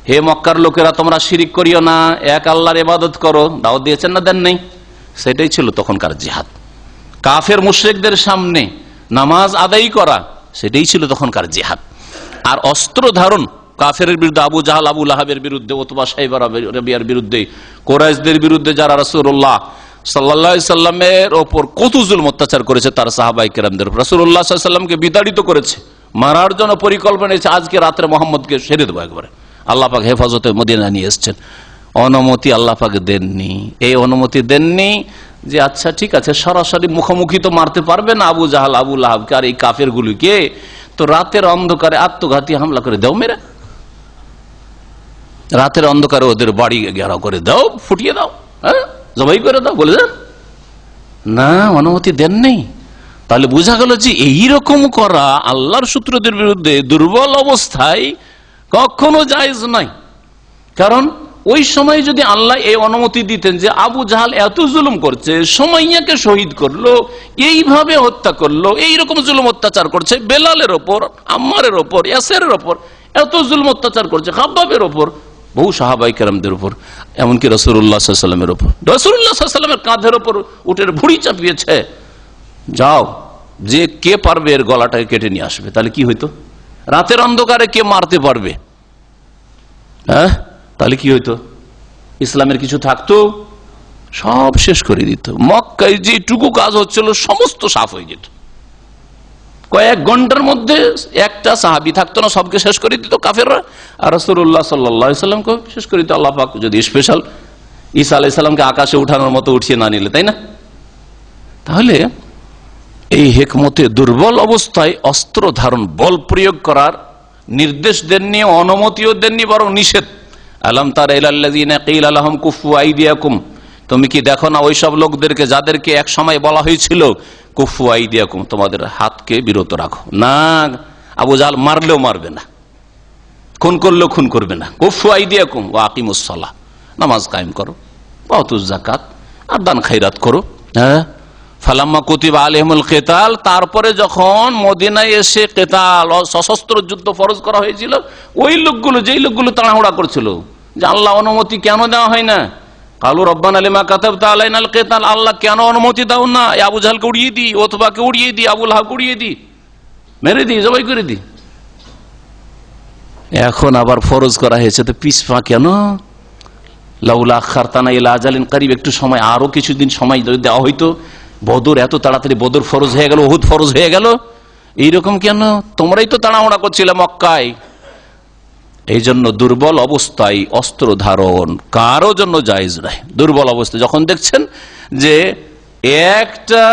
হে মক্কার লোকেরা তোমরা শিরিক করিও না, এক আল্লাহর ইবাদত করো, দাওয়াত দিয়েছেন না, দেন নাই? সেটাই ছিল তখনকার জিহাদ। কাফের মুশরিকদের সামনে নামাজ আদায় করা, সেটাই ছিল তখনকার জিহাদ। আর অস্ত্র ধারণ কাফের বিরুদ্ধে, আবু জাহাল, আবু লাহাবের বিরুদ্ধে, ওতবা সাইবা রাবিয়ার বিরুদ্ধে, কোরাইশদের বিরুদ্ধে যারা রাসূলুল্লাহ সাল্লাল্লাহু আলাইহি সাল্লামের ওপর কত জুলম অত্যাচার করেছে, তার সাহাবায়ে কেরামদের উপর রাসূলুল্লাহ সাল্লাল্লাহু আলাইহি সাল্লামকে বিতাড়িত করেছে, মারার জন্য পরিকল্পনা নিয়েছে, আজকে রাত্রে মোহাম্মদকে সেরে দেবো একবারে। আল্লাহ পাক হেফাজতে মদিনা নিয়ে এসেছেন, অনুমতি আল্লাহ পাক দেননি। এই অনুমতি দেননি যে আচ্ছা ঠিক আছে, সরাসরি মুখোমুখি তো মারতে পারবে না আবু জাহাল, আবু লাহাবকে আর এই কাফের গুলিকে, তো রাতের অন্ধকারে আত্মঘাতী হামলা করে দাও, মেরে রাতের অন্ধকারে ওদের বাড়ি ঘেরাও করে দাও, ফুটিয়ে দাও, হ্যাঁ জবাই করে দাও, বলে দেন না, অনুমতি দেন নেই। তাহলে বোঝা গেল যে এইরকম করা আল্লাহর শত্রুদের বিরুদ্ধে দুর্বল অবস্থায় কখনো জায়েজ নাই। কারণ ওই সময় যদি আল্লাহ এই অনুমতি দিতেন যে আবু জাহাল এত জুলুম করছে, সুমাইয়াকে শহীদ করলো, এইভাবে হত্যা করলো, এইরকম জুলুম অত্যাচার করছে বেলালের ওপর, আম্মারের ওপর, ইয়াসেরের ওপর, এত জুলুম অত্যাচার করছে খাব্বাবের ওপর, বহু সাহাবায়ে কেরামদের উপর, এমনকি রাসূলুল্লাহ সাল্লাল্লাহু আলাইহি ওয়াসাল্লামের উপর, রাসূলুল্লাহ সাল্লাল্লাহু আলাইহি ওয়াসাল্লামের কাঁধের ওপর উটের ভুঁড়ি চাপিয়েছে, যাও যে কে পারবে এর গলাটাকে কেটে নিয়ে আসবে। তাহলে কি হইতো? রাতের অন্ধকারে কে মারতে পারবে? হ্যাঁ, তাহলে কি হইতো? ইসলামের কিছু থাকতো? সব শেষ করে দিত। মক্কায় যেটুকু কাজ হচ্ছিল সমস্ত সাফ হয়ে যেত। কয়েক ঘন্টার মধ্যে একটা সাহাবী থাকতো না, সবকে শেষ করে দিত কাফেররা। আর রাসূলুল্লাহ সাল্লাল্লাহু আলাইহি ওয়াসাল্লামকে শেষ করে দিত আল্লাহ পাক, যদি স্পেশাল ঈসা আলাইহিস সালামকে আকাশে উঠানোর মতো উঠিয়ে না নিলে, তাই না? তাহলে এই হিকমতে দুর্বল অবস্থায় অস্ত্র ধারণ, বল প্রয়োগ করার নির্দেশ দেননি, অনুমতিও দেননি, বরং নিষেধ। আলাম তারা ইলাল্লাযিনা কিলা লাহুম কুফু আইদিয়াকুম, তুমি কি দেখো না ওই সব লোকদেরকে যাদেরকে এক সময় বলা হয়েছিল কুফু আইদিয়াকুম, তোমাদের হাতকে বিরত রাখো। না, আবু জাহাল মারলেও মারবে না, খুন করলেও খুন করবে না। কুফু আইদিয়াকুম ওয়া আকিমুস সালাহ, নামাজ কায়েম করো, ওয়াতুজ যাকাত, আর দান খায়রাত করো। হ্যাঁ, ফালাম্মা কুতিবা আলাইহিমুল কিতাল, তারপরে যখন মদিনায় এসে কিতাল, সশস্ত্র যুদ্ধ ফরজ করা হয়েছিল, ওই লোকগুলো, যেই লোকগুলো তাড়াহুড়া করছিল যে আল্লাহ অনুমতি কেন দেওয়া হয় না, কালু রব্বানা লিমা কাতাবতা আলাইনাল কিতাল, আল্লাহ কেন অনুমতি দাও না, আবু জাহলকে উড়িয়ে দিই, ওতবাকে উড়িয়ে দিই, আবু লাহাবকে উড়িয়ে দিই, মেরে দিই, জবাই করে দিই। এখন আবার ফরজ করা হয়েছে, তো পিছপা কেন? লাউলা আখারতানা ইলা আজালিন করিব, একটু সময়, আরো কিছুদিন সময় যদি দেওয়া হইতো, বদর এত তাড়াতাড়ি বদর ফরজ হয়ে গেল, উহুদ ফরজ হয়ে গেল, এইরকম কেন? তোমরাই তো তাড়াহুড়া করছিলে মক্কায়। এই জন্য দুর্বল অবস্থায় অস্ত্র ধারণ কারো জন্য জায়েজ নাই। দুর্বল অবস্থায় যখন দেখছেন যে একটা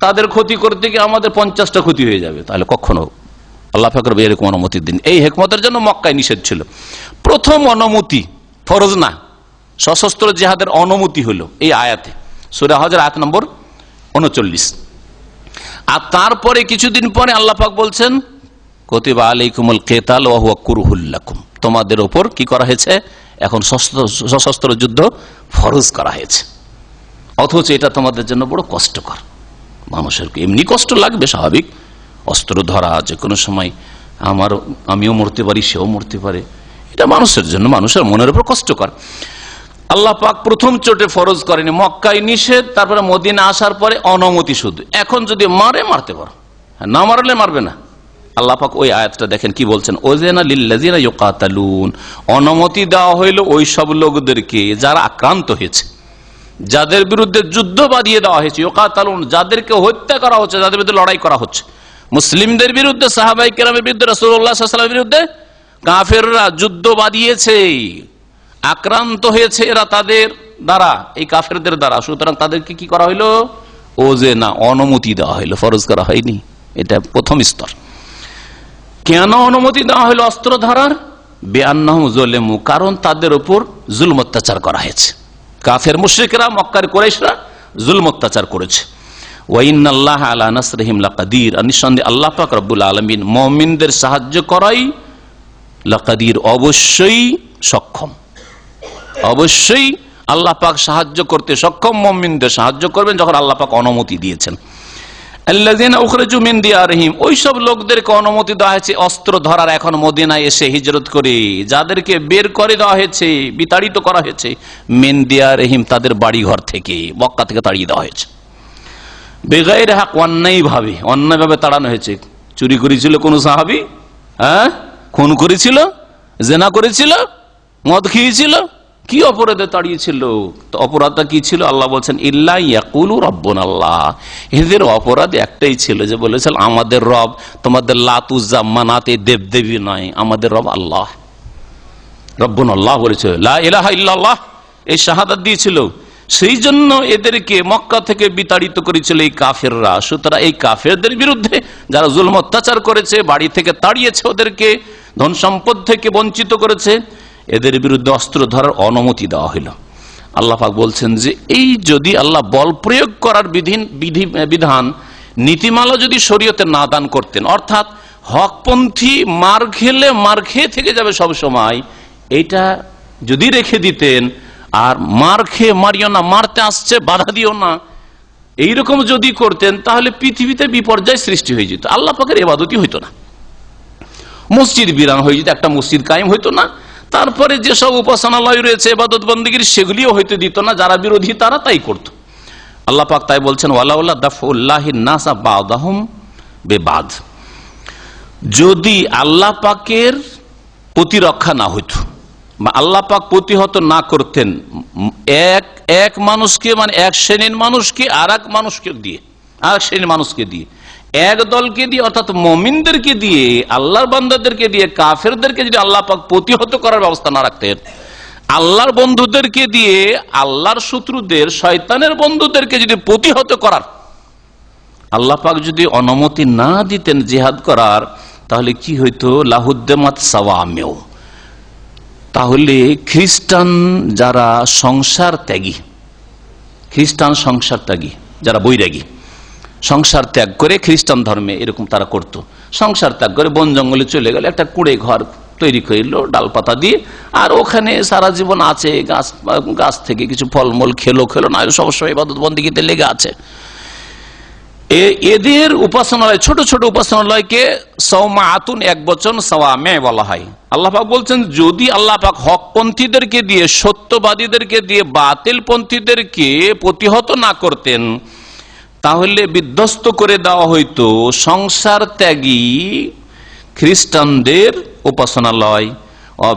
তাদের ক্ষতি করতে গিয়ে আমাদের 50টা ক্ষতি হয়ে যাবে, তাহলে কখনো আল্লাহ পাক রব্বুল এরকম অনুমতি দিন। এই হিকমতের জন্য মক্কায় নিষেধ ছিল। প্রথম অনুমতি, ফরজ না, সশস্ত্র জিহাদের অনুমতি হলো এই আয়াতে, সূরা হজর আয়াত নম্বর 39। আর তারপরে কিছুদিন পরে আল্লাহ পাক বলছেন কুতিবা আলাইকুমুল কিতাল ওয়া হুয়া কুরহুল লাকুম, তোমাদের উপর কি করা হয়েছে, এখন সশস্ত্র যুদ্ধ ফরজ করা হয়েছে। অথচ এটা তোমাদের জন্য বড় কষ্টকর। মানুষের এমনি কষ্ট লাগবে, স্বাভাবিক, অস্ত্র ধরা যে কোনো সময় আমিও মরতে পারি, সেও মরতে পারে, এটা মানুষের জন্য, মানুষের মনের উপর কষ্টকর। আল্লাহ পাক প্রথম চোটে ফরজ করেনি, মক্কায় নিষেধ, তারপরে মদিনা আসার পরে অনুমতি শুধু। এখন যদি মারতে পারো, না মারলে মারবে না। আল্লাহ পাক ওই আয়াতটা দেখেন কি বলছেন, ওযানা লিল্লাযিনা ইউকাতালুন, অনুমতি দেওয়া হইল ওই সব লোকদেরকে যারা আক্রান্ত হয়েছে, যাদের বিরুদ্ধে যুদ্ধ বাঁধিয়ে দেওয়া হয়েছে, ইউকাতালুন যাদেরকে হত্যা করা হচ্ছে, যাদের বিরুদ্ধে লড়াই করা হচ্ছে, মুসলিমদের বিরুদ্ধে, সাহাবায়ে কেরামের বিরুদ্ধে, রাসূলুল্লাহ সাল্লাল্লাহু আলাইহি ওয়াসাল্লামের বিরুদ্ধে কাফেররা যুদ্ধ বাঁধিয়েছে, আক্রান্ত হয়েছে এরা তাদের দ্বারা, এই কাফেরদের দ্বারা। সুতরাং তাদেরকে কি করা হইলো, ওযানা অনুমতি দেওয়া হইলো, ফরজ করা হয়নি। এটা প্রথম স্তর। কেন অনুমতি দেওয়া হলো অস্ত্র ধরার? বিআন্নাহুম যুলিমু, কারণ তাদের উপর জুলম অত্যাচার করা হয়েছে। কাফের মুশরিকরা, মক্কার কুরাইশরা জুলম অত্যাচার করেছে। ওয়া ইন্নাল্লাহা আলা নাসরিহিম লাকাদির, আর নিঃসন্দেহে আল্লাহ পাক রব্বুল আলামিন মুমিনদের সাহায্য করাই লাকাদির, অবশ্যই সক্ষম। অবশ্যই আল্লাহ পাক সাহায্য করতে সক্ষম, মুমিনদের সাহায্য করবেন যখন আল্লাহ পাক অনুমতি দিয়েছেন। আল্লাযিনা উখরিজু মিন দিয়ারিহিম, ওই সব লোকদেরকে অনুমতি দেওয়া হয়েছে অস্ত্র ধরার, এখন মদিনায় এসে হিজরত করে, যাদেরকে বের করে দেওয়া হয়েছে, বিতাড়িত করা হয়েছে, মিন দিয়ারিহিম তাদের বাড়ি ঘর থেকে, মক্কা থেকে তাড়িয়ে দেওয়া হয়েছে। বেগাইর হক, অন্যায়ভাবে তাড়ানো হয়েছে। চুরি করেছিল কোন সাহাবী? খুন করেছিল, জেনা করেছিল, মদ খেয়েছিল, কি অপরাধে তাড়িয়েছিল? অপরাধটা কি ছিল? আল্লাহ বলছেন ইল্লা ইয়াকুলু রাব্বুনাল্লাহ, এদের অপরাধ একটাই ছিল যে বলেছিল আমাদের রব তোমাদের লাত উজ্জা মানাত এই দেবদেবী নয়, আমাদের রব আল্লাহ, রব্বুনাল্লাহ বলেছিল, লা ইলাহা ইল্লাল্লাহ, এই শাহাদাত দিয়েছিল। সেই জন্য এদেরকে মক্কা থেকে বিতাড়িত করেছিল এই কাফেররা। সুতরাং এই কাফেরদের বিরুদ্ধে যারা জুলম অত্যাচার করেছে, বাড়ি থেকে তাড়িয়েছে, ওদেরকে ধন সম্পদ থেকে বঞ্চিত করেছে, এদের বিরুদ্ধে অস্ত্র ধরার অনুমতি দেওয়া হইল। আল্লাহ পাক বলছেন যে এই যদি আল্লাহ বল প্রয়োগ করার বিধান নীতিমালা যদি শরীয়তে না দান করতেন, অর্থাৎ হকপন্থী মার খেলে মার খেয়ে থেকে যাবে সব সময়, এটা যদি রেখে দিতেন, আর মার খেয়ে মারিও না, মারতে আসছে বাধা দিও না, এইরকম যদি করতেন, তাহলে পৃথিবীতে বিপর্যয় সৃষ্টি হয়ে যেত, আল্লাহ পাকের ইবাদতই হইতো না, মসজিদ বিরান হয়ে যেত, একটা মসজিদ কায়েম হইতো না, তারপরে যেসব উপাসনালয় রয়েছে ইবাদত বন্দেগীর, সেগুলিও হয়তো দিত না, যারা বিরোধী তারা তাই করত। আল্লাহ পাক তাই বলছেন ওয়ালাউলা দাফউল্লাহিন নাসা বা'দাহুম বিবাদ, যদি আল্লাহ পাকের প্রতিরক্ষা না হইতো, বা আল্লাহ পাক প্রতিহত না করতেন এক মানুষকে, মানে এক শ্রেণীর মানুষকে আর এক মানুষকে দিয়ে, আর শ্রেণীর মানুষকে দিয়ে, এক দলকে দিয়ে অর্থাৎ মুমিনদেরকে দিয়ে, আল্লাহর বান্দাদেরকে দিয়ে কাফেরদেরকে যদি আল্লাহ পাক প্রতিহত করার ব্যবস্থা না রাখতেন, আল্লাহর বন্ধুদেরকে দিয়ে আল্লাহর শত্রুদের, শয়তানের বন্ধুদেরকে যদি প্রতিহত করার আল্লাহ পাক যদি অনুমতি না দিতেন জিহাদ করার, তাহলে কি হইতো, লাহুদ্দামাত সাওয়ামিউ, তাহলে খ্রিস্টান যারা সংসার ত্যাগী, খ্রিস্টান সংসার ত্যাগী যারা বৈরাগী, সংসার ত্যাগ করে খ্রিস্টান ধর্মে এরকম তারা করত, সংসার ত্যাগ করে বন জঙ্গলে চলে গেল, একটা কুড়ে ঘর তৈরি করল ডালপাতা দিয়ে, আর ওখানে সারা জীবন আছে, গাছ থেকে কিছু ফলমূল খেলো না, সবসময় ইবাদত বন্দেগীতে লেগে আছে। এদের উপাসনালয়, ছোট ছোট উপাসনালয়কে সাওমাআতুন, এক বচন সাওয়ামে বলা হয়। আল্লাহ পাক বলছেন যদি আল্লাহ পাক হকপন্থীদেরকে দিয়ে, সত্যবাদীদেরকে দিয়ে বাতিলপন্থীদেরকে প্রতিহত না করতেন, তাহলে বিধ্বস্ত করে দেওয়া হইতো সংসার ত্যাগী খ্রিস্টানদের উপাসনালয়,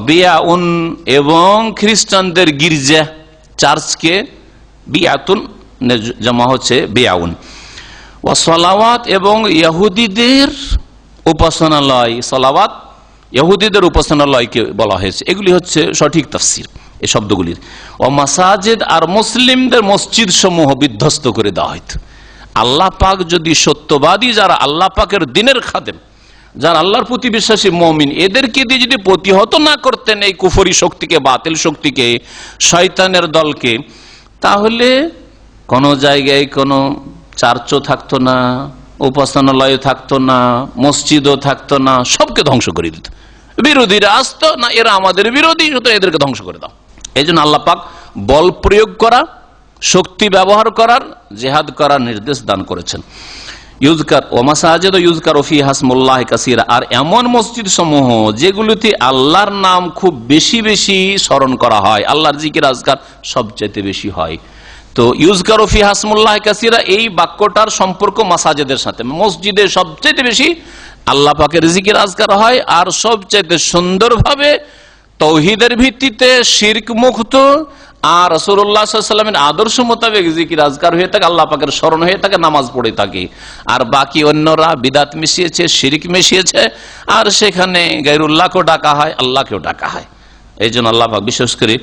বিয়াউন, এবং খ্রিস্টানদের গির্জা, চার্চকে বিয়াতুন জমা হচ্ছে বিয়াউন, ও সালাওয়াত, এবং ইহুদিদের উপাসনালয়, সালাওয়াত ইহুদিদের উপাসনালয়কে বলা হয়েছে। এগুলি হচ্ছে সঠিক তাফসীর এই শব্দগুলির। ও মাসাজিদ, আর মুসলিমদের মসজিদ সমূহ বিধ্বস্ত করে দেওয়া হইত। আল্লাহ পাক যদি সত্যবাদী যারা আল্লাহ পাকের দিনের খাদেম, যারা আল্লাহর প্রতি বিশ্বাসী মুমিন, এদেরকে দিয়ে যদি প্রতিহত না করতেন এই কুফরি শক্তিকে, বাতিল শক্তিকে, শয়তানের দলকে, তাহলে কোন জায়গায় কোনো চার্চও থাকতো না, উপাসনালয় থাকতো না, মসজিদও থাকতো না, সবকে ধ্বংস করে দিত। বিরোধীরা আসতো না, এরা আমাদের বিরোধী, সুতরাং এদেরকে ধ্বংস করে দাও। এই জন্য আল্লাহ পাক বল প্রয়োগ করা, শক্তি ব্যবহার করার, জেহাদ করার নির্দেশ দান করেছেন। ইউজকার ও মাসাজিদ ইউজকার ফি হাসমুল্লাহ কাসীরা, আর এমন মসজিদ সমূহ যেগুলোতে আল্লাহর নাম খুব বেশি বেশি স্মরণ করা হয়, আল্লাহর জিকির আজকার সবচেয়ে বেশি হয়। তো ইউজকার ফি হাসমুল্লাহ কাসীরা, এই বাক্যটার সম্পর্ক মাসাজিদের সাথে। মসজিদে সবচেয়ে বেশি আল্লাহ পাকের জিকির আজকার হয়, আর সবচেয়ে সুন্দরভাবে তৌহিদের ভিত্তিতে, শিরক মুক্ত আর রাসূলুল্লাহ সাল্লাল্লাহু আলাইহি ওয়াসাল্লামের আদর্শ মোতাবেক জিকির আজকার হয়ে থাকে, আল্লাহ পাকের স্মরণ হয়ে থাকে, নামাজ পড়ে থাকে। আর বাকি অন্যরা বিদাত মিশিয়েছে, শিরক মিশিয়েছে, আর সেখানে গায়রুল্লাহকেও ডাকা হয়, আল্লাহকেও ডাকা হয়। এই জন্য আল্লাহ পাক বিশেষ করে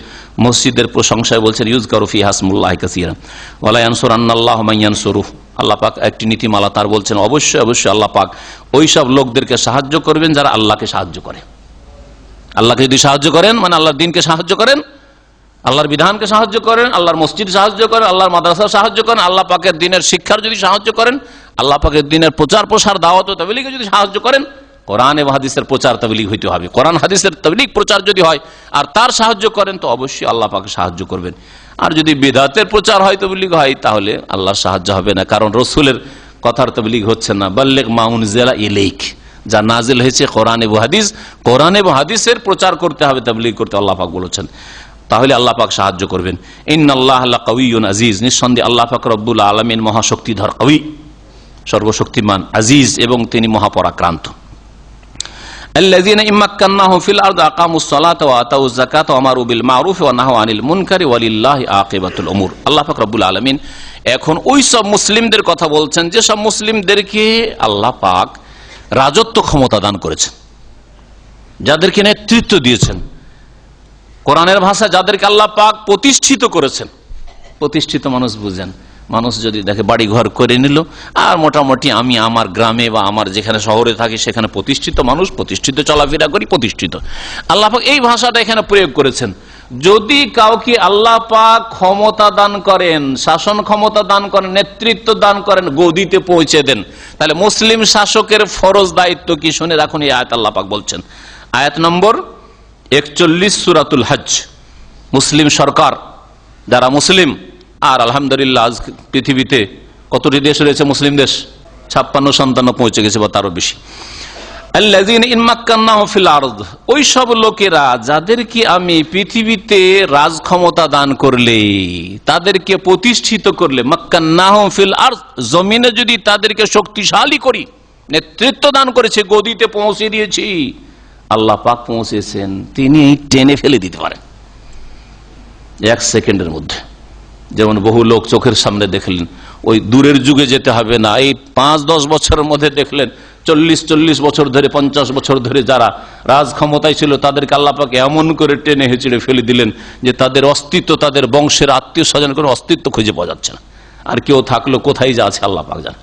মসজিদের প্রশংসায় বলছেন ইউজকারু ফি হাসমুল্লাহ কাসীরা ওয়ালা ইয়ানসুরান্নাল্লাহু মান ইয়ানসুরুহু। আল্লাহ পাক একটি নীতিমালা তার বলছেন, অবশ্যই অবশ্যই আল্লাহ পাক ওই সব লোকদেরকে সাহায্য করবেন যারা আল্লাহকে সাহায্য করে। আল্লাহকে যদি সাহায্য করেন মানে আল্লাহর দ্বীনকে সাহায্য করেন, আল্লাহর বিধানকে সাহায্য করেন, আল্লাহর মসজিদ সাহায্য করেন, আল্লাহর মাদ্রাসা সাহায্য করেন, আল্লাহ পাকের দ্বীনের শিক্ষার যদি সাহায্য করেন, আল্লাহ পাকের দ্বীনের প্রচার প্রসার, দাওয়াত ও তাবলীগে যদি সাহায্য করেন, কোরআন এবং হাদিসের প্রচার তাবলীগ হইতে হবে। কোরআন হাদিসের তাবলীগ প্রচার যদি হয় আর তার সাহায্য করেন, তো অবশ্যই আল্লাহ পাকে সাহায্য করবেন। আর যদি বিদআতের প্রচার হয়, তাবলীগ হয়, তাহলে আল্লাহর সাহায্য হবে না, কারণ রাসূলের কথার তাবলীগ হচ্ছে না। বাল্লিগ মা উনজিলা ইলাইক, যা নাজিল হয়েছে কোরআন এবং হাদিস, কোরআন এবং হাদিসের প্রচার করতে হবে, তাবলীগ করতে আল্লাহ পাক বলেছেন, তাহলে আল্লাহ পাক সাহায্য করবেন। ইন্নাল্লাহা লাকাওয়িয়্যুন আজিজ, নিঃসন্দেহে আল্লাহ পাক রব্বুল আলামিন মহাশক্তিধর, কবি, সর্বশক্তিমান, আজিজ এবং তিনি মহাপরাক্রান্ত। আল্লাযীনা ইম্মাক্কান্নাহুম ফিল আরদি আকামুস সালাতা ওয়া আতাউয যাকাতা ওয়া আমারু বিল মা'রুফি ওয়া নাহাউ আনিল মুনকারি ওয়ালিল্লাহি আকিবাতুল উমুর। আল্লাহ পাক রব্বুল আলামিন এখন ওই সব মুসলিমদের কথা বলছেন যে সব মুসলিমদেরকে আল্লাহ পাক রাজত্ব ক্ষমতা দান করেছেন, যাদেরকে নেতৃত্ব দিয়েছেন, কোরআনের ভাষা যাদেরকে আল্লাহ পাক প্রতিষ্ঠিত করেছেন। প্রতিষ্ঠিত মানুষ বুঝেন, মানুষ যদি দেখে বাড়ি ঘর করে নিল আর মোটামুটি আমি আমার গ্রামে বা আমার যেখানে শহরে থাকি সেখানে প্রতিষ্ঠিত মানুষ, প্রতিষ্ঠিত চলাফেরা করি, প্রতিষ্ঠিত। আল্লাহ পাক এই ভাষাটা এখানে প্রয়োগ করেছেন। যদি কাউকে আল্লাহ পাক ক্ষমতা দান করেন, শাসন ক্ষমতা দান করেন, নেতৃত্ব দান করেন, গদিতে পৌঁছে দেন, তাহলে মুসলিম শাসকের ফরজ দায়িত্ব কি শুনে রাখুন। এই আয়াত আল্লাহ পাক বলছেন, আয়াত নম্বর 41 সূরাতুল হজ। মুসলিম সরকার যারা মুসলিম, আর আলহামদুলিল্লাহ আজ পৃথিবীতে কতটি দেশ রয়েছে মুসলিম দেশ? 56-57 পৌঁছে গেছে বা তারও বেশি। আল্লাযীনা ইম্মাক্কান্নাহুম ফিল আরদ, ওই সব লোকেরা যাদেরকে আমি পৃথিবীতে রাজ ক্ষমতা দান করলে, তাদেরকে প্রতিষ্ঠিত করলে, মাক্কান্নাহুম ফিল আরদ, জমিনে যদি তাদেরকে শক্তিশালী করি, নেতৃত্ব দান করেছে, গদিতে পৌঁছে দিয়েছি, আল্লাহ পাক পৌঁছেছেন, তিনি টেনে ফেলে দিতে পারেন 1 সেকেন্ডের মধ্যে। যেমন বহু লোক চোখের সামনে দেখলেন, ওই দূরের যুগে যেতে হবে না, এই 5-10 বছরের মধ্যে দেখলেন 40 বছর ধরে, 50 বছর ধরে যারা রাজ ক্ষমতায় ছিল তাদেরকে আল্লাহ পাক এমন করে টেনে হেঁচড়ে ফেলে দিলেন যে তাদের অস্তিত্ব, তাদের বংশের আত্মীয় স্বজন করে অস্তিত্ব খুঁজে পাওয়া যাচ্ছে না। আর কেউ থাকলো কোথায় যা আছে আল্লাহ পাক জানে।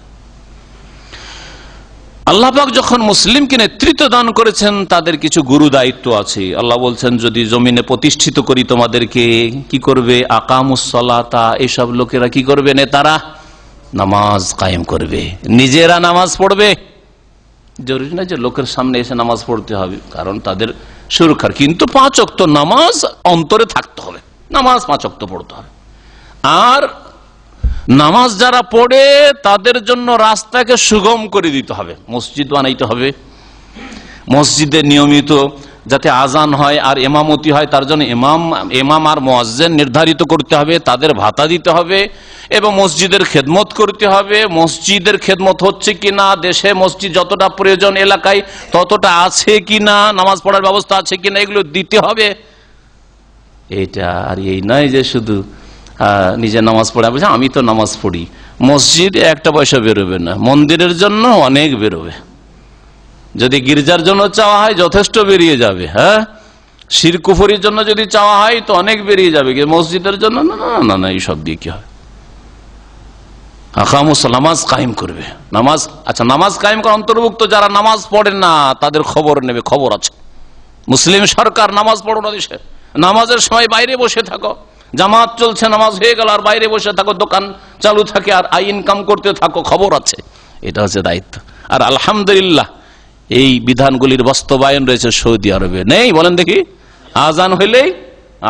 আল্লাহ পাক যখন মুসলিমকে নেতৃত্ব দান করেছেন, তাদের কিছু গুরু দায়িত্ব আছে। আল্লাহ বলছেন, যদি জমিনে প্রতিষ্ঠিত করি তোমাদেরকে, কি করবে? আকামুস সালাতা, এইসব লোকেরা কি করবে? নেতারা নামাজ কায়েম করবে, নিজেরা নামাজ পড়বে। জরুরি না যে লোকের সামনে এসে নামাজ পড়তে হবে, কারণ তাদের সুরক্ষার, কিন্তু 5 ওয়াক্ত নামাজ অন্তরে থাকতে হবে, নামাজ 5 ওয়াক্ত পড়তে হবে। আর নামাজ যারা পড়ে তাদের জন্য রাস্তাকে সুগম করে দিতে হবে, মসজিদ বানাইতে হবে, মসজিদে নিয়মিত যাতে আজান হয় আর ইমামতি হয়, তার জন্য ইমাম আর মুয়াজ্জিন নির্ধারিত করতে হবে, তাদের ভাতা দিতে হবে এবং মসজিদের খেদমত করতে হবে। মসজিদের খেদমত হচ্ছে কিনা, দেশে মসজিদ যতটা প্রয়োজন এলাকায় ততটা আছে কিনা, নামাজ পড়ার ব্যবস্থা আছে কিনা, এগুলো দিতে হবে। এটা আর এই নয় যে শুধু নিজে নামাজ পড়া, বলছে আমি তো নামাজ পড়ি। মসজিদে 1 পয়সা বেরোবে না, মন্দিরের জন্য অনেক বেরোবে। যদি গির্জার জন্য চাওয়া হয় যথেষ্ট বেরিয়ে যাবে, হ্যাঁ। শিরক কুফরির জন্য যদি চাওয়া হয় তো অনেক বেরিয়ে যাবে, মসজিদের জন্য না না না না, এইসব দিয়ে কি হয়? নামাজ কায়েম করবে। নামাজ, আচ্ছা, নামাজ কায়েম করা অন্তর্ভুক্ত যারা নামাজ পড়ে না তাদের খবর নেবে, খবর আছে। মুসলিম সরকার নামাজ পড়ো না দেশে, নামাজের সময় বাইরে বসে থাকো, জামাত চলছে নামাজ হয়ে গেল আর বাইরে বসে থাকো, দোকান চালু থাকে আর ইনকাম করতে থাকো, খবর আছে। এটা হচ্ছে দায়িত্ব। আর আলহামদুলিল্লাহ এই বিধানগুলির বাস্তবায়ন রয়েছে সৌদি আরবে। নেই বলেন দেখি? আজান হইলেই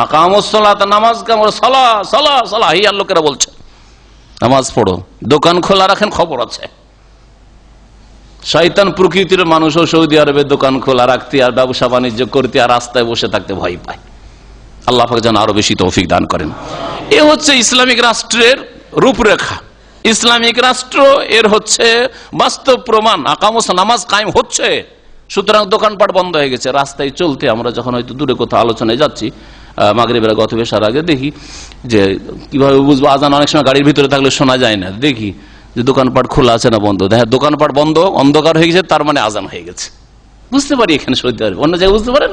আকামুস সালাত, নামাজ কামর, সালাহ সালাহ সালাহ, এই আর লোকেরা বলছে নামাজ পড়ো, দোকান খোলা রাখেন, খবর আছে। শয়তান প্রকৃতির মানুষও সৌদি আরবে দোকান খোলা রাখতে আর ব্যবসা বাণিজ্য করতে আর রাস্তায় বসে থাকতে ভয় পায়। আল্লাহ পাক যেন আরো বেশি তৌফিক দান করেন। এ হচ্ছে ইসলামিক রাষ্ট্রের রূপরেখা। ইসলামিক রাষ্ট্র এর হচ্ছে বাস্তব প্রমাণ। আকামুস নামাজ কায়েম হচ্ছে, সুতরাং দোকানপাট বন্ধ হয়ে গেছে। রাস্তায় চলতে আমরা যখন হয়তো দূরে কোথাও আলোচনায় যাচ্ছি, মাগরিবের গত বেশার আগে দেখি যে কিভাবে বুঝবো আজান অনেক সময় গাড়ির ভিতরে থাকলে শোনা যায় না, দেখি যে দোকানপাট খোলা আছে না বন্ধ। দেখা দোকানপাট বন্ধ, অন্ধকার হয়ে গেছে, তার মানে আজান হয়ে গেছে। বুঝতে পারি এখানে সৌদি আরব, অন্য জায়গায় বুঝতে পারেন,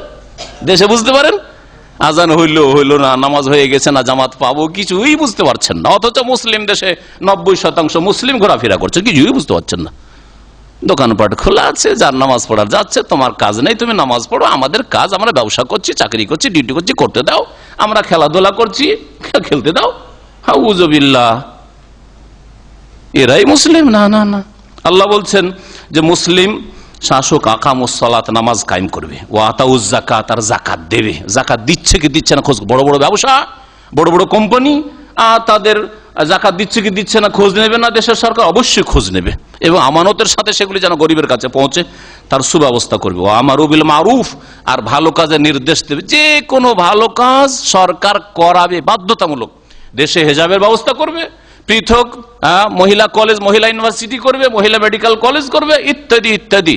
দেশে বুঝতে পারেন আজান হইলো না, নামাজ হয়ে গেছে না, জামাত পাবো, কিছুই বুঝতে পারছেন না। অথচ মুসলিম দেশে 90% মুসলিম ঘোরাফেরা করছে, কিছুই বুঝতে পারছেন না। দোকানপাট খোলা আছে, যার নামাজ পড়ার যাচ্ছে, তোমার কাজ নেই, তুমি নামাজ পড়ো। আমাদের কাজ, আমরা ব্যবসা করছি, চাকরি করছি, ডিউটি করছি, করতে দাও। আমরা খেলাধুলা করছি, খেলতে দাও। হাউজুবিল্লাহ, এরাই মুসলিম? না না না, আল্লাহ বলছেন যে মুসলিম শাসক আকামুস সালাত, নামাজ কায়েম করবে, ও আতাউজ যাকাত, আর যাকাত দেবে। যাকাত দিচ্ছে কি দিচ্ছে না খোঁজ, বড় বড় ব্যবসা, বড় বড় কোম্পানি আর তাদের যাকাত দিচ্ছে কি দিচ্ছে না খোঁজ নেবে না দেশের সরকার? অবশ্যই খোঁজ নেবে, এবং আমানতের সাথে সেগুলি যেন গরিবের কাছে পৌঁছে তার সুব্যবস্থা করবে। ও আমারু বিল মারুফ, আর ভালো কাজের নির্দেশ দেবে। যে কোনো ভালো কাজ সরকার করাবে বাধ্যতামূলক। দেশে হেজাবের ব্যবস্থা করবে, পৃথক মহিলা কলেজ, মহিলা ইউনিভার্সিটি করবে, মহিলা মেডিকেল কলেজ করবে, ইত্যাদি ইত্যাদি।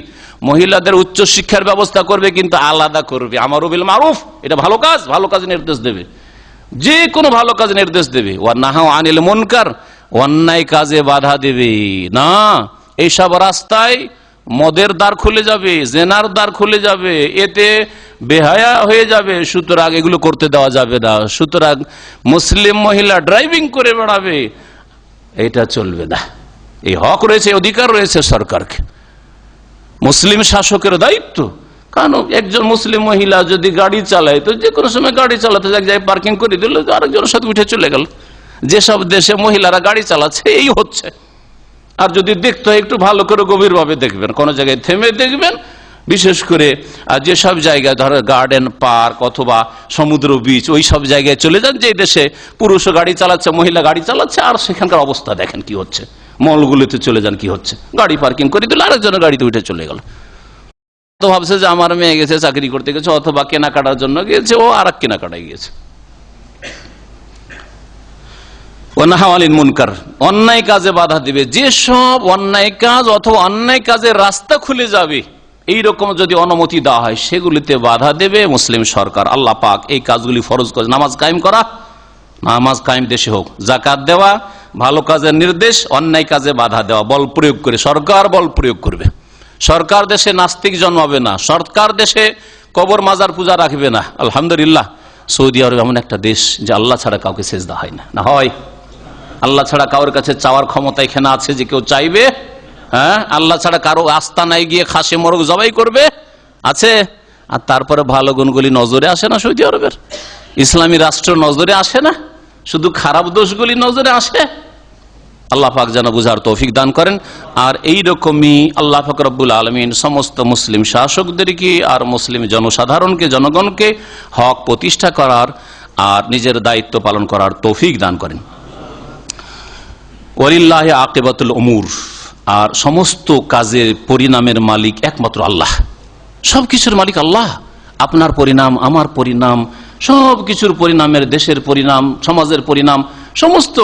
মহিলাদের উচ্চ শিক্ষার ব্যবস্থা করবে, কিন্তু আলাদা করবে। আমারু বিল মারুফ, এটা ভালো কাজ, ভালো কাজ নির্দেশ দেবে, যে কোনো ভালো কাজ নির্দেশ দেবে। ওয়া নাহাউ আনিল মুনকার, অন্যায় কাজে বাধা দেবে না। এইসব রাস্তায় মদের দ্বার খুলে যাবে, জেনার দ্বার খুলে যাবে, এতে বেহায়া হয়ে যাবে, সুতরাং এগুলো করতে দেওয়া যাবে না। সুতরাং মুসলিম মহিলা ড্রাইভিং করে বেড়াবে, এটা চলবে না। এই হক রয়েছে, অধিকার রয়েছে সরকারকে, মুসলিম শাসকের দায়িত্ব। কারণ একজন মুসলিম মহিলা যদি গাড়ি চালায়, তো যে কোনো সময় গাড়ি চালাতে এক জায়গায় পার্কিং করে দিল, আরেকজনের সাথে উঠে চলে গেল। যেসব দেশে মহিলারা গাড়ি চালাচ্ছে এই হচ্ছে। আর যদি দেখতে হয় একটু ভালো করে গভীরভাবে দেখবেন, কোন জায়গায় থেমে দেখবেন। বিশেষ করে যেসব জায়গায় ধরো গার্ডেন পার্ক অথবা সমুদ্র বিচ, ওই সব জায়গায় চলে যান যে দেশে পুরুষও গাড়ি চালাচ্ছে, মহিলা গাড়ি চালাচ্ছে, আর সেখানকার অবস্থা দেখেন কি হচ্ছে। মলগুলিতে চলে যান, কি হচ্ছে, গাড়ি পার্কিং করে দিল, আরেকজনের গাড়িতে উঠে চলে গেল। তো ভাবছে যে আমার মেয়ে গেছে চাকরি করতে গেছে, অথবা কেনাকাটার জন্য গিয়েছে, ও আর এক কেনাকাটায় গিয়েছে। মুনকার, অন্যায় কাজে বাধা দিবে। যেসব অন্যায় কাজ অথবা অন্যায় কাজের রাস্তা খুলে যাবে, এইরকম যদি অনুমতি দেওয়া হয়, সেগুলিতে বাধা দেবে মুসলিম সরকার। আল্লাহ পাক এই কাজগুলি ফরজ করে, নামাজ কায়েম করা, নামাজ কায়েম দেশে হোক, যাকাত দেওয়া, ভালো কাজের নির্দেশ, অন্যায় কাজে বাধা দেওয়া, বল প্রয়োগ করে সরকার বল প্রয়োগ করবে। সরকার দেশে নাস্তিক জন্মাবে না, সরকার দেশে কবর মাজার পূজা রাখবে না। আলহামদুলিল্লাহ, সৌদি আরব এমন একটা দেশ যে আল্লাহ ছাড়া কাউকে সেজদা হয় না। না হয়? আল্লাহ ছাড়া কারোর কাছে চাওয়ার ক্ষমতা এখানে আছে যে কেউ চাইবে? হ্যাঁ, আল্লাহ ছাড়া কারো আস্তানায় গিয়ে খাসি মোরগ জবাই করবে? আছে? আর তারপরে ভালো গুণগুলি নজরে আসে না? সৌদি আরবের ইসলামী রাষ্ট্র নজরে আসে না, শুধু খারাপ দোষগুলি নজরে আসে। আল্লাহ পাক যেন বুঝার তৌফিক দান করেন। আর এইরকমই আল্লাহ পাক রব্বুল আলামিন সমস্ত মুসলিম শাসকদেরকে আর মুসলিম জনসাধারণকে, জনগণকে হক প্রতিষ্ঠা করার আর নিজের দায়িত্ব পালন করার তৌফিক দান করেন। ওয়ালিল্লাহি আকিবাতুল উমুর, আর সমস্ত কাজের পরিণামের মালিক একমাত্র আল্লাহ। সবকিছুর মালিক আল্লাহ। আপনার পরিণাম, আমার পরিণাম, সব কিছুর পরিণামের, দেশের পরিণাম, সমাজের পরিণাম, সমস্ত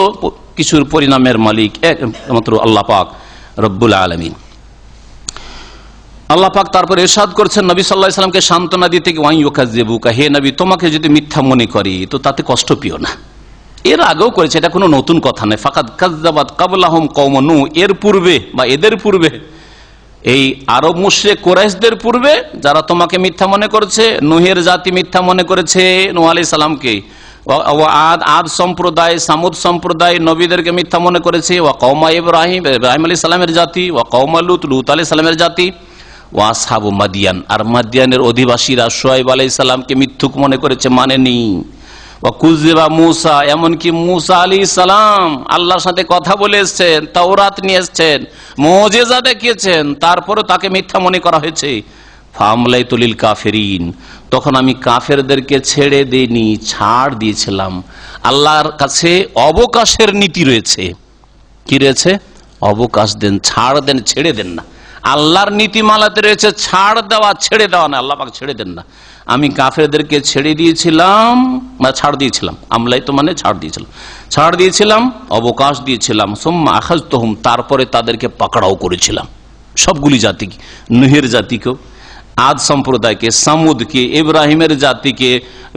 কিছুর পরিণামের মালিক একমাত্র আল্লাহ পাক রব্বুল আলামিন। আল্লাহ পাক তারপর ইরশাদ করছেন নবী সাল্লাল্লাহু আলাইহি সাল্লামকে সান্ত্বনা দিতে, ওয়ান ইউকাযযিবুকা, হে নবী তোমাকে যদি মিথ্যা মনে করি তো তাতে কষ্ট পেও না। এর আগেও করেছে, এটা কোনো নতুন কথা নয়। ফাকাদ কাযযাবাত ক্বাবলাহুম কওম নূহ, এর পূর্বে বা এদের পূর্বে এই আরব মুশরিক কুরাইশদের পূর্বে যারা তোমাকে মিথ্যা মনে করেছে, নূহের জাতি মিথ্যা মনে করেছে নূহ আলাইহিস সালামকে, আদ সম্প্রদায়, সামুদ সম্প্রদায় নবীদেরকে মিথ্যা মনে করেছে, ওয়া কওমা ইব্রাহিম আলাইহিস সালামের জাতি, ওয়া কওমা লূত আলাইহিস সালামের জাতি, ওয়া আসহাবু মাদিয়ান আর মাদিয়ানের অধিবাসীরা শুআয়ব আলাইহিস সালামকে মিথ্যুক মনে করেছে, মানেনি। ওয়া কুযযিবা মূসা, এমনকি মূসা আলাইহিস সালাম আল্লাহর সাথে কথা বলে এসেছেন, তাওরাত নিয়ে এসেছেন, মুজিজা দেখিয়েছেন, তারপরও তাকে মিথ্যা মনে করা হয়েছে। ফামলাইতু লিল কাফিরিন, তখন আমি কাফেরদেরকে ছেড়ে দেইনি, ছাড় দিয়েছিলাম। আল্লাহর কাছে অবকাশের নীতি রয়েছে। কি রয়েছে? অবকাশ দেন, ছাড় দেন, ছেড়ে দেন না। আল্লাহর নীতিমালাতে রয়েছে ছাড় দেওয়া, ছেড়ে দেওয়া না। আল্লাহ পাক ছেড়ে দেন না। আমি কাফেরদেরকে ছেড়ে দিয়েছিলাম, ছাড় দিয়েছিলাম। আমলাই তো মানে ছাড় দিয়েছিলাম, ছাড় দিয়েছিলাম, অবকাশ দিয়েছিলাম। সুম্মা আখাযতুহুম, তারপরে তাদেরকে পাকড়াও করেছিলাম। সবগুলি জাতিকে, নূহের জাতিকেও, আদ সম্প্রদায়কে, সামুদকে, ইব্রাহিমের জাতিকে,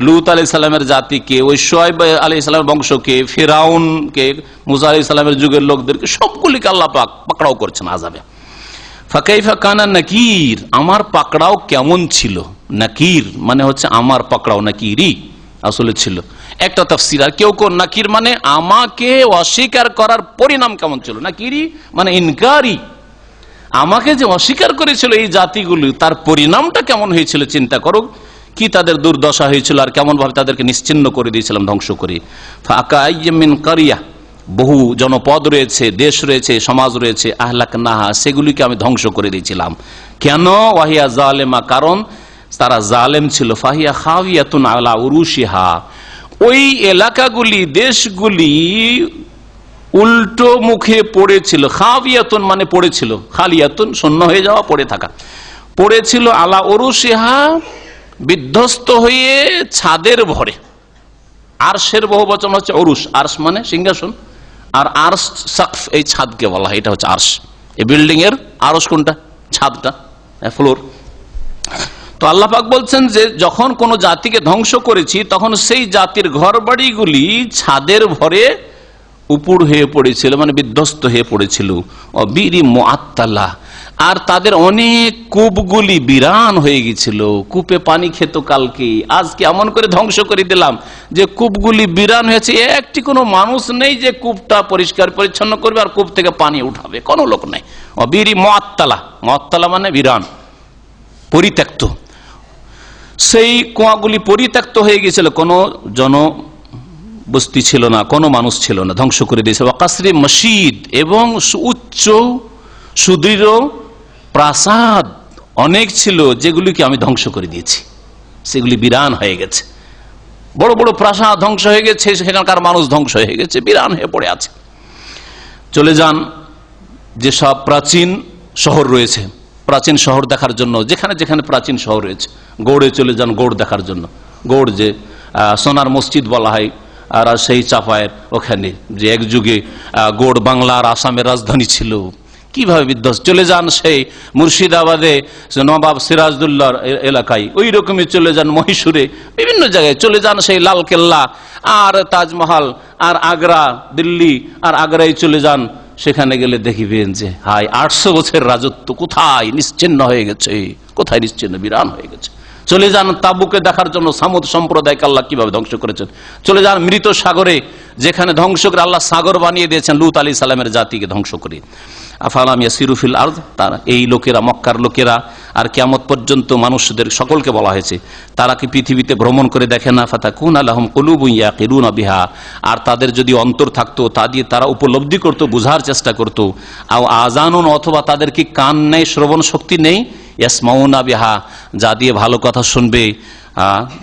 লূত আলাইহিস সালামের জাতিকে, ওই শুআয়ব আলাইহিস সালামের বংশকে, ফিরাউনকে, মূসা আলাইহিস সালামের যুগের লোকদেরকে, সবগুলিকে আল্লাহ পাক পাকড়াও করেছেন আযাবে। ফাকাইফা কানা নাকির, আমার পাকড়াও কেমন ছিল। নাকির মানে হচ্ছে আমার পাকড়াও, নাকিরি আসলে ছিল একটা তাফসীর। আর কেউ কেউ নাকির মানে আমাকে অস্বীকার করার পরিণাম কেমন ছিল। নাকিরি মানে ইনকারি, আমাকে যে অস্বীকার করেছিল এই জাতিগুলি, তার পরিণামটা কেমন হয়েছিল চিন্তা করো। কি তাদের দুর্দশা হয়েছিল আর কেমন ভাবে তাদেরকে নিশ্চিহ্ন করে দিয়েছিলাম, ধ্বংস করে। ফাকাইয়্যিম মিন কারিয়া, বহু জনপদ রয়েছে, দেশ রয়েছে, সমাজ রয়েছে, আহলাকনাহা, সেগুলিকে আমি ধ্বংস করে দিয়েছিলাম। কেন? ওয়াহিয়া জালেমা, কারণ তারা জালেম ছিল। ফাহিয়া খাওয়িয়াতুন আলা উরুশিহা, ওই এলাকাগুলি, দেশগুলি উল্টো মুখে পড়েছিল। খাওয়িয়াতুন মানে পড়েছিল, খালিয়াতুন শূন্য হয়ে যাওয়া, পড়ে থাকা, পড়েছিল। আলা উরুশিহা বিধ্বস্ত হয়ে ছাদের ভরে। আরশের বহু বচন হচ্ছে উরুশ, আরশ মানে সিংহাসন, আর আরশ সাকফ, এই ছাদকে বলা হয়, এটা হচ্ছে আরশ। এই বিল্ডিং এর আরশ কোনটা? ছাদটা, ফ্লোর। তো আল্লাহ পাক বলছেন যে যখন কোন জাতিকে ধ্বংস করেছি, তখন সেই জাতির ঘর বাড়িগুলি ছাদের ভরে উপুড় হয়ে পড়েছিল, মানে বিধ্বস্ত হয়ে পড়েছিল। বিরি মুআত্তালা, আর তাদের অনেক কূপগুলি বিরান হয়ে গেছিল। কূপে পানি খেত কালকে, আজকে এমন করে ধ্বংস করে দিলাম যে কূপগুলি বিরান হয়েছে। একটি কোনো মানুষ নেই যে কূপটা পরিষ্কার পরিচ্ছন্ন করবে আর কূপ থেকে পানি উঠাবে, কোনো লোক নেই। বিরি মুআত্তালা, মুআত্তালা মানে বিরান, পরিত্যক্ত। সেই কুয়াগুলি পরিত্যক্ত হয়ে গেছিল, কোনো জনবস্তি ছিল না, কোনো মানুষ ছিল না, ধ্বংস করে দিয়েছে। ওয়াকাসরি মসজিদ, এবং উচ্চ সুদৃঢ় প্রাসাদ অনেক ছিল, যেগুলিকে আমি ধ্বংস করে দিয়েছি, সেগুলি বিরান হয়ে গেছে। বড় বড় প্রাসাদ ধ্বংস হয়ে গেছে, সেখানকার মানুষ ধ্বংস হয়ে গেছে, বিরান হয়ে পড়ে আছে। চলে যান যেসব প্রাচীন শহর রয়েছে, প্রাচীন শহর দেখার জন্য, যেখানে যেখানে প্রাচীন শহর রয়েছে, গৌড়ে চলে যান গৌড় দেখার জন্য। গৌড় যে সোনার মসজিদ বলা হয়, আর সেই চাপায়ের ওখানে, যে এক যুগে গৌড় বাংলার আসামের রাজধানী ছিল, কিভাবে বিধ্বস্ত। চলে যান সেই মুর্শিদাবাদে নবাব সিরাজদৌল্লার এলাকায়, ওই রকমই চলে যান মহীশূরে, বিভিন্ন জায়গায় চলে যান সেই লাল কেল্লা আর তাজমহল, আর আগ্রা, দিল্লি আর আগ্রায় চলে যান, সেখানে গেলে দেখিবেন যে হাই 800 বছরের রাজত্ব কোথায় নিশ্চিহ্ন হয়ে গেছে, কোথায় নিশ্চিহ্ন, বিরান হয়ে গেছে। চলে যান তাবুকে দেখার জন্য, সামুদ সম্প্রদায়কে আল্লাহ কিভাবে ধ্বংস করেছেন। চলে যান মৃত সাগরে, যেখানে ধ্বংস করে আল্লাহ সাগর বানিয়ে দিয়েছেন লূত আলাইহিস সালামের জাতিকে ধ্বংস করে। আফালাম ইয়াসিরু ফিল আরদ, তারা এই লোকেরা, মক্কার লোকেরা আর কিয়ামত পর্যন্ত মানুষদের সকলকে বলা হয়েছে, তারা কি পৃথিবীতে ভ্রমণ করে দেখে না। ফাতাকুনা লাহুম কুলুবুন ইয়াকিলুনা বিহা, আর তাদের যদি অন্তর থাকতো, তা দিয়ে তারা উপলব্ধি করত, বুঝার চেষ্টা করত। আও আযানুন, অথবা তাদের কি কান নেই, শ্রবণ শক্তি নেই। ইয়াসমাউনা বিহা, যা দিয়ে ভালো কথা শুনবে,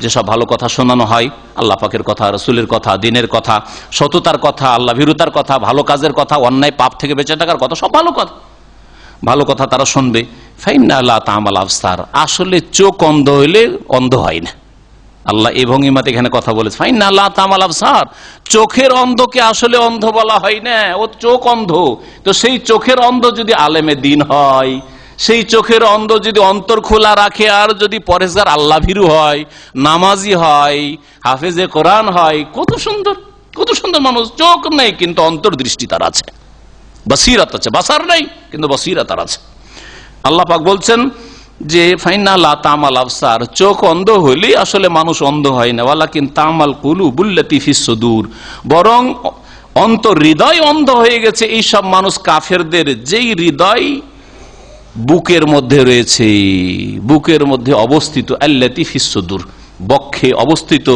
যেসব ভালো কথা শোনানো হয়, আল্লাহ পাকের কথা, রাসূলের কথা, দ্বীনের কথা, সততার কথা, আল্লাহ ভীরুতার কথা, ভালো কাজের কথা, অন্যায় পাপ থেকে বেঁচে থাকার কথা, সব ভালো কথা, ভালো কথা তারা শুনবে। ফাইন্না লা তা'মাল আবসার, আসলে চোখ অন্ধ হইলে অন্ধ হয় না। আল্লাহ এই ভঙ্গিমাতে এখানে কথা বলেছে, ফাইন্না লা তা'মাল আবসার, চোখের অন্ধকে আসলে অন্ধ বলা হয় না, ও চোখ অন্ধ। তো সেই চোখের অন্ধ যদি আলেমে দ্বীন হয়, সেই চোখের অন্ধ যদি অন্তর খোলা রাখে, আর যদি পরেশগার আল্লাহ ভীরু হয়, নামাজি হয়, হাফেজে কোরআন হয়, কত সুন্দর, কত সুন্দর মানুষ। চোখ নেই কিন্তু অন্তর্দৃষ্টি তার আছে, বসিরাত আছে, বাসার নেই কিন্তু বসিরাত তার আছে। আল্লাহ পাক বলছেন যে ফাইনা লা তামাল আবসার, চোখ অন্ধ হইলে আসলে মানুষ অন্ধ হয় না, ওয়ালাকিন তামাল কুলুবুল্লাতী ফিস সুদূর, বরং অন্তর হৃদয় অন্ধ হয়ে গেছে এই সব মানুষ কাফেরদের, যেই হৃদয় বুকের মধ্যে রয়েছে, বুকের মধ্যে অবস্থিত, আল্লাতী ফিস সুদূর, বক্ষে অবস্থিত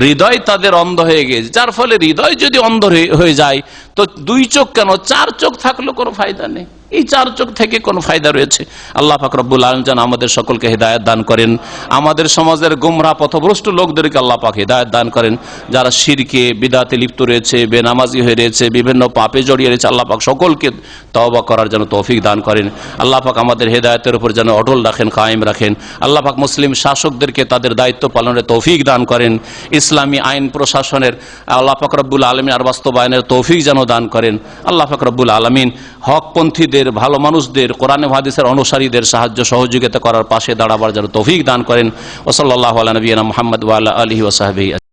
হৃদয় তাদের অন্ধ হয়ে গেছে। যার ফলে হৃদয় যদি অন্ধ হয়ে যায় তো দুই চোখ কেন, চার চোখ থাকলেও কোনো ফায়দা নেই। এই চার চোখ থেকে কোনো ফায়দা রয়েছে? আল্লাহ পাক রব্বুল আলামিন যেন আমাদের সকলকে হেদায়েত দান করেন, আমাদের সমাজের গোমরাহ পথভ্রষ্ট লোকদেরকে আল্লাহ পাক হেদায়েত দান করেন, যারা শিরকে বিদআতে লিপ্ত রয়েছে, বেনামাজি হয়ে রয়েছে, বিভিন্ন পাপে জড়িয়ে রয়েছে, আল্লাহ পাক সকলকে তওবা করার জন্য তৌফিক দান করেন। আল্লাহ পাক আমাদের হেদায়েতের উপর যেন অটল রাখেন, কায়েম রাখেন। আল্লাহ পাক মুসলিম শাসকদেরকে তাদের দায়িত্ব পালনের তৌফিক দান করেন, ইসলামী আইন প্রশাসনের আল্লাহ পাক রব্বুল আলামিন আর বাস্তবায়নের তৌফিক যেন দান করেন। আল্লাহ পাক রব্বুল আলামিন হকপন্থীদের, ভালো মানুষদের, কোরআন ও হাদিসের অনুসারীদের সাহায্য সহযোগিতা করার পাশে দাঁড়াবার যেন তৌফিক দান করেন। ওয়া সাল্লাল্লাহু আলা নবিয়িনা মুহাম্মদ ওয়া আলা আলিহি ওয়া সাহবিহি।